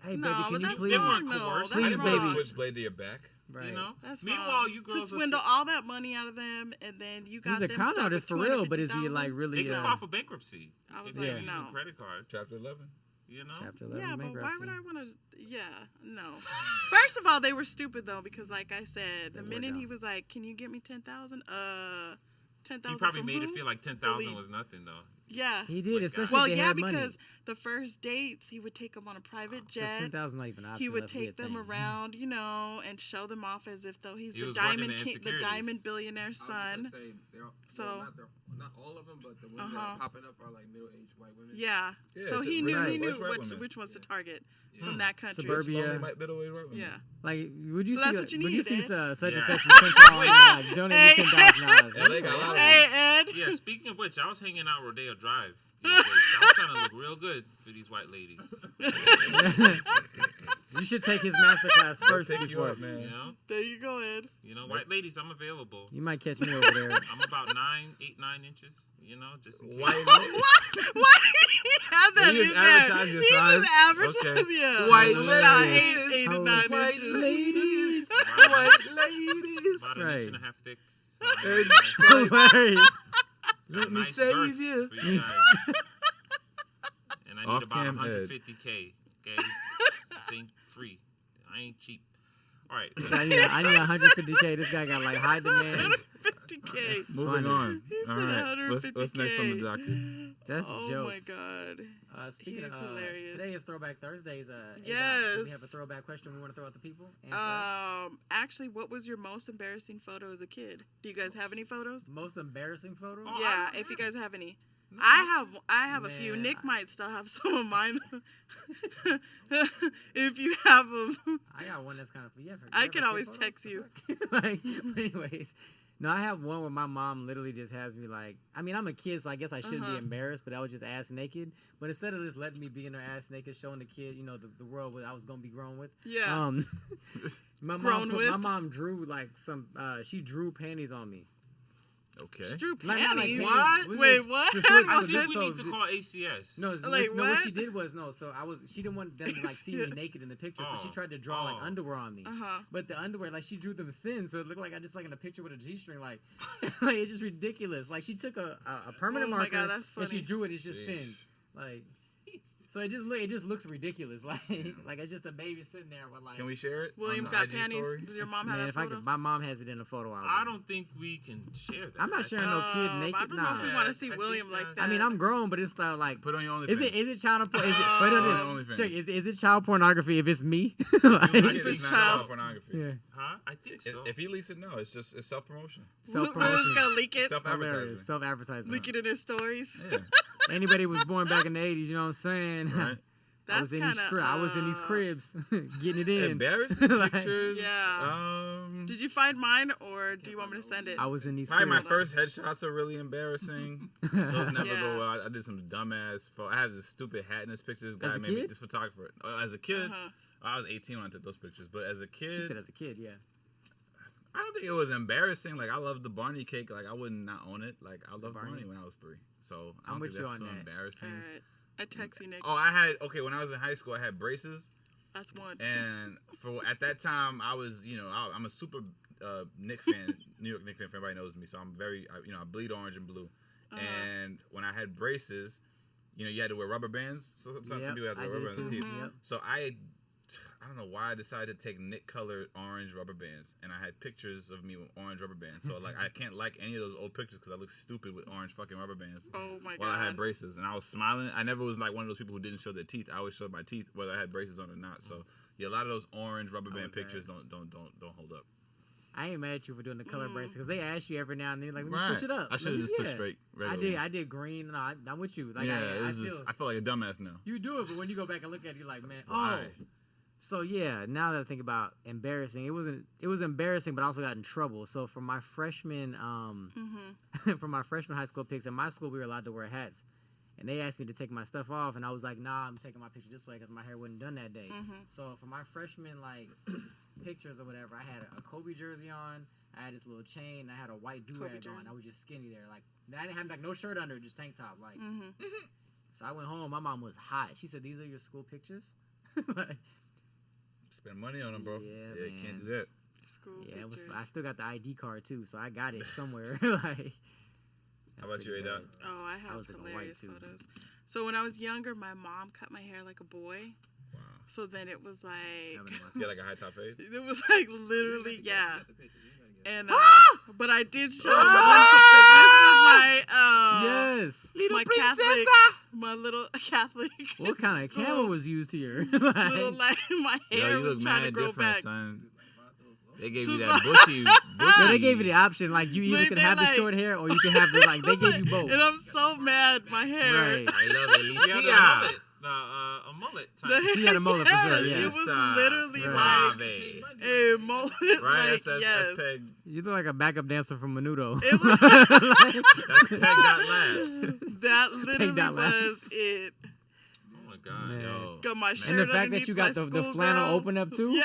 Hey baby, can you please?
They weren't coerced.
Please, baby.
Switchblade to your back.
Right.
You know.
That's
meanwhile, you girls
to swindle all that money out of them, and then you got.
He's a con artist for real, but is he like really?
They can file for bankruptcy.
I was like, no.
Credit card.
Chapter 11.
You know?
Chapter 11
yeah, but
bankruptcy.
why would I want to? Yeah, no. First of all, they were stupid though, because like I said, the minute he was like, "Can you get me 10,000?" 10,000.
He probably made it feel like 10,000 was nothing though.
Yeah,
he did, especially if they had money.
Because the first dates, he would take them on a private jet.
10,000 not even optional.
He would take them around, you know, and show them off as if though he's the diamond king, the diamond billionaire's son.
Not all of them, but the ones that are popping up are like middle-aged white women.
Yeah. So he knew which ones to target from that country.
Suburbia.
Middle-aged white women.
Yeah.
Like, would you see such and such from donate me $10,000?
Hey, Ed.
Yeah. Speaking of which, I was hanging out Rodeo Drive. I was trying to look real good for these white ladies.
You You should take his master class first
Pick you
before.
up, man.
You know,
There you go, Ed.
white ladies, I'm available.
You might catch me over there.
I'm about 9 inches. You know, just in case.
Why did he have that
He was
in there?
advertising
He
size.
was advertising,
Okay.
yeah.
White
About
ladies.
8 to 9
White
inches.
ladies. White ladies.
About an
Right.
inch and a half thick.
It's
Hilarious.
Let me
Nice
save
girth
you.
for you guys. And I need
Off
about
cam head.
150K. Okay, this ain't free. I ain't cheap. All right.
I need 150K. This guy got like high demand.
50K.
Moving
Funny.
on.
He
All
said
right.
150K.
What's next on the docket?
That's
oh
jokes.
my God.
Speaking
He's
of,
hilarious.
today is Throwback Thursdays. Do
Yes.
we have a throwback question we want to throw at the people? And first?
Actually, what was your most embarrassing photo as a kid? Do you guys have any photos?
Most embarrassing photo?
Oh,
Yeah, if you guys have any. I have a few.
Man,
Nick might still have some of mine. If you have them.
I got one that's kind of.
I can always text you.
Like, but anyways, no, I have one where my mom literally just has me like. I mean, I'm a kid, so I guess I shouldn't be embarrassed, but I was just ass naked. But instead of just letting me be in her ass naked, showing the kid, the world I was gonna be grown with.
Yeah.
My mom drew like some. She drew panties on me.
Okay.
Drew
Not
panties.
like
What? Wait, what?
I think we need to call ACS.
No,
Like,
what
what?
she did was so she didn't want them to like see me naked in the picture, so she tried to draw like underwear on me. But the underwear, like she drew them thin, so it looked like I just like in a picture with a G-string, like like it's just ridiculous. Like she took a permanent
Oh my
marker
God, that's
and she
funny.
drew it. It's just thin, like. So it just looks ridiculous, like it's just a baby sitting there with like.
Can we share it?
William
on the
got
IG
panties.
story?
Does your mom have
Man,
that
if I
photo?
could, my mom has it in a photo album.
I don't think we can share that.
I'm not sharing no kid naked.
I don't know if we want to see William like that.
I mean, I'm grown, but it's like.
Put on your OnlyFans.
Is it child porn? Is it,
Put on your
wait,
OnlyFans.
check. Is it child pornography if it's me?
I think it's not child pornography.
Yeah.
Huh? I think so.
If he leaks it, no. It's self-promotion.
Will's gonna leak it.
Self-advertising.
Self-advertising.
Leak it in his stories.
Yeah.
Anybody was born back in the 80s, you know what I'm saying?
Right.
I was in these cribs getting it in.
Embarrassing
Like,
pictures.
Yeah. Did you find mine, or do you want me to send it?
I was in these
Probably
cribs.
my first headshots are really embarrassing. Those never go well. I did some dumbass. I had this stupid hat in this picture. This guy made me, this photographer. As a kid, I was 18 when I took those pictures. But as a kid,
She said as a kid, yeah.
I don't think it was embarrassing. Like I loved the Barney cake. Like I would not own it. Like I loved Barney when I was 3. So I don't think that's too embarrassing.
All right. I text you, Nick.
Oh, when I was in high school, I had braces.
That's one.
And at that time, I was, I'm a super Knick fan, New York Knicks fan. If everybody knows me, so I'm very, I bleed orange and blue. And when I had braces, you had to wear rubber bands. So sometimes some people have to wear rubber bands on the teeth. So I don't know why I decided to take Knick colored orange rubber bands, and I had pictures of me with orange rubber bands. So like I can't like any of those old pictures because I look stupid with orange fucking rubber bands.
Oh my God.
While I had braces, and I was smiling. I never was like one of those people who didn't show their teeth. I always showed my teeth whether I had braces on or not. So yeah, a lot of those orange rubber band pictures don't hold up.
I ain't mad at you for doing the color braces because they ask you every now and then, like, let me switch it up.
I should have just took straight.
I did green. No, I'm with you. Like,
yeah, I feel like a dumbass now.
You do it, but when you go back and look at it, you're like, man, oh. So yeah, now that I think about embarrassing, it was embarrassing, but I also got in trouble. So for my freshman for my freshman high school pics, in my school we were allowed to wear hats. And they asked me to take my stuff off, and I was like, nah, I'm taking my picture this way because my hair wasn't done that day. So for my freshman pictures or whatever, I had a Kobe jersey on, I had this little chain, I had a white do-rag on. I was just skinny there. Like I didn't have like no shirt under, just tank top. Like so I went home, my mom was hot. She said, these are your school pictures?
Spend money on them, bro.
Yeah,
you can't do that.
School
yeah,
pictures.
I still got the ID card too, so I got it somewhere. Like,
how about you, A-Dot?
Oh, I have hilarious photos. So when I was younger, my mom cut my hair like a boy. Wow. So then it was like...
Yeah, like a high top fade?
It was like literally, yeah. And but I did show one picture. This is my
little
Catholic, my little Catholic.
What kind of camera was used here?
Little my hair was trying to grow back.
Son. They gave you that bushy.
No, they gave you the option, like you either can have the short hair or you can have the they gave you both.
And I'm so mad, my hair.
Right.
I love it.
A mullet type.
She had a mullet for sure, yeah.
It was literally like a mullet.
Right,
like,
that's Peg.
You look like a backup dancer from Menudo.
It was
that's Peg that laughs.
That literally was it.
Oh my God.
Man.
Yo.
Got my shirt
And the fact that
underneath
you
my
got the flannel
schoolgirl.
open up too.
Yeah.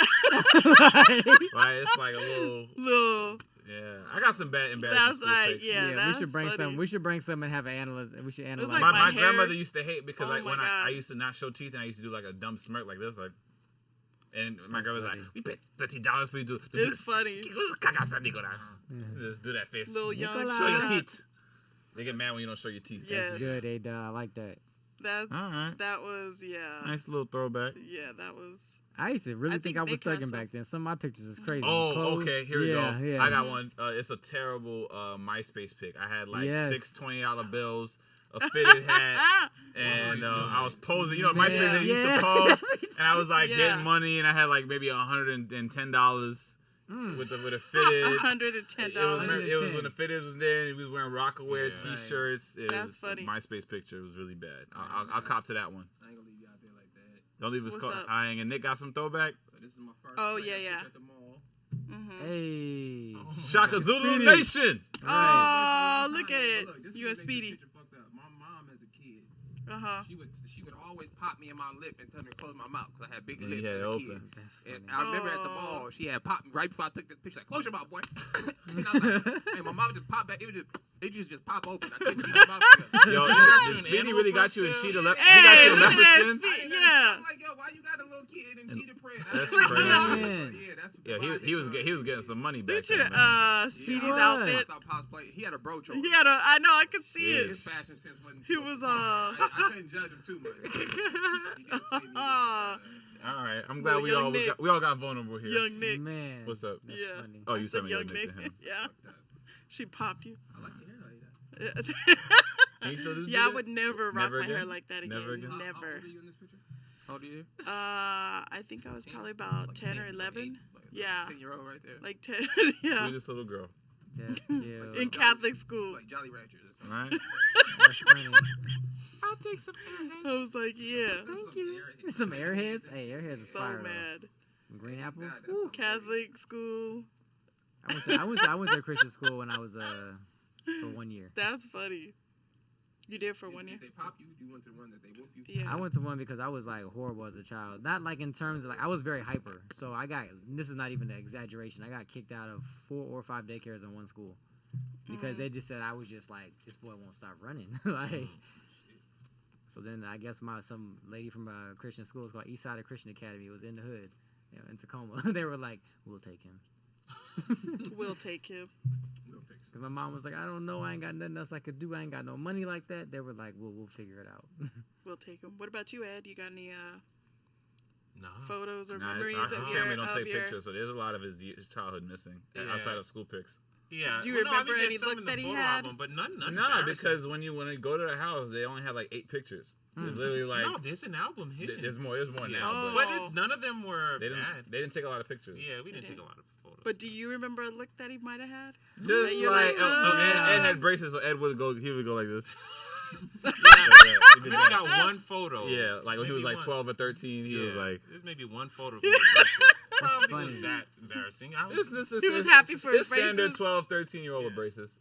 Right, it's like a little. Yeah, I got some bad embarrassing
That's
school
like,
pics.
yeah,
we
that's
should bring
funny.
some. We should bring some and have an analyst. We should analyze.
like
My
my hair-
grandmother used to hate because
Oh
like
my
when I
God.
used to not show teeth and I used to do like a dumb smirk like this, like. And my
That's
grandma was like,
funny.
"We paid $30 for you to."
It's funny.
Just do that face.
Little young
Show your
shot.
teeth. They get mad when you don't show your teeth.
Yes.
Good, A-Dub. I like that.
That's
All right.
that was
Nice little throwback.
Yeah, that was.
I used to really think I was
Nick has
thugging
some.
back then. Some of my pictures is crazy.
Oh,
Clothes.
okay. Here we go.
Yeah.
I got one. It's a terrible MySpace pic. I had like
Yes.
6 $20 bills, a fitted hat, and I was posing. You know, MySpace they used to pose, and I was like getting money, and I had like maybe $110 with a fitted.
$110.
It was when the fitted was there, and he was wearing Rockaware
Yeah.
T-shirts.
That's funny.
MySpace picture was really bad. I'll cop to that one.
I ain't gonna leave you out there like that.
Don't leave us
What's
caught.
up?
And Nick got some throwback.
So this is my first.
Oh,
picture
yeah.
At the mall.
Hey.
Shaka Zulu
Speedy.
Nation.
Oh, look at it.
Look, this
You and
is what makes
Speedy.
this picture fucked up. My mom as a kid, she would always pop me in my lip and tell me to close my mouth because I had big
And
lips
you had
as
it
a
open.
kid.
That's
And
funny.
I remember at the
Oh.
mall, she had popped me right before I took the picture. Like, close your mouth, boy. And I was like, hey, my mom just popped back. It just pop open. I couldn't keep my mouth shut.
Yo,
you
did Speedy
animal
really got you in
print
cheetah
still?
leopard? He got
Hey,
you in
look at
leopard
that
skin?
Speedy.
I'm
Yeah.
like, yo, why you got a little kid in cheetah print?
That's
like,
crazy.
Yeah, that's
Yeah, he was getting some money back
Look at
then, man.
Speedy's
What?
outfit.
I saw Pops play. He had a brooch on.
He had I know, I could see
Yeah.
it.
His fashion sense wasn't.
He was,
I couldn't judge him too much. He didn't play me.
All right, I'm glad
Little young Nick.
we all got vulnerable here.
Young Nick.
Man.
What's up?
That's
Yeah.
funny.
Oh, you
I
said me
young
young Nick to him.
Yeah. She popped you.
I like your hair like that.
Can you still do
Yeah, I
that?
would never rock
Never
my hair
again?
like that again.
Never again?
How old
Never.
are you in this picture? How old are you?
I think I was probably about
Like
10 or
10,
11.
like
Yeah.
10-year-old right there.
Like 10. Yeah.
Sweetest little girl.
That's cute.
In Catholic school.
Like Jolly Ranchers.
All right.
That's funny.
I'll take some
I was like, yeah.
Thank you. Some airheads. Hey, airheads is
So
fire. though.
mad.
Green apples.
God, that's
Woo.
Catholic school.
I went to a Christian school when I was for 1 year.
That's funny. You did for 1 year?
Did they pop you? You went to the one that they whooped you?
Yeah.
I went to one because I was like horrible as a child. Not like in terms of like I was very hyper. So I got this is not even an exaggeration. I got kicked out of 4 or 5 daycares in one school because they just said I was just like this boy won't stop running. like. So then I guess some lady from a Christian school, it's called Eastside Christian Academy, was in the hood, in Tacoma. They were like, "We'll take him."
We'll take him.
We'll fix it.
Cause my mom was like, "I don't know, I ain't got nothing else I could do. I ain't got no money like that." They were like, "We'll figure it out."
We'll take him. What about you, Ed? You got any
Nah.
photos or
Nah,
memories
our
of
family
your
don't
of
take
your?
pictures, so there's a lot of his childhood missing
Yeah.
outside of school pics.
Yeah.
Do you
Well, no, I
remember
mean,
any
there's some
look
in the
that he
photo
had?
album, but none
Nah,
embarrassing.
because when you go to the house, they only had like 8 pictures. It's literally like
no, there's an album hidden.
there's more
Yeah.
now,
But none of them were
they didn't
bad.
they didn't take a lot of pictures.
Yeah, we didn't take a lot of photos.
But do you remember a look that he might have had?
Just
That you're
like,
like,
Ed had braces, so Ed would go like this.
we
He did
got
that.
one photo.
Yeah, like when he was
Maybe
like
one.
12 or 13, he was like.
There's maybe one photo. Of him with braces. Probably
funny.
was that embarrassing. I was,
He was happy for his
It's standard
braces.
12, 13-year-old with braces.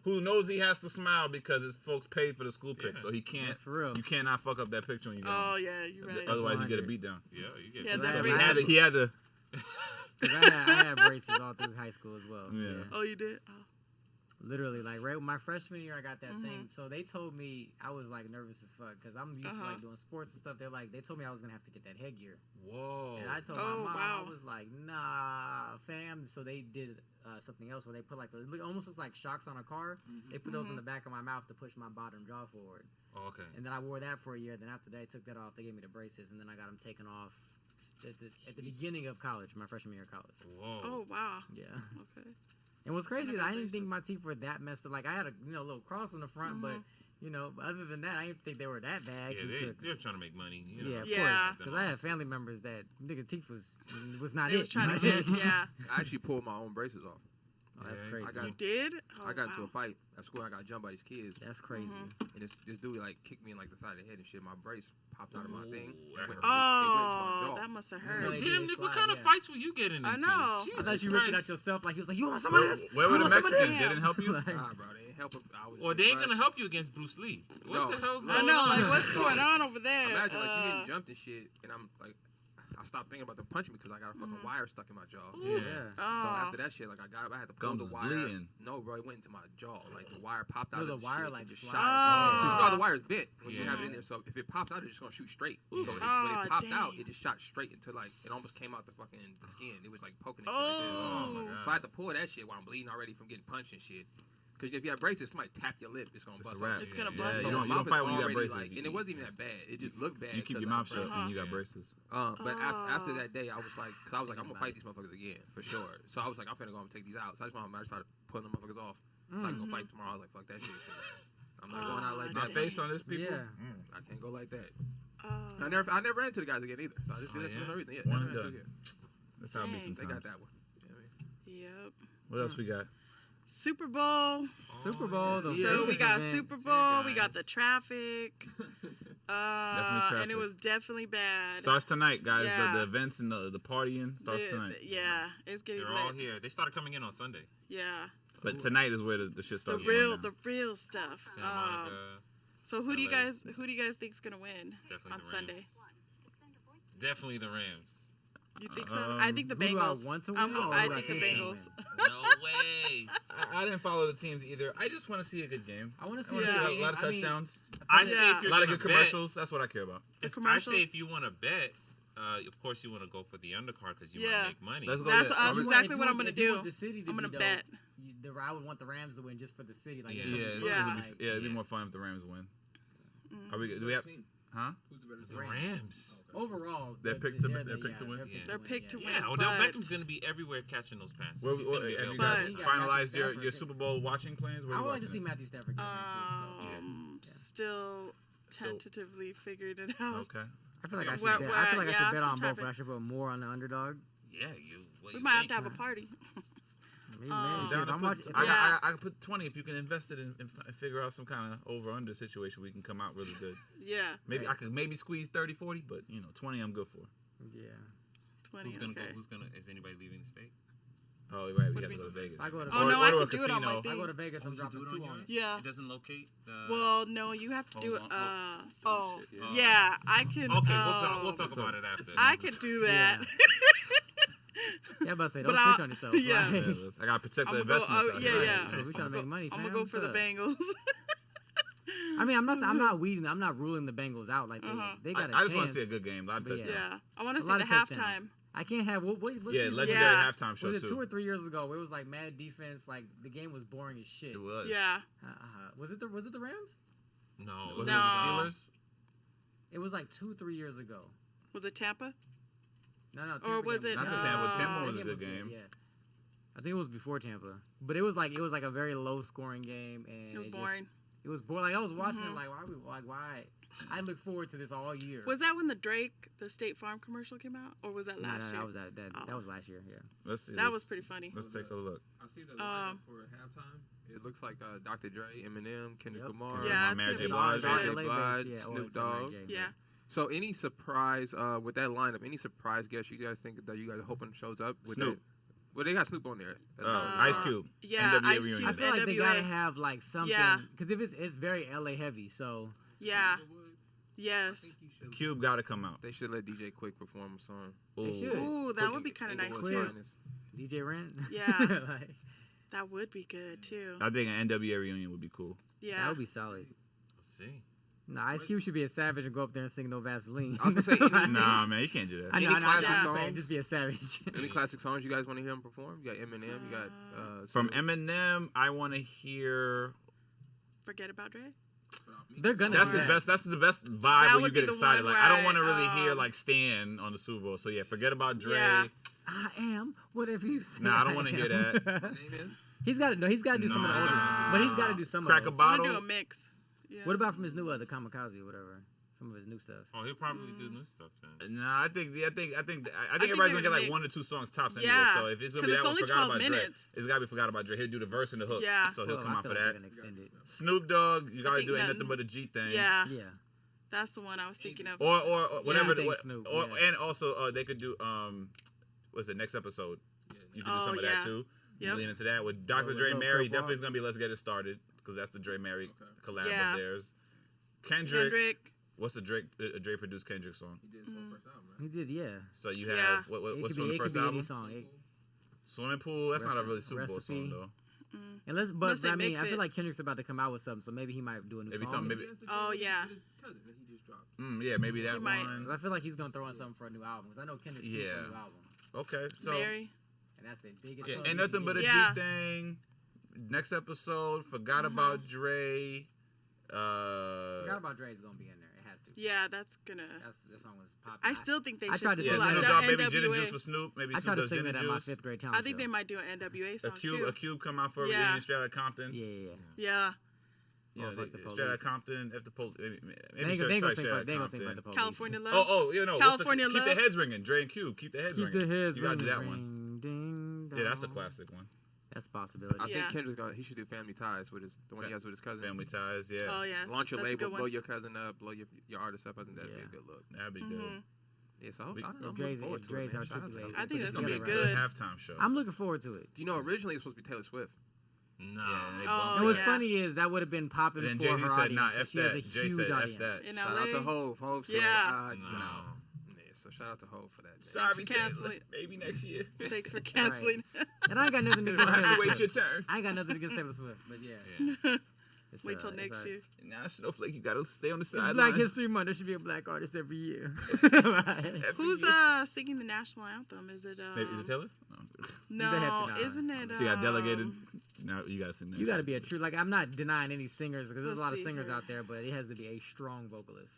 Who knows he has to smile because his folks paid for the school pic, so he can't.
That's for real.
You cannot fuck up that picture when you go.
Oh yeah, you're right.
Otherwise, you get a
100.
beat down.
yeah, you get
Yeah,
that.
that
So
braces.
He had to.
Cause I had braces all through high school as well.
Yeah.
Oh, you did. Oh.
Literally, like right my freshman year, I got that
Mm-hmm.
thing. So they told me I was like nervous as fuck because I'm used to like doing sports and stuff. They told me I was gonna have to get that headgear.
Whoa.
And I told
Oh,
my mom,
wow.
I was like, nah, fam. So they did something else where they put like almost looks like shocks on a car. They put those in the back of my mouth to push my bottom jaw forward.
Oh, okay.
And then I wore that for a year. Then after that, I took that off. They gave me the braces, and then I got them taken off at the beginning of college, my freshman year of college.
Whoa.
Oh wow.
Yeah.
Okay.
And what's crazy is
got
I didn't think
braces.
my teeth were that messed up. Like I had a little cross on the front, but other than that, I didn't think they were that bad.
Yeah, they're trying to make money. You know.
Yeah, of
Yeah.
course. Because I had family members that nigga teeth was not
They
it.
was trying to get. Yeah.
I actually pulled my own braces off.
Oh, that's
Yeah,
crazy.
I got-
You did? Oh,
I got into
wow.
a fight at school. I got jumped by these kids.
That's crazy.
And this dude like kicked me in like the side of the head and shit. My brace popped out of my thing.
Ooh,
It went-
that
it went into my
Oh,
jaw.
that must have
No,
heard.
they
Damn,
did
Nick, what
slide,
kind of
yeah.
fights were you getting into?
I know.
Jesus
I thought you ripped it
Christ.
out yourself. Like he was like, you want some of this?
Where were
You
the
want some of
Mexicans?
this?
They didn't help you?
Nah, bro, they ain't helping. I was
Well, they ain't gonna help you against Bruce Lee. What
No.
the hell's
No.
going
I know,
on?
like, what's going on over there?
Imagine like you getting jumped and shit, and I'm like, I stopped thinking about them punching me because I got a fucking wire stuck in my jaw.
Yeah.
So
Oh.
after that shit, like I had to pull
Gums
the
was
wire.
bleeding.
No, bro, it went into my jaw. Like the wire popped out.
No,
of
the
the
wire,
shit
like,
and just
slide.
shot.
Oh.
Because the wire's bent when you
Yeah.
have it in there. So if it pops out, it's just gonna shoot straight. So when
Oh,
it popped out,
dang.
it just shot straight into like it almost came out the skin. It was like poking. And
Oh.
shit like
Oh, my
that.
God.
So I had to pull that shit while I'm bleeding already from getting punched and shit. Because if you have braces, somebody tap your lip, it's gonna
It's a
bust
wrap.
off.
It's gonna
Yeah,
bust
you
off.
don't
My mouth
fight
is
when you got
already,
braces.
like, and it wasn't even that bad. It just looked bad.
You keep your
'cause I
mouth
had
shut
braces.
when you got braces.
But after that day, I was like, because I was like, I'm gonna fight these motherfuckers again for sure. So I was like, I'm finna go and take these out. So I just started pulling them motherfuckers off. So I can go fight tomorrow. I was like, fuck that shit. I'm not going out like
My
that.
face on this, people.
Yeah.
I can't go like that.
Oh.
I never ran into the guys again either. So I just did that for no reason. Yeah,
One
never
and
ran
done.
into again.
That's how it be
Dang.
They
sometimes.
got that one. You know what I mean?
Yep.
What else we got?
Super Bowl.
Super Bowl. the
So we
biggest
got
event.
Super Bowl. We got the traffic.
traffic.
And it was definitely bad.
Starts tonight, guys.
Yeah.
The events and the partying starts tonight.
Yeah, it's getting
They're all
lit.
here. They started coming in on Sunday.
Yeah,
But tonight is where the shit
the
starts.
real stuff.
Santa Monica,
So who do you
LA.
guys think's gonna win
Definitely
on
the Rams.
Sunday?
Definitely the Rams.
You think so? I think the
who do I
Bengals.
want to
I'm-
win, or
I
who I
think the
think should
Bengals.
No way.
I didn't follow the teams either. I just want to see a good game.
I want to see
wanna
Yeah.
see a lot of touchdowns.
I say
Yeah.
if
A
you're
lot of
gonna
good commercials. That's what I care about.
The
I
commercials.
say if you want to bet, of course you want to go for the undercard because you
Yeah.
might make money.
Let's go.
That's
there.
us.
If you
exactly
want-
what I'm gonna
if you
do.
want the city to
I'm
be
gonna
dope,
bet.
I would want the Rams to win just for the city. Like,
Yeah.
it's gonna be
Yeah,
fun,
Yeah.
like,
it'd be more fun if the Rams win. Are we? Do we have? Huh?
Who's the better
the
team?
Rams.
Overall,
They're picked to win?
They're picked to win.
Yeah, Odell
but-
Beckham's going to be everywhere catching those passes.
Have
He's gonna be
you
available.
guys
But-
finalized
Yeah.
your Super Bowl watching plans? Where
I
you
wanted to
watching
see
it?
Matthew Stafford get one too.
Still tentatively figured it out.
Okay.
I feel like I should
Where-
bet.
where-
I feel like I
yeah,
should
I'm
bet
still
on
trying
both. But I should put more on the underdog.
Yeah, you. What
We
you
might have
think?
to have a party.
Maybe, man.
Down
If
to
I'm
put-
watching,
Yeah.
I can put 20 if you can invest it and figure out some kind of over-under situation. We can come out really good.
Yeah.
Maybe I could squeeze 30, 40, but 20 I'm good for.
yeah.
20.
Who's gonna
okay.
go? Who's gonna? Is anybody leaving the state?
Oh, right, we
What
got
do
to
you
go to
mean?
Vegas.
I go to
Oh, no, I
to a
can do it on my
casino.
I
thing.
go to Vegas. I'm
you
dropping
do it
2
on
on
yours?
it.
Yeah.
It doesn't locate.
Well, no, you have to do it.
Hold on.
Oh,
shit,
yeah, I can.
Okay, we'll talk
So-
about it after.
I can do that.
Yeah, I'm about to say,
But
don't
I'll-
switch on yourself.
yeah.
Right?
I got to protect the
I'ma go-
investments. out
yeah,
here.
yeah.
So we trying to make money.
I'm
fam.
gonna go for the
What's up?
Bengals.
I mean, I'm not weeding. I'm not ruling the Bengals out. Like they got a
I just want
chance.
to see a good game. A lot of
But
touchdowns.
Yeah, I want
A
to see
lot
the
of touchdowns.
halftime.
I can't have what
Yeah,
season?
legendary
Yeah.
halftime show
Was it
too.
2 or 3 years ago? Where it was like mad defense. Like the game was boring as shit.
It was.
Yeah,
Was it the Rams?
No.
Was
No.
it the Steelers?
It was like 2-3 years ago.
was it Tampa?
No,
Or
Tampa
was
game
it,
Not the Tampa. Tampa
Uh,
was a
That
good
good,
game.
Yeah. I think it was before Tampa, but it was like a very low scoring game, and
It was boring.
It was boring. Like I was watching it, like why? I look forward to this all year.
Was that when the State Farm commercial came out, or was that
No,
last year?
that was that was last year. Yeah.
Let's see.
That was pretty funny.
Let's take a look.
I see the lineup for halftime. It looks like Dr. Dre, Eminem, Kendrick
Yep.
Lamar,
Yeah, it's
Mary
gonna
J.
be
Blige.
good.
J. Blige,
Yeah,
Snoop
it's Mary
Dogg.
J.
Yeah.
So any surprise with that lineup? Any surprise guests you guys think that you guys are hoping shows up? With
Snoop.
that? Well, they got Snoop on there.
Ice Cube.
Yeah,
NWA
Ice
reunion.
Cube.
I feel like they
NWA.
gotta have like something.
Yeah.
Because if it's very LA heavy, so
Yeah. Yes.
Cube got to come out.
They should let DJ Quick perform a song.
they should.
Ooh, that would be kind of nice
Inglewood's
too.
finest.
DJ Rant.
Yeah.
Like,
That would be good too.
I think an NWA reunion would be cool.
that
Yeah.
would be solid.
Let's see.
No, Ice Cube should be a savage and go up there and sing No Vaseline.
I was gonna say, any-
Nah, man, you can't do that.
I know,
any
I know,
classic
I'm saying,
songs?
just be a savage.
Any classic songs you guys want to hear him perform? You got Eminem. You got
From
Snoop.
Eminem, I want to hear.
Forget about Dre.
They're gonna.
That's
do
his
that.
best. That's the best vibe
That
when you
would be
get
the
excited.
one
Like I don't
where
want to really
I,
hear like Stan on the Super Bowl. So yeah, forget about Dre.
Yeah.
I am whatever you say.
Nah, I don't wanna hear that.
What name is?
He's got to. He's got to do some of the older, but he's got to do some
Crack a
of those.
I'm
bottle.
gonna do a mix. Yeah.
What about from his new the Kamikaze or whatever? Some of his new stuff.
Oh, he'll probably do new stuff then.
Nah, I think everybody's
give
gonna
it
get
a
like
mix.
1 or 2 songs tops anyway.
Yeah,
So if it's gonna
'cause
be
it's
that one,
only
forgot
12
about
minutes.
Dre. It's gotta be forgot about Dre. He'll do the verse and the hook.
Yeah.
So he'll
Well,
come
I
out for
feel like
that.
they're gonna extend it.
Snoop Dogg, you gotta
think
do Ain't
nothing-
Nothing But a G thing.
Yeah.
Yeah.
That's the one I was thinking of.
Or whatever.
Snoop,
And also they could do what's the next episode? You can do some of that too.
Yep.
Lean into that with Dr. Dre, Mary. Definitely is gonna be Let's Get It Started because that's the Dre Mary collab of theirs. Kendrick. What's the Dre produced Kendrick song?
He did his whole first album, right?
He did, yeah.
So you have what's from the first album?
Any song.
Swimming Pool. That's not a really Super Bowl song though.
Unless I mean, I feel like Kendrick's about to come out with something, so maybe he might do a new song.
Oh yeah.
Yeah, maybe that one.
I feel like he's gonna throw in something for a new album because I know Kendrick's for a new album.
Okay, so.
Mary.
And that's the biggest.
Ain't nothing but a G thing. Next episode, Forgot About Dre.
Forgot About Dre is gonna be in there. It has to.
Yeah, that's gonna.
That song was popular.
I still think they should.
tried to
Snoop Dogg, maybe Gin and Juice for Snoop. Maybe
I tried to sing
Gin
that
and
at my
Juice.
5th grade talent
I think they might do an NWA song too.
A Cube come out for reunion straight out of Compton.
Yeah.
You know,
the
straight out of Compton. If the police,
they ain't gonna sing for the police.
California Love.
California Love. Keep the heads ringing. Dre and Cube. Keep the heads ringing. You gotta do that one.
Ding,
yeah, that's a classic one.
That's a possibility.
I think Kendrick's he should do Family Ties with the one he has with his cousin.
Family Ties, yeah.
Oh yeah.
Launch your label, blow your cousin up, blow your artist up. I think that'd be a good look.
That'd be good.
Yeah, so I'm looking forward to
Dre's
it.
articulated.
I think
it's
that's
gonna be a good halftime show.
I'm looking forward to it.
Do you know originally it was supposed to be Taylor Swift?
No.
And what's funny is that would have been popping for her audience.
F
she has a
Jay
huge
said
audience.
In
Shout
LA?
out to Hov. Hov said,
Yeah.
So shout out to Hov for that.
Sorry,
canceling.
Maybe next year.
Thanks for canceling.
And I ain't got nothing against Taylor
Wait
Swift.
your turn.
I ain't got nothing against Taylor Swift, but yeah.
Wait till next year.
Nah, Snowflake, you gotta stay on the
It's
sideline.
Black History Month. There should be a black artist every year.
Who's singing the national anthem? Is it
Is it Taylor?
No, isn't it?
She got delegated. Now you gotta sing that.
You gotta be a true. Like I'm not denying any singers because there's a lot of singers
here.
out there, but it has to be a strong vocalist.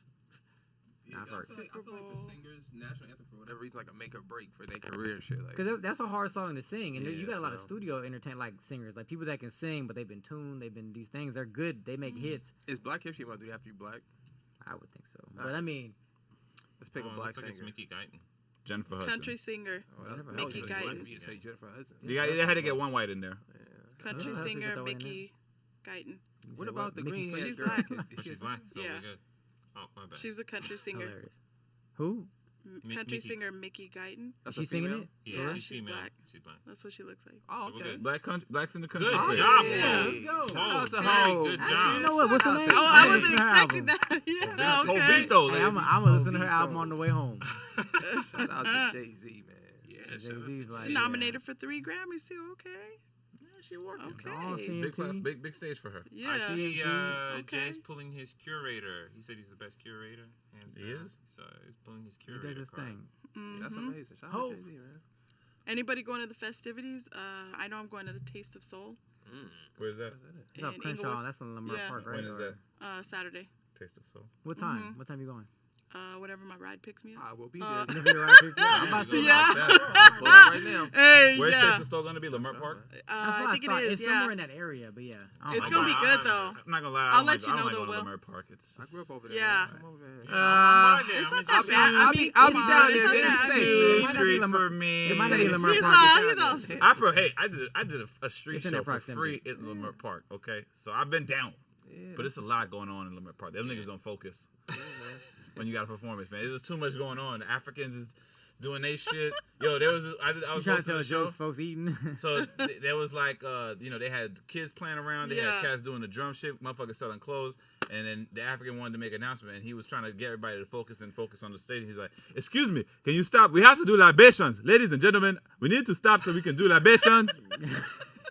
I feel like for singers, national anthem for whatever reason, like a make or break for their career, shit. Like,
because that's a hard song to sing, and you got a lot of
so-
studio like singers, like people that can sing, but they've been tuned, they've been these things. They're good. They make hits.
Is Black History Month? Do you have to be black?
I would think so, but I mean,
let's pick a black singer.
It's Mickey Guyton.
Jennifer Hudson.
Country singer.
Mickey
Guyton.
You say Jennifer Hudson.
You had to get one white in there.
Country singer Mickey Guyton.
What about the green haired
She's
girl?
black.
She's black, so
Yeah.
we're good. Oh, my bad.
She was a country singer.
hilarious. Who?
Country
Mickey.
singer Mickey Guyton.
That's
Is she
a
singing
female?
it?
Yeah,
she's
she's female.
black.
She's black.
That's what she looks like.
Oh,
So we're
okay.
good.
Blacks in the country.
Good
Great.
job,
Yeah,
boy.
let's go. Shout out to
Hey,
Hov.
good
Actually,
job.
you know what? What's her name?
Oh, I
I'm
wasn't
listening to her
expecting
album.
that. Yeah, okay.
Jovito,
Hey, I'm gonna listen to her album on the way home.
Shout out to Jay-Z, man.
Yeah,
Jay-Z's like
She's nominated for 3 Grammys too. Okay.
She working.
Okay.
All CMT.
Big stage for her.
Yeah.
I see
Okay.
Jay's pulling his curator. He said he's the best curator. Hands
He
down.
is?
So he's pulling his
He
curator
does his
card.
thing.
That's amazing. Shout out
Hov.
to Jay-Z, man.
Anybody going to the festivities? I know I'm going to the Taste of Soul.
Where's that?
It's off
In
Crenshaw.
Inglewood.
That's in Lamar
Yeah.
Park, right?
When is that?
Saturday.
Taste of Soul.
What time? What time you going?
Whenever my ride picks me up.
I will be there.
Whenever you're right here. I'm about to say
Yeah.
Pull up right now.
Hey,
Where's
yeah.
Taste of Soul gonna be? Lamar Park?
That's what
I think
thought.
it is.
It's
Yeah.
somewhere in that area, but yeah.
It's gonna be good though.
I'm not gonna lie.
I'll let you know,
I
though,
don't like
Will.
Lamar Park. It's
I grew up over there.
Yeah.
Man. I'm over there.
It's not that bad.
I'll be down there.
It's not
It's
that
safe.
bad.
street for me.
It might not be Lamar
He's
Park.
all
I did a street
It's in
show
that
for
proximity.
free at Lamar Park. Okay, so I've been down, but it's a lot going on in Lamar Park. Them niggas don't focus when you got a performance, man. There's just too much going on. The Africans is doing they shit. Yo, there was I
You
was
trying to
hosting
tell
a
the
show.
jokes, folks eating.
So there was like, they had kids playing around. They had cats doing the drum shit. Motherfuckers selling clothes. And then the African wanted to make an announcement, and he was trying to get everybody to focus on the stage. He's like, "Excuse me, can you stop? We have to do libations, ladies and gentlemen. We need to stop so we can do libations."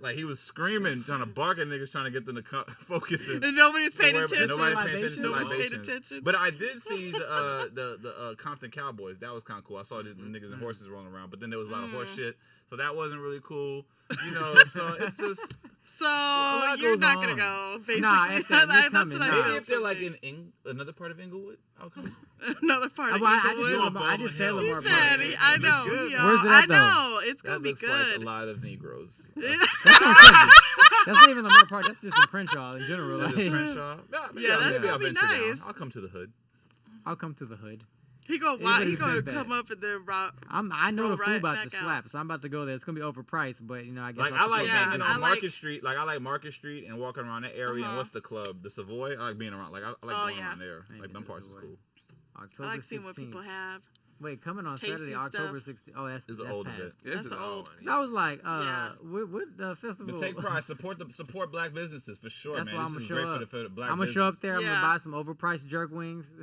Like he was screaming, trying to bark at niggas, trying to get them to focus.
And nobody's paying attention.
Nobody's paying attention to
Nobody's paying
libations.
attention.
But I did see the Compton Cowboys. That was kind of cool. I saw the niggas and horses rolling around, but then there was a lot of horse shit. So that wasn't really cool. You know, so it's just...
So you're not going to go, basically.
Nah,
that's what I
Maybe
feel
if they're
for
like
me.
in another part of Inglewood, I'll come.
Another part of Inglewood.
I just said Lamar
He
Park.
said, I know. Yo,
Where's it
I
at, though?
know. It's going to be
That
good.
looks like a lot of Negroes.
That's not even Lamar Park. That's just in Crenshaw in general.
That
Like,
is Crenshaw.
Yeah, that's
maybe I'll
gonna be
venture down.
nice.
I'll come to the hood.
I'll come to the hood.
He gonna come up and then
I know the food
right
about to
back
slap, so I'm about to go there. It's gonna be overpriced, but I guess
like I like
hanging
on Market Street. Like I like Market Street and walking around that area. And what's the club? The Savoy. I like being around. Like I like going around there. Like them parts is cool.
October
I like seeing
16th.
what people have.
Wait, coming on
Tasty
Saturday, October 16th. Oh, that's
old
past.
That's old.
Cause I was like, what festival?
But take pride, support black businesses for sure,
that's
man.
why I'm gonna show up.
For the black
I'm gonna show up there. I'm
Yeah.
gonna buy some overpriced jerk wings.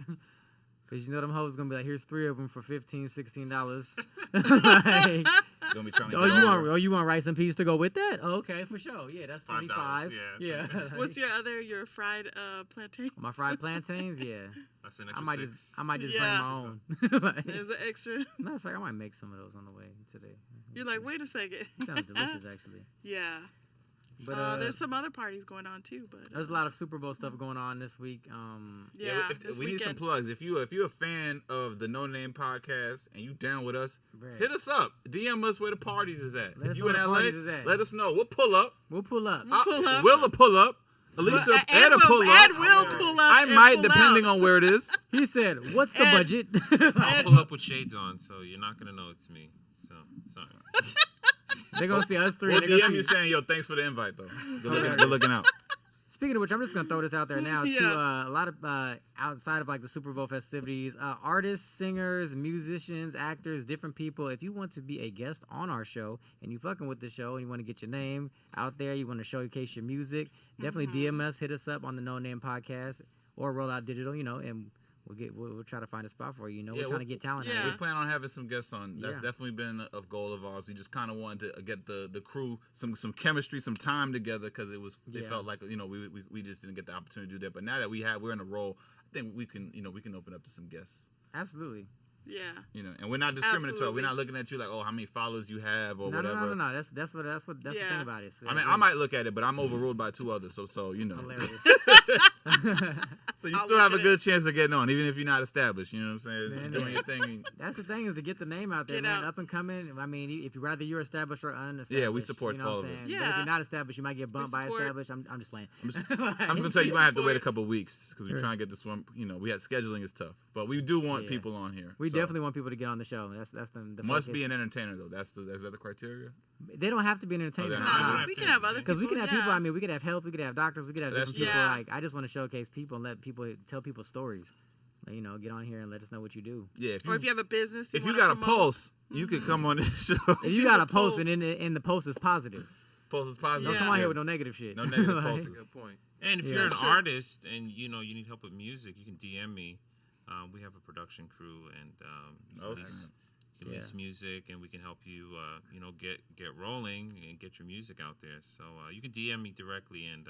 Cause them hoes gonna be like, here's 3 of them for $15, $16. Like,
gonna be trying to
you want rice and peas to go with that? Oh, okay, for sure. Yeah, that's $25. Yeah.
What's your fried plantain?
My fried plantains? Yeah.
That's an
I
extra
might just bring my own.
Is it extra?
Matter of fact, I might make some of those on the way today.
You're like, wait a second.
It sounds delicious, actually.
Yeah.
But
there's some other parties going on too. But
there's a lot of Super Bowl stuff going on this week.
We need some plugs. If you're a fan of the No Name podcast and you down with us, hit us up. DM us where the parties is at. If you in LA, let us know. We'll pull up.
We'll pull up.
We'll pull up. Alicia, Ed will pull up.
Ed will pull up.
I might, depending on where it is.
He said, "What's the budget?"
I'll pull up with shades on, so you're not gonna know it's me. So sorry.
They're gonna see us three.
We'll DM you saying, "Yo, thanks for the invite, though. Good looking out."
Speaking of which, I'm just gonna throw this out there now to a lot of outside of like the Super Bowl festivities, artists, singers, musicians, actors, different people. If you want to be a guest on our show and you fucking with the show and you want to get your name out there, you want to showcase your music, definitely DM us, hit us up on the No Name podcast or Roll Out Digital, and we'll try to find a spot for you. We're trying to get talent.
We plan on having some guests on. That's definitely been a goal of ours. We just kind of wanted to get the crew some chemistry, some time together because it felt like we just didn't get the opportunity to do that. But now that we're in a role, I think we can open up to some guests.
Absolutely.
Yeah.
And we're not discriminatory.
Absolutely.
We're not looking at you like, oh, how many followers you have or whatever.
No. That's the thing about it. So,
I mean, I might look at it, but I'm overruled by 2 others. So
Hilarious.
So you still have a good chance of getting on, even if you're not established. You know what I'm saying?
Man,
doing your thing.
That's the thing is to get the name out there, man. Up and coming. I mean, if you're established or unestablished.
Yeah, we support all of it.
But if you're not established, you might get bumped by established. I'm just playing.
I'm just gonna tell you, you might have to wait a couple of weeks because we're trying to get this one. We had scheduling is tough, but we do want people on here.
We definitely want people to get on the show. That's the
must
focus.
Be an entertainer though. Is that the criteria?
They don't have to be an entertainer.
We can have other people.
Because we can have people. I mean, we could have health. We could have doctors. We could have different people. Like I just want to showcase people and let people tell people stories. Get on here and let us know what you do.
Yeah.
If you have a business.
If you got a pulse, you could come on this show.
If you got a pulse and in the pulse is positive.
Pulse is positive.
Don't come on here with no negative shit.
No negative pulses.
Good point.
And if you're an artist and you need help with music, you can DM me. We have a production crew and you can mix music and we can help you get rolling and get your music out there. So you can DM me directly and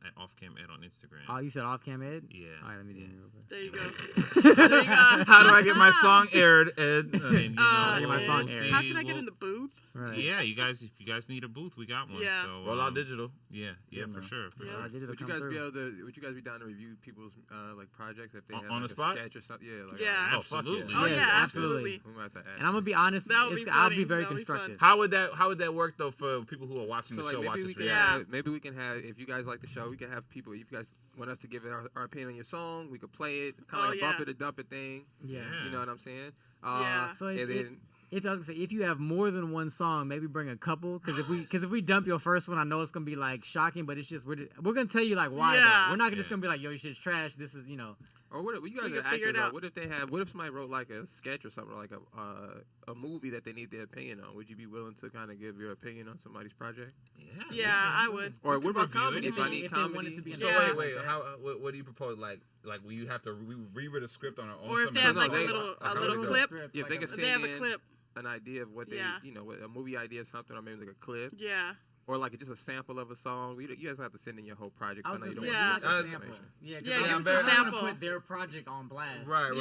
at Offcam Ed on Instagram.
Oh, you said Offcam Ed?
Yeah.
All right, let me do it real quick.
There you go.
How do I get my song aired, Ed?
Get my song aired.
How can I get in the booth?
Right. Yeah, if you guys need a booth, we got one.
Yeah.
So,
Roll Out Digital.
Yeah, for sure.
Would you guys be down to review people's projects if they have
on
like
the spot?
A sketch or something?
Absolutely.
Oh yeah, absolutely.
And I'm gonna be honest. I'll be very constructive.
How would that work though for people who are watching the show?
Maybe we can have, if you guys like the show, we can have people. If you guys want us to give our opinion on your song, we could play it, kind of like a bump it or dump it thing.
Yeah.
You know what I'm saying?
So if you have more than one song, maybe bring a couple. Because if we dump your first one, I know it's gonna be like shocking, but it's just we're gonna tell you like why. Though. We're not just gonna be like, yo, your shit's trash. This is
Or what if you guys are actors? What if somebody wrote like a sketch or something, or like a movie that they need their opinion on? Would you be willing to kind of give your opinion on somebody's project?
Yeah, I would.
Or what about comedy? If I need comedy.
So wait, what do you propose? Like will you have to reread a script on our own?
Or if they have like a little clip.
Yeah, if they can send in a clip. An idea of what they, a movie idea or something, or maybe like a clip.
Yeah.
Or like just a sample of a song. You guys don't have to send in your whole project.
I was
know you
gonna
don't
say,
want
a sample.
Yeah,
I'm gonna put their project on blast.
Right.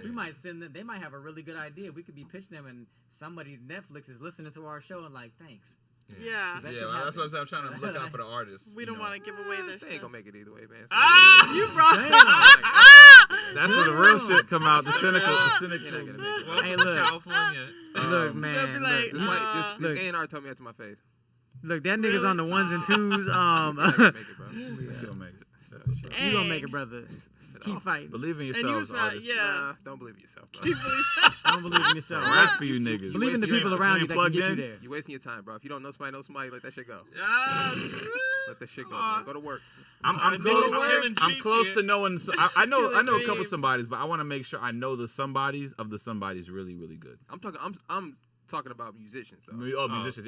We might send them. They might have a really good idea. We could be pitching them, and somebody Netflix is listening to our show and like, thanks.
Yeah.
That's what I'm saying. I'm trying to look out for the artists.
We don't want to give away their stuff.
They ain't gonna make it either way, man.
You brought
That's where the real shit come out. The cynical.
Hey, look, California.
Look, man.
This A&R told me that to my face.
Look, that nigga's on the ones and twos.
Make it, bro.
She'll make it.
You gonna make it, brother. Keep fighting.
Believe in
And you
yourselves,
was
artists.
yeah.
Don't believe in yourself, bro.
Don't believe in yourself.
Rest for you niggas.
Believe in the people around you that can get you there.
You wasting your time, bro. If you don't know somebody, let that shit go. Let that shit go, man. Go to work.
I'm close to knowing. I know a couple somebodies, but I want to make sure I know the somebodies of the somebodies really, really good.
I'm talking about musicians, though.
Oh, musicians,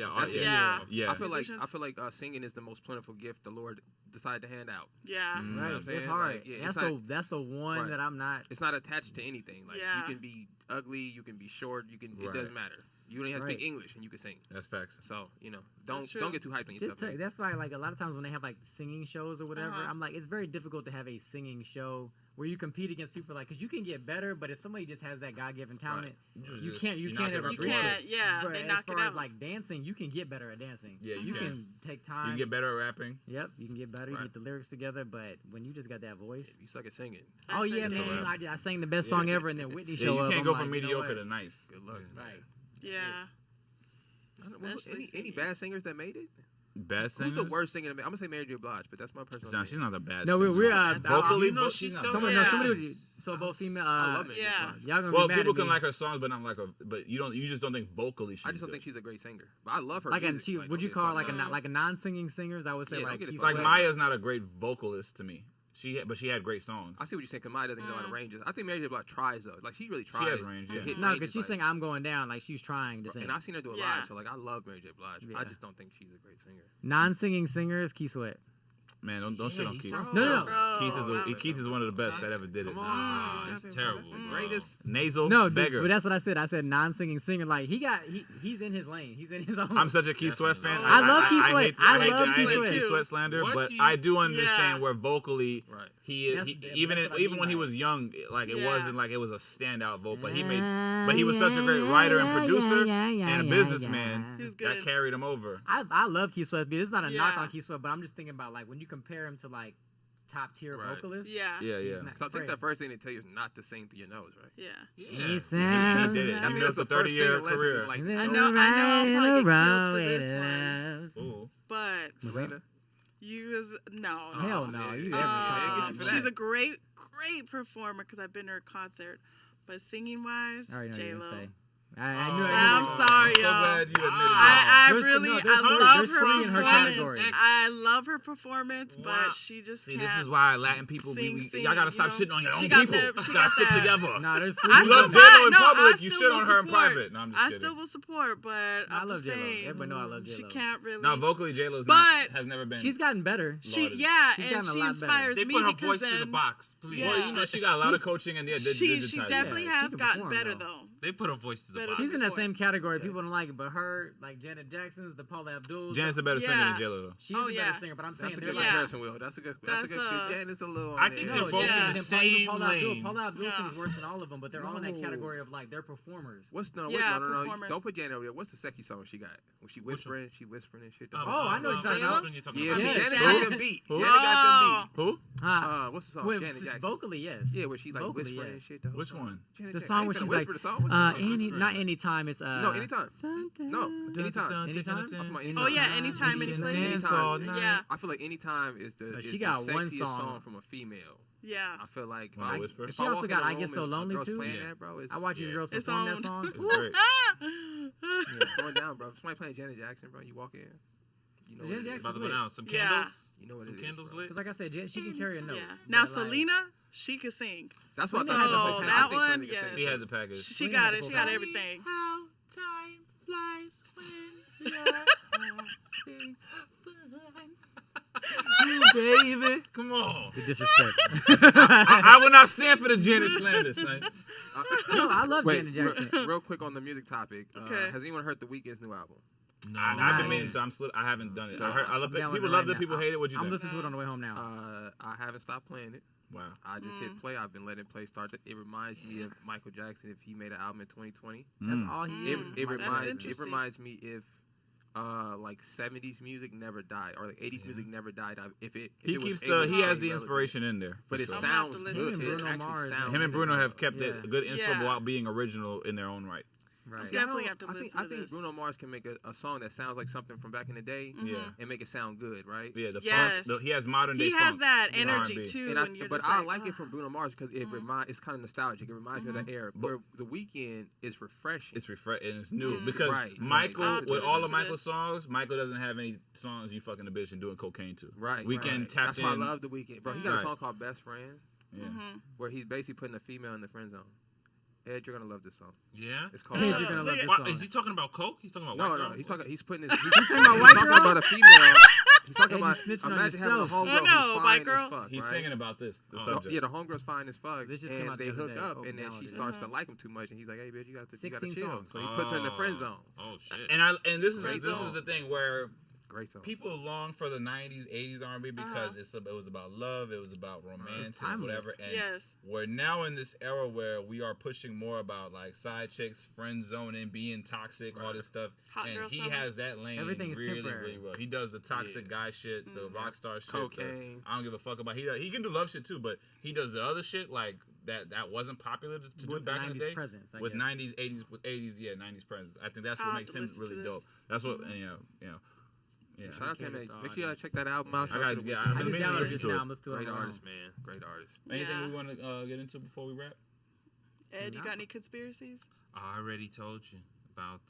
yeah.
I feel like singing is the most plentiful gift the Lord decided to hand out.
Yeah.
You know what I'm saying?
It's hard.
Like, yeah,
That's the one that I'm not.
It's not attached to anything. Like you can be ugly, you can be short, It doesn't matter. You don't even have to speak English and you can sing.
That's facts.
So don't get too hyped on yourself.
That's why like a lot of times when they have like singing shows or whatever, I'm like it's very difficult to have a singing show where you compete against people like because you can get better, but if somebody just has that God-given talent, you can't ever reach it.
Yeah,
but
they
as
knock
far
it out.
as like dancing, you can get better at dancing.
Yeah,
you can take time.
You can get better at rapping.
Yep, you can get better. You get the lyrics together, but when you just got that voice,
you suck at singing.
Oh yeah, man! I sang the best song ever, and then Whitney showed up.
You can't go from mediocre to nice.
Good luck.
Right.
Yeah.
Any bad singers that made it?
Bad singers?
Who's the worst singer? I'm gonna say Mary J. Blige, but that's my personal.
No, she's not a bad.
No,
singer.
we're
vocally.
She's
somebody. So both female.
I love Mary J.
Y'all
Blige.
gonna
Well,
be mad
people
at me.
can like her songs, but not like her. But you just don't think vocally.
I just don't think she's a great singer, but I love her.
Like
music.
would you call her like a non-singing singers? I would say like
don't get it
like
fucked up.
Maya's not a great vocalist to me. But she had great songs.
I see what you're saying. Cause Maya doesn't know how to ranges. I think Mary J. Blige tries though. Like she really tries.
She has range.
to hit
No,
ranges,
because she's saying I'm going down. Like she's trying to sing.
And I seen her do it live, so like I love Mary J. Blige.
Yeah.
I just don't think she's a great singer.
Non-singing singers, Keith Sweat.
Man, don't shit on Keith.
No.
Keith is one of the best that ever did it.
Come on,
it's terrible.
Greatest
nasal beggar.
But that's what I said. I said non-singing singer. Like he's in his lane. He's in his own.
I'm such a Keith Sweat fan.
I love Keith Sweat. I love Keith Sweat.
Keith Sweat slander, but I do understand where vocally he even when he was young, like it wasn't like it was a standout vocal. But he was such a great writer and producer and a businessman that carried him over.
I love Keith Sweat. This is not a knock on Keith Sweat, but I'm just thinking about like when you compare him to like top tier vocalists.
Yeah.
So I think that first thing they tell you is not to sing through your nose, right?
Yeah.
He sounds.
He did it.
I mean, that's the
30-year career.
I know. I'm probably get killed for this one.
Ooh.
But
Selena.
No.
Hell no.
She's a great performer because I've been to her concert. But singing wise, J-Lo.
I knew
I'm sorry,
I'm so
y'all.
glad you admitted
I love her
in her category.
I love her performance, but she just
See,
can't.
this is why Latin people,
sing,
y'all gotta stop shitting on your own
she
people.
got
You gotta stick together.
Nah, there's
You love J-Lo in public, you shit on her in private. No, I'm just
I
kidding.
still will support, but
I
I'm
love
just
J-Lo.
saying,
Everybody know I love J-Lo.
she can't really.
No, vocally J-Lo's has never been.
She's gotten better.
She
gotten
and
a
she
lot
inspires
They
me
put her
because
voice to the box, please.
Yeah.
Well, you know, she got a lot of coaching and
she definitely has gotten better though.
They put her voice to the box.
She's in that same category. People don't like it, but her, like Janet Jackson's, the Paula Abdul.
Janet's a better singer than J-Lo though.
She's a better singer, but I'm saying
that's a
they're
good
like
comparison, Will. That's a good. Janet's a little.
I think they're both in the same lane.
Paula Abdul sings worse than all of them, but they're all in that category of like they're performers.
No, don't put Janet over there. What's the sexy song she got? When she whispering and shit.
Oh, I know what you're talking about.
Yeah, Janet got them beat.
Who?
Janet got them beat.
Who?
What's the song? Janet Jackson.
Vocally, yes.
Yeah, where she's like whispering and shit.
Which one?
The song where she's like, not anytime. It's
no, anytime. No, anytime.
Anytime.
Oh yeah, anytime, any place. Yeah.
I feel like anytime is the
she got
the
one
sexiest
song
from a female.
Yeah.
I feel like
she also got I Get So Lonely too. I watch these girls perform that song.
It's great.
It's going down, bro. Somebody playing Janet Jackson, bro. You walk in. You know
Janet Jackson's
lit. Some candles.
You know what
some
it
candles
is,
lit.
Because like I said, she can carry a note.
Yeah. Now Selena, she could sing.
That's what
so
I thought.
that one, yeah.
She had the package.
She got it. She got everything.
How time flies when you're having fun.
Baby,
come on.
The disrespect.
I will not stand for the Janet slander, son.
No, I love Janet Jackson.
Real quick on the music topic.
Okay.
Has anyone heard The Weeknd's new album?
No,
I've been meaning to. I haven't done it. People loved it. People hate it. What you think?
I'm listening to it on the way home now.
I haven't stopped playing it.
Wow.
I just hit play. I've been letting play start. It reminds me of Michael Jackson if he made an album in 2020.
That's all he is.
It reminds me if like 70s music never died or like 80s music never died.
He has the inspiration in there.
But it sounds good.
Him and Bruno Mars.
Him and Bruno have kept it good inspo while being original in their own right.
Right.
You definitely have to listen to
I think Bruno Mars can make a song that sounds like something from back in the day, and make it sound good, right?
Yeah, the funk. He has modern day.
He has
funk,
that energy too.
But I like it from Bruno Mars because it's kind of nostalgic. It reminds me of that era. But The Weeknd is refreshing.
It's refreshing and it's new because Michael, with all of Michael's songs, Michael doesn't have any songs you fucking a bitch and doing cocaine to.
Right.
Weeknd tapped in.
That's why I love The Weeknd, bro. He got a song called Best Friend, where he's basically putting a female in the friend zone. Ed, you're gonna love this song.
Yeah,
it's called.
Ed, you're gonna love this song.
Is he talking about coke? He's talking about white girl?
No. He's talking about
white girl?
about a female. He's talking about
imagine
having a homegirl who's fine as fuck.
He's singing about this. The subject.
Yeah, the homegirl's fine as fuck.
This just
and
came out
they
the other
hook
day.
up, and then she starts to like him too much, and he's like, "Hey, bitch, you got to chill."
songs.
So he puts her in the friend zone.
Oh shit!
And this is the thing where.
Great song.
People long for the 90s, 80s R&B because it was about love, it was about romance and whatever. And we're now in this era where we are pushing more about like side chicks, friend zoning, being toxic, all this stuff. And he has that lane really well. He does the toxic guy shit, the rock star shit.
Cocaine.
I don't give a fuck about. He can do love shit too, but he does the other shit like that wasn't popular to do back in the day. With 90s, 80s, 90s presence. I think that's what makes him really dope. That's what you know. Yeah.
Shout out to him. Make sure y'all check that album out.
I just downloaded it now. Let's do it.
Great artist, man. Great artist.
Anything we want to get into before we wrap?
Ed, you got any conspiracies?
I already told you about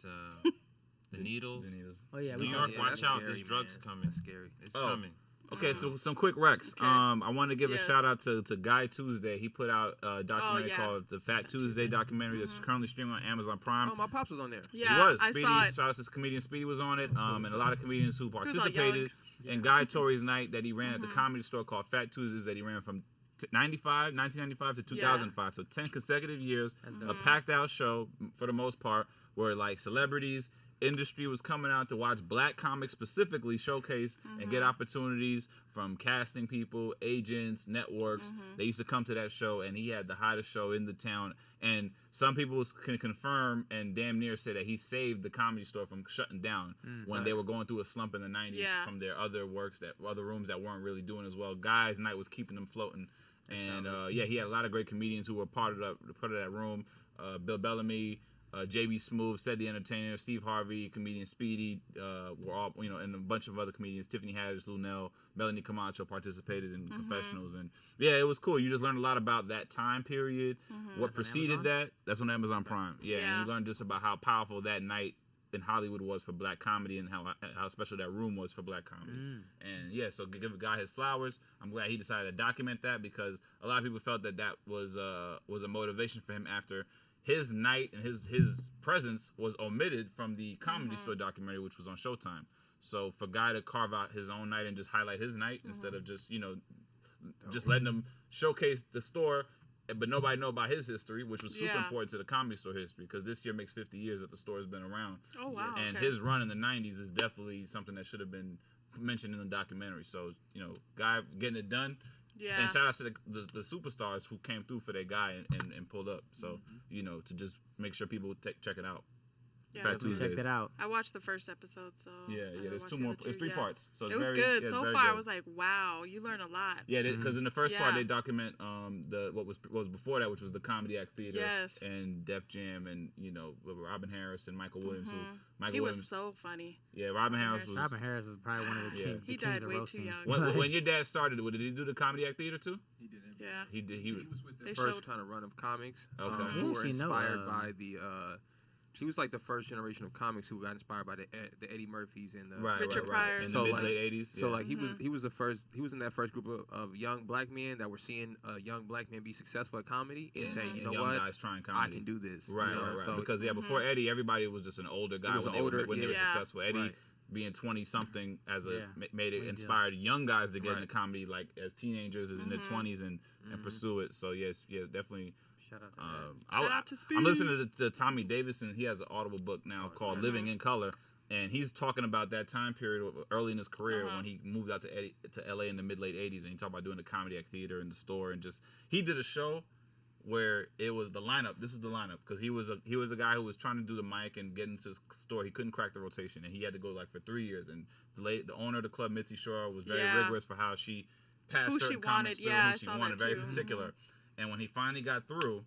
the needles.
Oh yeah,
New York, watch out! There's drugs coming.
That's scary.
It's coming.
Okay, so some quick recs. Okay. I want to give a shout out to Guy Tuesday. He put out a documentary called the Fat Tuesday documentary that's currently streaming on Amazon Prime.
Oh, my pops was on there.
Yeah,
he was.
I saw it.
Shout out to comedian Speedy was on it, and a lot of comedians who participated. And Guy Torrey's night that he ran at the Comedy Store called Fat Tuesdays that he ran from 1995 to 2005. So 10 consecutive years, a packed out show for the most part, where like celebrities, industry was coming out to watch black comics specifically showcase and get opportunities from casting people, agents, networks. They used to come to that show, and he had the hottest show in the town. And some people can confirm and damn near say that he saved the Comedy Store from shutting down when they were going through a slump in the 90s from their other rooms that weren't really doing as well. Guy's night was keeping them floating. And he had a lot of great comedians who were part of that room. Bill Bellamy, JB Smoove, Said the Entertainer, Steve Harvey, comedian Speedy, were all, and a bunch of other comedians. Tiffany Haddish, Lunel, Melanie Camacho participated in confessionals. And it was cool. You just learned a lot about that time period, what preceded that. That's on Amazon Prime. And you learned just about how powerful that night in Hollywood was for black comedy and how special that room was for black comedy. And so give a guy his flowers. I'm glad he decided to document that because a lot of people felt that was a motivation for him after his night and his presence was omitted from the Comedy Store documentary, which was on Showtime. So for Guy to carve out his own night and just highlight his night instead of just letting him showcase the store, but nobody know about his history, which was super important to the Comedy Store history because this year makes 50 years that the store has been around. Oh wow! And his run in the 90s is definitely something that should have been mentioned in the documentary. So Guy getting it done. Yeah. And shout out to the superstars who came through for that guy and pulled up. So, to just make sure people check it out.
Yeah,
check that out.
I watched the first episode, so
there's two more. It's 3 parts, so
it was good so far. Good. I was like, wow, you learn a lot.
Yeah, because in the first part they document what was before that, which was the Comedy Act Theater and Def Jam and Robin Harris and Michael Williams.
He was so funny.
Yeah, Robin Harris
is probably one of the kings.
He died way too young.
When your dad started, did he do the Comedy Act Theater too?
He did.
Yeah,
he did. He was
with the first kind of run of comics.
Okay,
who were inspired by the. He was like the first generation of comics who got inspired by the Eddie Murphys and the
Richard Pryor
in the late 80s.
So like he was the first. He was in that first group of young black men that were seeing a young black man be successful at comedy and saying, you know what,
guys trying comedy.
I can do this.
Right. So, because before Eddie, everybody was just an older guy when they were successful. Eddie being 20 something made it inspired young guys to get into comedy like as teenagers in their 20s and pursue it. So definitely.
Shout out to that.
Shout out to Speedy.
I'm listening to Tommy Davidson. He has an Audible book now called Living in Color, and he's talking about that time period early in his career when he moved out to LA in the mid-late 80s, and he talked about doing the Comedy Act Theater in the store, and he did a show where it was the lineup. This is the lineup because he was a guy who was trying to do the mic and get into the store. He couldn't crack the rotation, and he had to go like for 3 years. And the owner of the club, Mitzi Shore, was very rigorous for how she passed certain comics through who she wanted, very particular. And when he finally got through,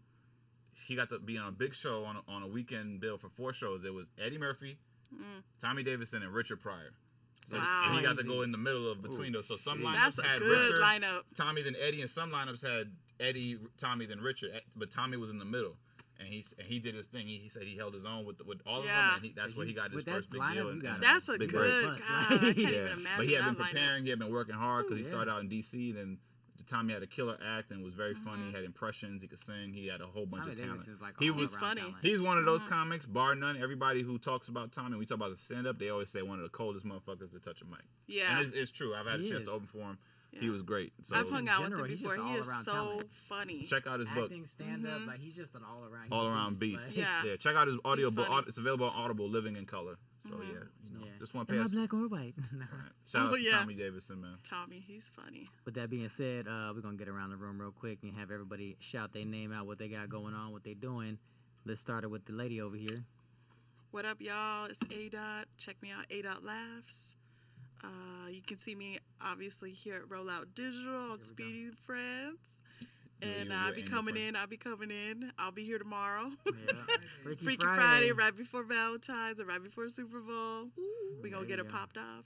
he got to be on a big show on a weekend bill for 4 shows. It was Eddie Murphy, Tommy Davidson, and Richard Pryor. So and he got to go in the middle of between those. So some lineups had Richard, Tommy, then Eddie, and some lineups had Eddie, Tommy, then Richard. But Tommy was in the middle. And he did his thing. He said he held his own with all of them, and that's where he got his first big deal. And
that's a good guy. I can't even imagine.
But he had been preparing. He had been working hard because he started out in D.C. Then Tommy had a killer act and was very funny. He had impressions. He could sing. He had a whole bunch of talent. He was funny. He's one of those comics, bar none. Everybody who talks about Tommy, when we talk about the stand-up, they always say one of the coldest motherfuckers to touch a mic. Yeah, and it's true. I've had a chance to open for him. Yeah. He was great. So
I've hung out with him before. He is so funny.
Check out his book.
Acting, stand-up, like he's just an all-around.
All-around beast. Yeah. Check out his audio book. It's available on Audible, Living in Color. So just want to pay us.
Black or white.
Shout out to Tommy Davidson, man.
Tommy, he's funny.
With that being said, we're gonna get around the room real quick and have everybody shout their name out, what they got going on, what they doing. Let's start it with the lady over here.
What up, y'all? It's A-Dot. Check me out, A-Dot Laughs. You can see me obviously here at Rollout Digital on Speedy Friends. And I'll be coming in. I'll be here tomorrow. Yeah. Freaky Friday, right before Valentine's and right before Super Bowl. We're going to get it popped off.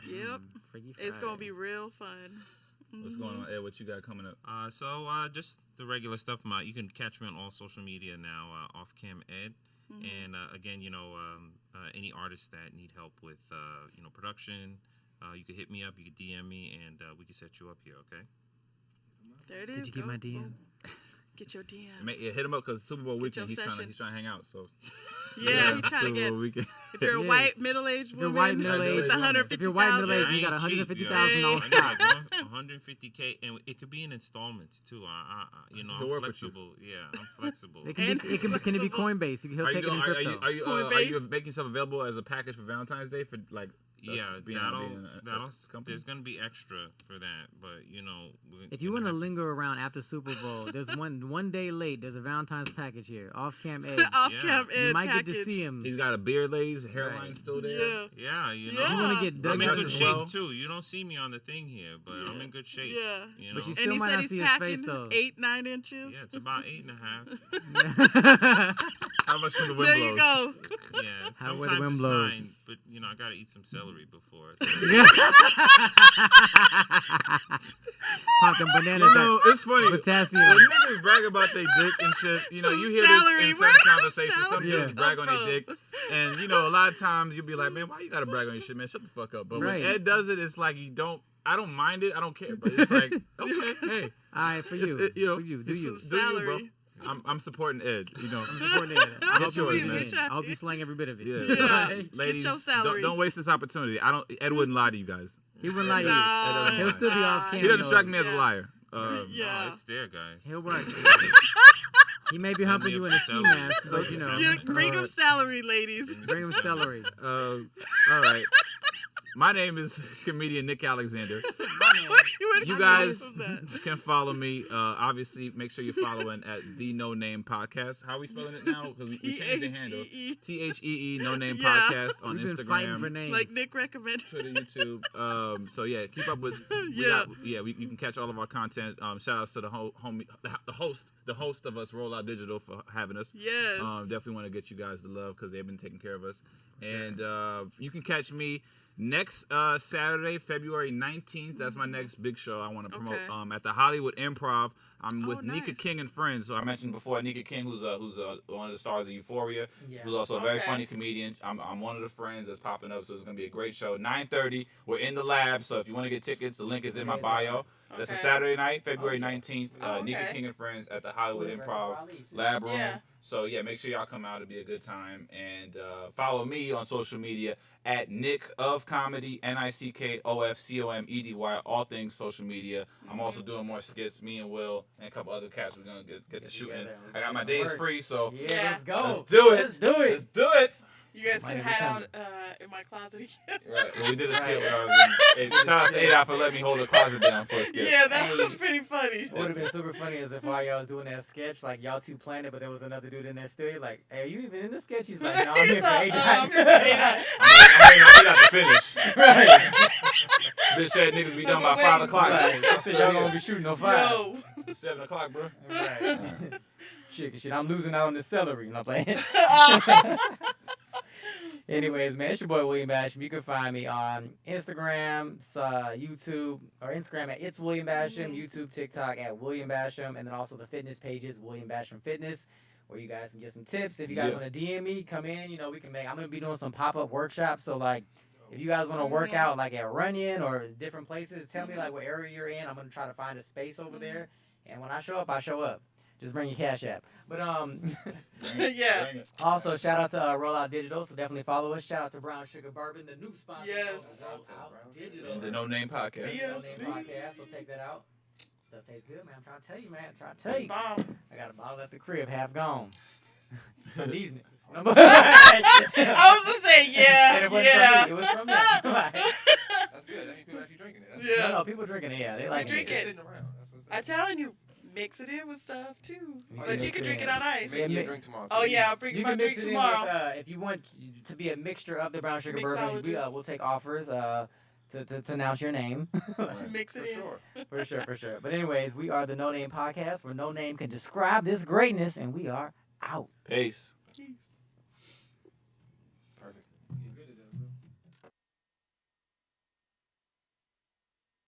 Yep. It's going to be real fun.
What's going on, Ed? What you got coming up?
Just the regular stuff. You can catch me on all social media now, Off Cam Ed. And again, any artists that need help with production, you can hit me up. You can DM me, and we can set you up here. Okay.
There it is.
Did you get my DM?
Get your DM.
Hit him up because Super Bowl weekend. He's trying to hang out. So.
Yeah, he's trying to get. If you're a white middle-aged woman with 150,000,
if you're white middle-aged, you got $150,000 stock.
150K, and it could be in installments too. I'm flexible. Yeah, I'm flexible.
Can it be Coinbase? He'll take it in crypto.
Are you making yourself available as a package for Valentine's Day for like?
There's gonna be extra for that, but
if you want to linger around after Super Bowl, there's one day late. There's a Valentine's package here, Off Cam Ed.
Cam Ed.
You might get to see him.
He's got a beard lace, hairline still there.
Yeah.
You want to get dug
I'm in good shape too. You don't see me on the thing here, but I'm in good shape.
Yeah.
But you still might not see his face though.
8-9 inches.
Yeah, it's about 8.5.
How much from the wind blows?
There you go.
Yeah. Sometimes
the wind
it's
blows.
9, but I gotta eat some celery before.
Pop them bananas.
It's funny.
Potassium.
When niggas brag about their dick and shit, you hear this in certain conversations. Some dudes brag on their dick, and a lot of times you'll be like, man, why you gotta brag on your shit, man? Shut the fuck up. But when Ed does it, it's like I don't mind it. I don't care. But it's like, okay, hey,
all right, for you, do you,
do you, bro? I'm supporting Ed.
I'm supporting Ed. I hope you slang every bit of it.
Yeah. Ladies,
get your salary.
Don't waste this opportunity. Ed wouldn't lie to you guys.
He wouldn't lie to you. He'll still be off camera.
He doesn't strike me as a liar.
It's there, guys.
He'll work. He may be humping you in a ski mask, but
bring him celery, ladies.
Bring him celery.
All right. My name is comedian Nick Alexander. You guys can follow me. Obviously, make sure you're following at The No Name Podcast. How are we spelling it now? Because we changed the handle. THEE No Name Podcast on
We've
Instagram.
Been fighting for names.
Like Nick recommended.
Twitter, YouTube. So yeah, keep up with. You can catch all of our content. Shout outs to the host of us, Rollout Digital, for having us.
Yes.
Definitely want to get you guys the love because they've been taking care of us. And you can catch me next Saturday, February 19th. That's my next big show I want to promote. At the Hollywood Improv. I'm with Nika King and friends. So I mentioned before Nika King, who's one of the stars of Euphoria, who's also a very funny comedian. I'm one of the friends that's popping up, so it's gonna be a great show. 9:30. We're in the lab, so if you want to get tickets, the link is in my bio. That's a Saturday night, February 19th. Nika King and friends at the Hollywood Improv Lab Room. Yeah. So yeah, make sure y'all come out. It'll be a good time. And follow me on social media at Nick of Comedy, NICKOFCOMEDY, all things social media. I'm also doing more skits. Me and Will and a couple other cats. We're gonna get to shooting. I got my days free, so
let's go.
Let's do it.
Let's do it.
Let's do it.
You guys can hide out in my closet again.
Right. Well, we did a skit. Shout out to A-Dot for letting me hold the closet down for a skit.
Yeah, that was pretty funny.
What would have been super funny is if while y'all was doing that sketch, like y'all two planned it, but there was another dude in that studio, like, hey, are you even in the sketch? He's like, no, I'm here for A-Dot.
I got to finish. Right. This shit niggas be done by 5 o'clock.
Right. I said y'all gonna be shooting on 5.
It's 7 o'clock, bro.
Right. chicken shit. I'm losing out on the celery. You know what I'm playing? Anyways, man, it's your boy William Basham. You can find me on Instagram, YouTube, or Instagram at It's William Basham, YouTube, TikTok at William Basham, and then also the fitness pages, William Basham Fitness, where you guys can get some tips. If you guys want to DM me, come in. You know, we can make. I'm gonna be doing some pop-up workshops. So like, if you guys want to work out like at Runyon or different places, tell me like what area you're in. I'm gonna try to find a space over there. And when I show up, I show up. Just bring your Cash App. But
yeah.
Also, shout out to Rollout Digital. So definitely follow us. Shout out to Brown Sugar Bourbon, the new sponsor.
Yes.
Rollout Digital.
And the No Name Podcast.
No Name Podcast. So take that out. Stuff tastes good, man. I'm trying to tell you, man. I'm trying to tell you.
Bomb.
I got a bottle at the crib, half gone. These niggas.
I was just saying, yeah.
And it wasn't from me. It was from them. Like,
That's good. That means people actually drinking it.
Yeah.
no, people drinking it. Yeah, they like
drink
it.
it.
Sitting around. That's what's
I'm telling you, mix it in with stuff too.
You
But
can
you
mix
can
it
drink
in.
it on ice.
Make you a drink tomorrow.
Oh yeah, I'll bring
You
my
can
drink
mix it
tomorrow.
in with, if you want to be a mixture of the brown sugar bourbon, we'll take offers to announce your name.
Mix it in.
For sure. But anyways, we are the No Name Podcast, where no name can describe this greatness, and we are out.
Peace.